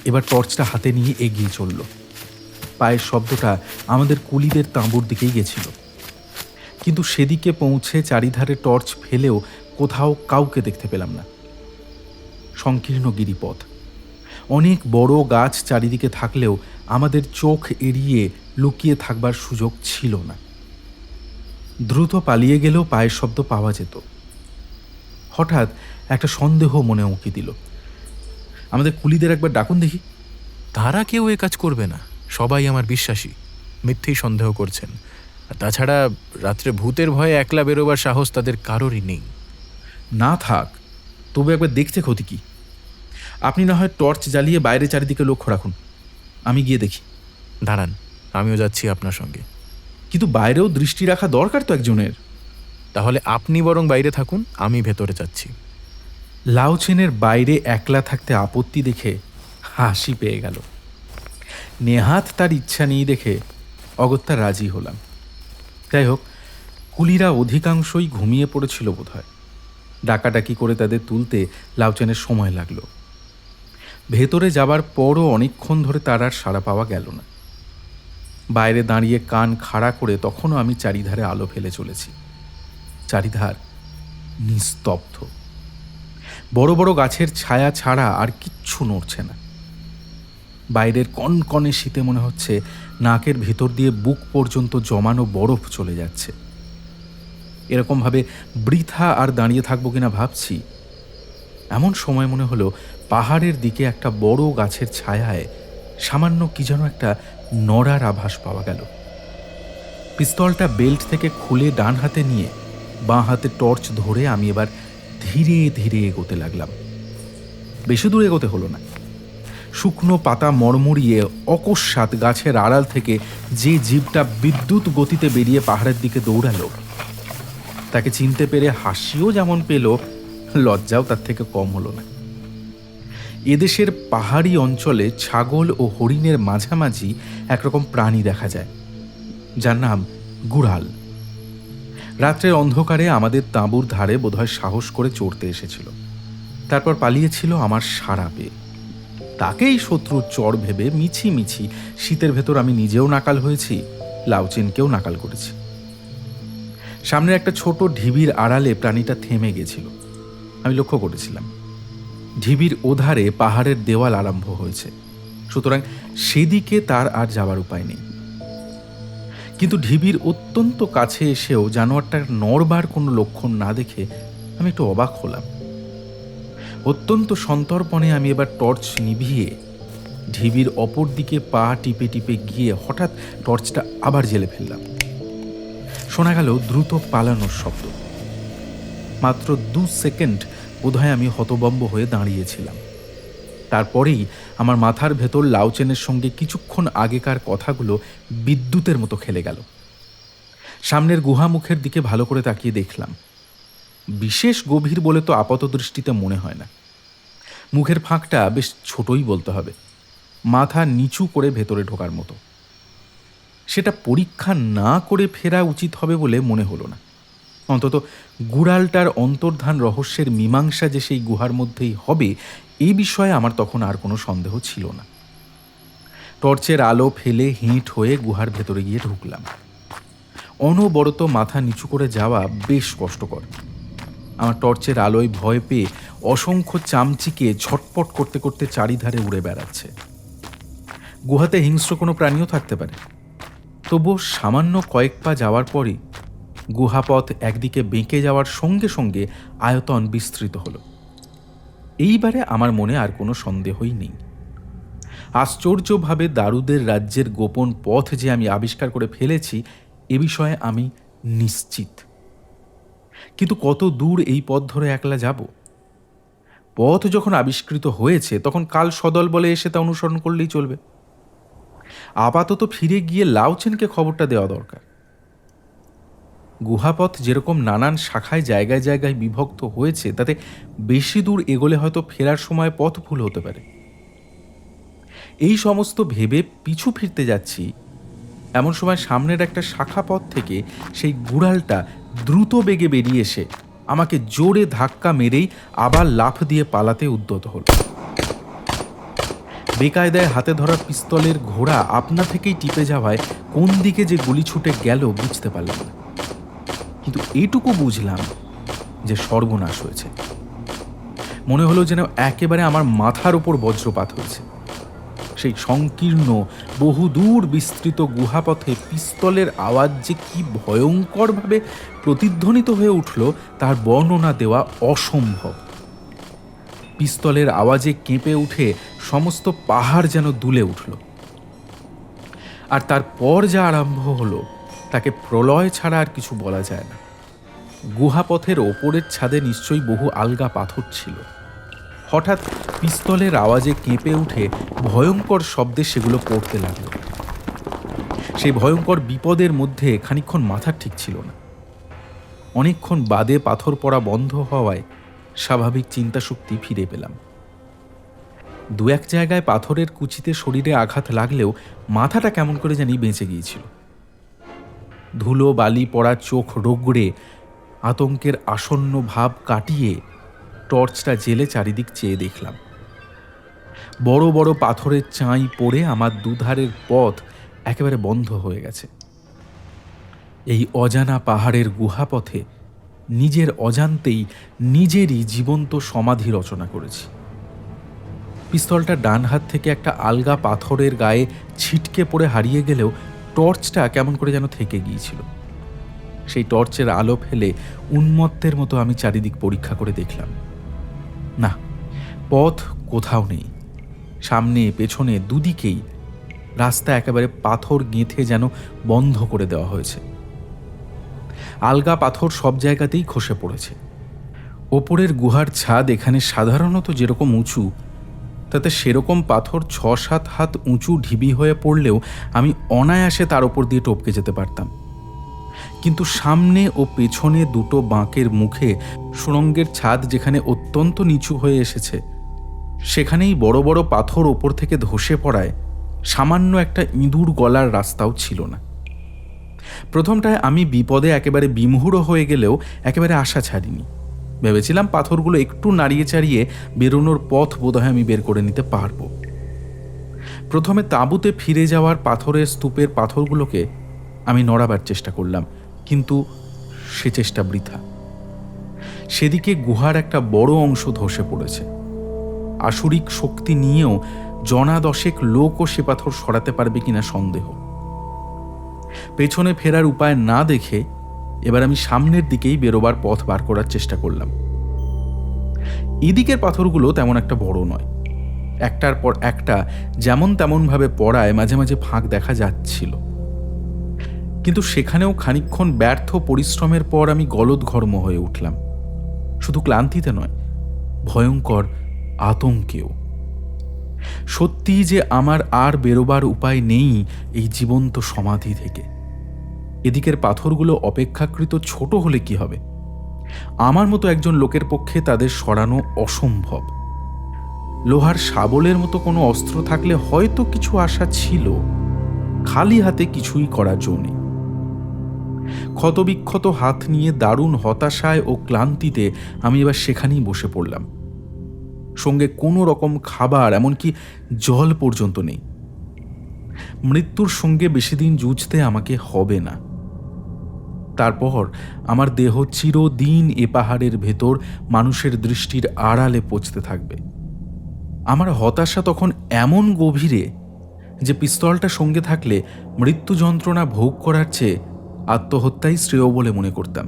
এবার টর্চটা হাতে নিয়ে এগিয়ে চলল। পায়ের শব্দটা আমাদের কুলিদের তাঁবুর দিকেই গেছিল, কিন্তু সেদিকে পৌঁছে চারিধারে টর্চ ফেলেও কোথাও কাউকে দেখতে পেলাম না। সংকীর্ণ গিরিপথ, অনেক বড় গাছ চারিদিকে থাকলেও আমাদের চোখ এড়িয়ে লুকিয়ে থাকবার সুযোগ ছিল না। দ্রুত পালিয়ে গেলেও পায়ের শব্দ পাওয়া যেত। হঠাৎ একটা সন্দেহ মনে উঁকি দিল। আমাদের কুলিদের একবার ডাকুন দেখি। তারা কেউ এ কাজ করবে না, সবাই আমার বিশ্বাসী। মিথ্যেই সন্দেহ করছেন। আর তাছাড়া রাত্রে ভূতের ভয়ে একলা বেরোবার সাহস তাদের কারোরই নেই। না থাক, তবু একবার দেখতে ক্ষতি কি? আপনি না হয় টর্চ জ্বালিয়ে বাইরে চারিদিকে লক্ষ্য রাখুন, আমি গিয়ে দেখি। দাঁড়ান, আমিও যাচ্ছি আপনার সঙ্গে। কিন্তু বাইরেও দৃষ্টি রাখা দরকার তো একজনের। তাহলে আপনি বরং বাইরে থাকুন, আমি ভেতরে যাচ্ছি। লাউচেনের বাইরে একলা থাকতে আপত্তি দেখে হাসি পেয়ে গেল। নেহাত তার ইচ্ছা নেই দেখে অগত্যা রাজি হলাম। যাই হোক, কুলিরা অধিকাংশই ঘুমিয়ে পড়েছিল বোধহয়। ডাকাডাকি করে তাদের তুলতে লাউচেনের সময় লাগলো। ভেতরে যাবার পরও অনেকক্ষণ ধরে তার আর সাড়া পাওয়া গেল না। বাইরে দাঁড়িয়ে কান খাড়া করে তখনও আমি চারিধারে আলো ফেলে চলেছি। চারিধার নিস্তব্ধ। বড় বড় গাছের ছায়া ছাড়া আর কিচ্ছু নড়ছে না। বাইরের কনকনে শীতে মনে হচ্ছে নাকের ভেতর দিয়ে বুক পর্যন্ত জমানো বরফ চলে যাচ্ছে। এরকমভাবে বৃথা আর দাঁড়িয়ে থাকবো কিনা ভাবছি, এমন সময় মনে হলো পাহাড়ের দিকে একটা বড় গাছের ছায়ায় সামান্য কি যেন একটা নড়ার আভাস পাওয়া গেল। পিস্তলটা বেল্ট থেকে খুলে ডান হাতে নিয়ে বাঁ হাতে টর্চ ধরে আমি এবার ধীরে ধীরে এগোতে লাগলাম। বেশি দূর এগোতে হলো না। শুকনো পাতা মড়মড়িয়ে অকস্মাৎ গাছের আড়াল থেকে যে জীবটা বিদ্যুৎ গতিতে বেরিয়ে পাহাড়ের দিকে দৌড়ালো, তাকে চিনতে পেরে হাসিও যেমন পেল, লজ্জাও তার থেকে কম হলো না। এদেশের পাহাড়ি অঞ্চলে ছাগল ও হরিণের মাঝামাঝি একরকম প্রাণী দেখা যায়, যার নাম গুড়াল। রাত্রের অন্ধকারে আমাদের তাঁবুর ধারে বোধহয় সাহস করে চড়তে এসেছিল, তারপর পালিয়েছিল আমার সাড়া পেয়ে। তাকেই শত্রুর চর ভেবে মিছি মিছি শীতের ভেতর আমি নিজেও নাকাল হয়েছি, লাউচেনকেও নাকাল করেছি। সামনে একটা ছোট ঢিবির আড়ালে প্রাণীটা থেমে গেছিল। আমি লক্ষ্য করেছিলাম ঢিবির ওধারে পাহাড়ের দেওয়াল আরম্ভ হয়েছে, সুতরাং সেদিকে তার আর যাবার উপায় নেই। কিন্তু ঢিবির অত্যন্ত কাছে এসেও জানোয়ারটার নড়বার কোনো লক্ষণ না দেখে আমি একটু অবাক হলাম। অত্যন্ত সন্তর্পণে আমি এবার টর্চ নিভিয়ে ঢিবির অপর দিকে পা টিপে টিপে গিয়ে হঠাৎ টর্চটা আবার জ্বেলে ফেললাম। শোনা গেল দ্রুত পালানোর শব্দ। মাত্র 2 সেকেন্ড বোধহয় আমি হতবম্ব হয়ে দাঁড়িয়েছিলাম। তারপরেই আমার মাথার ভেতর লাউচেনের সঙ্গে কিছুক্ষণ আগেকার কথাগুলো বিদ্যুতের মতো খেলে গেল। সামনের গুহামুখের দিকে ভালো করে তাকিয়ে দেখলাম, বিশেষ গভীর বলে তো আপাত দৃষ্টিতে মনে হয় না। মুখের ফাঁকটা বেশ ছোটই বলতে হবে, মাথা নিচু করে ভেতরে ঢোকার মতো। সেটা পরীক্ষা না করে ফেরা উচিত হবে বলে মনে হলো না। অন্তত গুড়ালটার অন্তর্ধান রহস্যের মীমাংসা যে সেই গুহার মধ্যেই হবে, এই বিষয়ে আমার তখন আর কোনো সন্দেহ ছিল না। টর্চের আলো ফেলে হিঁট হয়ে গুহার ভেতরে গিয়ে ঢুকলাম। অনবরত মাথা নিচু করে যাওয়া বেশ কষ্টকর। আমার টর্চের আলোয় ভয় পেয়ে অসংখ্য চামচিকে ছটপট করতে করতে চারিধারে উড়ে বেড়াচ্ছে। গুহাতে হিংস্র কোনো প্রাণীও থাকতে পারে, তবুও সামান্য কয়েক পা যাওয়ার পরই গুহাপথ একদিকে বেঁকে যাওয়ার সঙ্গে সঙ্গে আয়তন বিস্তৃত হলো। এইবারে আমার মনে আর কোনো সন্দেহই নেই। আশ্চর্যভাবে দারুদের রাজ্যের গোপন পথ যে আমি আবিষ্কার করে ফেলেছি, এ বিষয়ে আমি নিশ্চিত। কিন্তু কত দূর এই পথ ধরে একলা যাব? পথ যখন আবিষ্কৃত হয়েছে, তখন কাল সদল বলে এসে তা অনুসরণ করলেই চলবে। আপাতত ফিরে গিয়ে লাউচেনকে খবরটা দেওয়া দরকার। গুহাপথ যেরকম নানান শাখায় জায়গায় জায়গায় বিভক্ত হয়েছে, তাতে বেশি দূর এগোলে হয়তো ফেরার সময় পথ ভুল হতে পারে। এই সমস্ত ভেবে পিছু ফিরতে যাচ্ছি, এমন সময় সামনের একটা শাখা পথ থেকে সেই গুড়ালটা দ্রুত বেগে বেরিয়ে এসে আমাকে জোরে ধাক্কা মেরেই আবার লাফ দিয়ে পালাতে উদ্যত হল। বেকায়দায় হাতে ধরা পিস্তলের ঘোড়া আপনা থেকেই টিপে যাওয়ায় কোন দিকে যে গুলি ছুটে গেল বুঝতে পারলাম না। কিন্তু এইটুকু বুঝলাম যে সর্বনাশ হয়েছে। মনে হলো যেন একেবারে আমার মাথার উপর বজ্রপাত হয়েছে। সেই সংকীর্ণ বহুদূর বিস্তৃত গুহাপথে পিস্তলের আওয়াজ যে কি ভয়ঙ্করভাবে প্রতিধ্বনিত হয়ে উঠল, তার বর্ণনা দেওয়া অসম্ভব। পিস্তলের আওয়াজে কেঁপে উঠে সমস্ত পাহাড় যেন দুলে উঠল। আর তারপর যা আরম্ভ হলো, তাকে প্রলয় ছাড়া আর কিছু বলা যায় না। গুহাপথের ওপরের ছাদে নিশ্চয়ই বহু আলগা পাথর ছিল। হঠাৎ পিস্তলের আওয়াজে কেঁপে উঠে ভয়ঙ্কর শব্দে সেগুলো পড়তে লাগলো। সেই ভয়ঙ্কর বিপদের মধ্যে খানিকক্ষণ মাথা ঠিক ছিল না। অনেকক্ষণ বাদে পাথর পড়া বন্ধ হওয়ায় স্বাভাবিক চিন্তাশক্তি ফিরে পেলাম। 2-1 জায়গায় পাথরের কুচিতে শরীরে আঘাত লাগলেও মাথাটা কেমন করে জানি বেঁচে গিয়েছিল। ধুলো বালি পড়া চোখ রোগড়ে আতঙ্কের আসন্ন ভাব কাটিয়ে টর্চটা জেলে চারিদিক চেয়ে দেখলাম। বড় বড় পাথরের চাঁই পড়ে আমার দুধারের পথ একেবারে বন্ধ হয়ে গেছে। এই অজানা পাহাড়ের গুহাপথে নিজের অজান্তেই নিজেরই জীবন্ত সমাধি রচনা করেছি। পিস্তলটা ডান হাত থেকে একটা আলগা পাথরের গায়ে ছিটকে পড়ে হারিয়ে গেলেও টর্চটা কেমন করে যেন থেকে গিয়েছিল। সেই টর্চের আলো ফেলে উন্মত্তের মতো আমি চারিদিক পরীক্ষা করে দেখলাম। না, পথ কোথাও নেই। সামনে পেছনে দুদিকেই রাস্তা একেবারে পাথর গেঁথে যেন বন্ধ করে দেওয়া হয়েছে। আলগা পাথর সব জায়গাতেই খসে পড়েছে। ওপরের গুহার ছাদ এখানে সাধারণত যেরকম উঁচু, তাতে সেরকম পাথর 6-7 হাত উঁচু ঢিবি হয়ে পড়লেও আমি অনায়াসে তার ওপর দিয়ে টপকে যেতে পারতাম। কিন্তু সামনে ও পেছনে দুটো বাঁকের মুখে সুড়ঙ্গের ছাদ যেখানে অত্যন্ত নিচু হয়ে এসেছে, সেখানেই বড় বড় পাথর ওপর থেকে ধসে পড়ায় সামান্য একটা ইঁদুর গলার রাস্তাও ছিল না। প্রথমটায় আমি বিপদে একেবারে বিমূঢ় হয়ে গেলেও একেবারে আশা ছাড়িনি। ভেবেছিলাম পাথরগুলো একটু নাড়িয়ে চাড়িয়ে বেরোনোর পথ বোধহয় আমি বের করে নিতে পারব। প্রথমে তাঁবুতে ফিরে যাওয়ার পাথরের স্তূপের পাথরগুলোকে আমি নড়াবার চেষ্টা করলাম, কিন্তু সে চেষ্টা বৃথা। সেদিকে গুহার একটা বড় অংশ ধসে পড়েছে। আসুরিক শক্তি নিয়েও জনা দশেক লোকও সে পাথর সরাতে পারবে কিনা সন্দেহ। পেছনে ফেরার উপায় না দেখে এবার আমি সামনের দিকেই বেরোবার পথ বার করার চেষ্টা করলাম। এদিকের পাথরগুলো তেমন একটা বড় নয়, একটার পর একটা যেমন তেমনভাবে পড়ায় মাঝে মাঝে ফাঁক দেখা যাচ্ছিল। কিন্তু সেখানেও খানিকক্ষণ ব্যর্থ পরিশ্রমের পর আমি গলদঘর্ম হয়ে উঠলাম, শুধু ক্লান্তিতে নয়, ভয়ঙ্কর আতঙ্কেও। সত্যিই যে আমার আর বেরোবার উপায় নেই এই জীবন্ত সমাধি থেকে। এদিকের পাথরগুলো অপেক্ষাকৃত ছোট হলে কি হবে? আমার মতো একজন লোকের পক্ষে তাদের সরানো অসম্ভব। লোহার শাবলের মতো কোনো অস্ত্র থাকলে হয়তো কিছু আশা ছিল, খালি হাতে কিছুই করার জো নেই। ক্ষতবিক্ষত হাত নিয়ে দারুণ হতাশায় ও ক্লান্তিতে আমি এবার সেখানেই বসে পড়লাম। সঙ্গে কোনো রকম খাবার, এমনকি জল পর্যন্ত নেই। মৃত্যুর সঙ্গে বেশি দিন যুঝতে আমাকে হবে না। তারপর আমার দেহ চিরদিন এ পাহাড়ের ভেতর মানুষের দৃষ্টির আড়ালে পৌঁছতে থাকবে। আমার হতাশা তখন এমন গভীরে যে পিস্তলটা সঙ্গে থাকলে মৃত্যু যন্ত্রণা ভোগ করার চেয়ে আত্মহত্যাই শ্রেয় বলে মনে করতাম।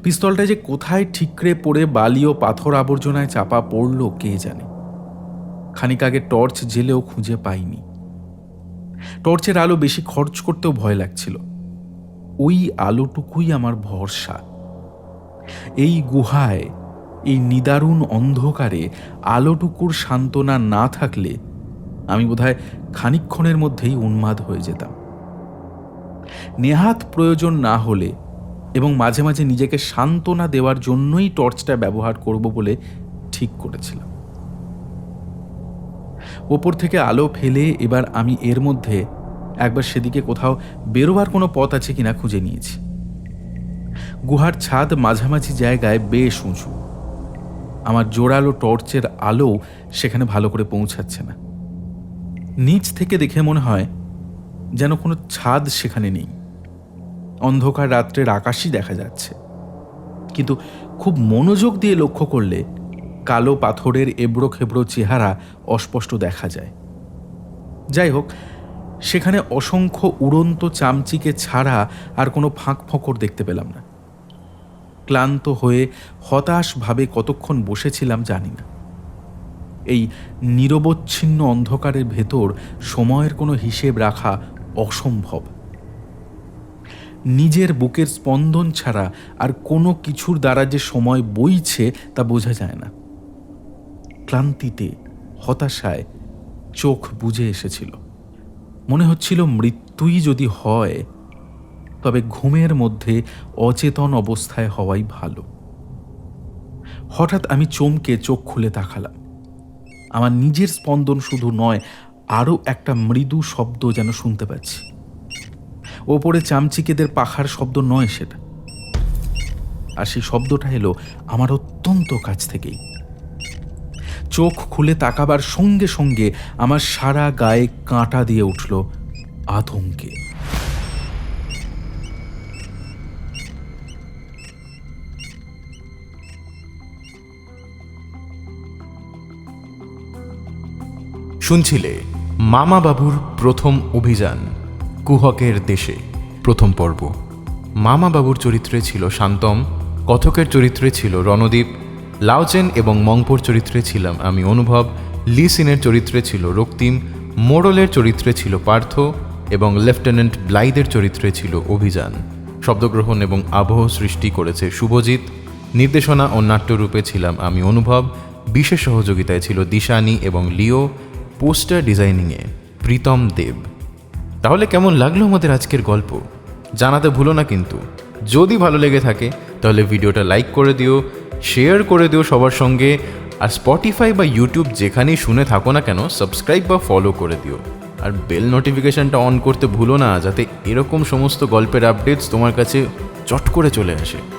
পিস্তলটা যে কোথায় ঠিকরে পড়ে বালি ও পাথর আবর্জনায় চাপা পড়ল কে জানে। খানিক আগে টর্চ জেলেও খুঁজে পাইনি। টর্চের আলো বেশি খরচ করতেও ভয় লাগছিল। ওই আলোটুকুই আমার ভরসা। এই গুহায়, এই নিদারুণ অন্ধকারে আলোটুকুর সান্ত্বনা না থাকলে আমি বোধহয় খানিকক্ষণের মধ্যেই উন্মাদ হয়ে যেতাম। নেহাত প্রয়োজন না হলে এবং মাঝে মাঝে নিজেকে সান্ত্বনা দেওয়ার জন্যই টর্চটা ব্যবহার করব বলে ঠিক করেছিলাম। ওপর থেকে আলো ফেলে এবার আমি এর মধ্যে একবার সেদিকে কোথাও বেরোবার কোনো পথ আছে কিনা খুঁজে নিয়েছি। গুহার ছাদ মাঝামাঝি জায়গায় বেশ উঁচু। আমার জোরালো টর্চের আলো সেখানে ভালো করে পৌঁছাচ্ছে না। নিচ থেকে দেখে মনে হয় যেন কোনো ছাদ সেখানে নেই। অন্ধকার রাত্রের আকাশই দেখা যাচ্ছে, কিন্তু খুব মনোযোগ দিয়ে লক্ষ্য করলে কালো পাথরের এবড়ো খেবড়ো চেহারা অস্পষ্ট দেখা যায়। যাই হোক, সেখানে অসংখ্য উড়ন্ত চামচিকে ছাড়া আর কোনো ফাঁক ফোঁকর দেখতে পেলাম না। ক্লান্ত হয়ে হতাশভাবে কতক্ষণ বসেছিলাম জানি না। এই নিরবচ্ছিন্ন অন্ধকারের ভেতর সময়ের কোনো হিসেব রাখা অসম্ভব। নিজের বুকের স্পন্দন ছাড়া আর কোনো কিছুর দ্বারা যে সময় বইছে তা বোঝা যায় না। ক্লান্তিতে, হতাশায় চোখ বুজে এসেছিল। মনে হচ্ছিল মৃত্যুই যদি হয় তবে ঘুমের মধ্যে অচেতন অবস্থায় হওয়াই ভালো। হঠাৎ আমি চমকে চোখ খুলে তাকালাম। আমার নিজের স্পন্দন শুধু নয়, আরও একটা মৃদু শব্দ যেন শুনতে পাচ্ছি। ওপরে চামচিকেদের পাখার শব্দ নয় সেটা। আর সেই শব্দটা এলো আমার অত্যন্ত কাছ থেকেই। চোখ খুলে তাকাবার সঙ্গে সঙ্গে আমার সারা গায়ে কাঁটা দিয়ে উঠল আতঙ্কে। শুনছিলে মামা বাবুর প্রথম অভিযান কুহকের দেশে প্রথম পর্ব। মামা বাবুর চরিত্রে ছিল শান্তম, কথকের চরিত্রে ছিল রণদীপ, লাওচেন এবং মংপোর চরিত্রে ছিলাম আমি অনুভব, লিসিনের চরিত্রে ছিল রক্তিম, মোড়লের চরিত্রে ছিল পার্থ এবং লেফটেন্যান্ট ব্লাইদের চরিত্রে ছিল অভিযান। শব্দগ্রহণ এবং আবহ সৃষ্টি করেছে শুভজিৎ, নির্দেশনা ও নাট্যরূপে ছিলাম আমি অনুভব, বিশেষ সহযোগিতায় ছিল দিশানি এবং লিও, পোস্টার ডিজাইনিংয়ে প্রীতম দেব। তাহলে কেমন লাগলো আমাদের আজকের গল্প জানাতে ভুলো না কিন্তু। যদি ভালো লেগে থাকে তাহলে ভিডিওটা লাইক করে দিও, শেয়ার করে দিও সবার সঙ্গে, আর স্পটিফাই বা ইউটিউব যেখানেই শুনে থাকো না কেন সাবস্ক্রাইব বা ফলো করে দিও। আর বেল নোটিফিকেশনটা অন করতে ভুলো না, যাতে এরকম সমস্ত গল্পের আপডেটস তোমার কাছে চট করে চলে আসে।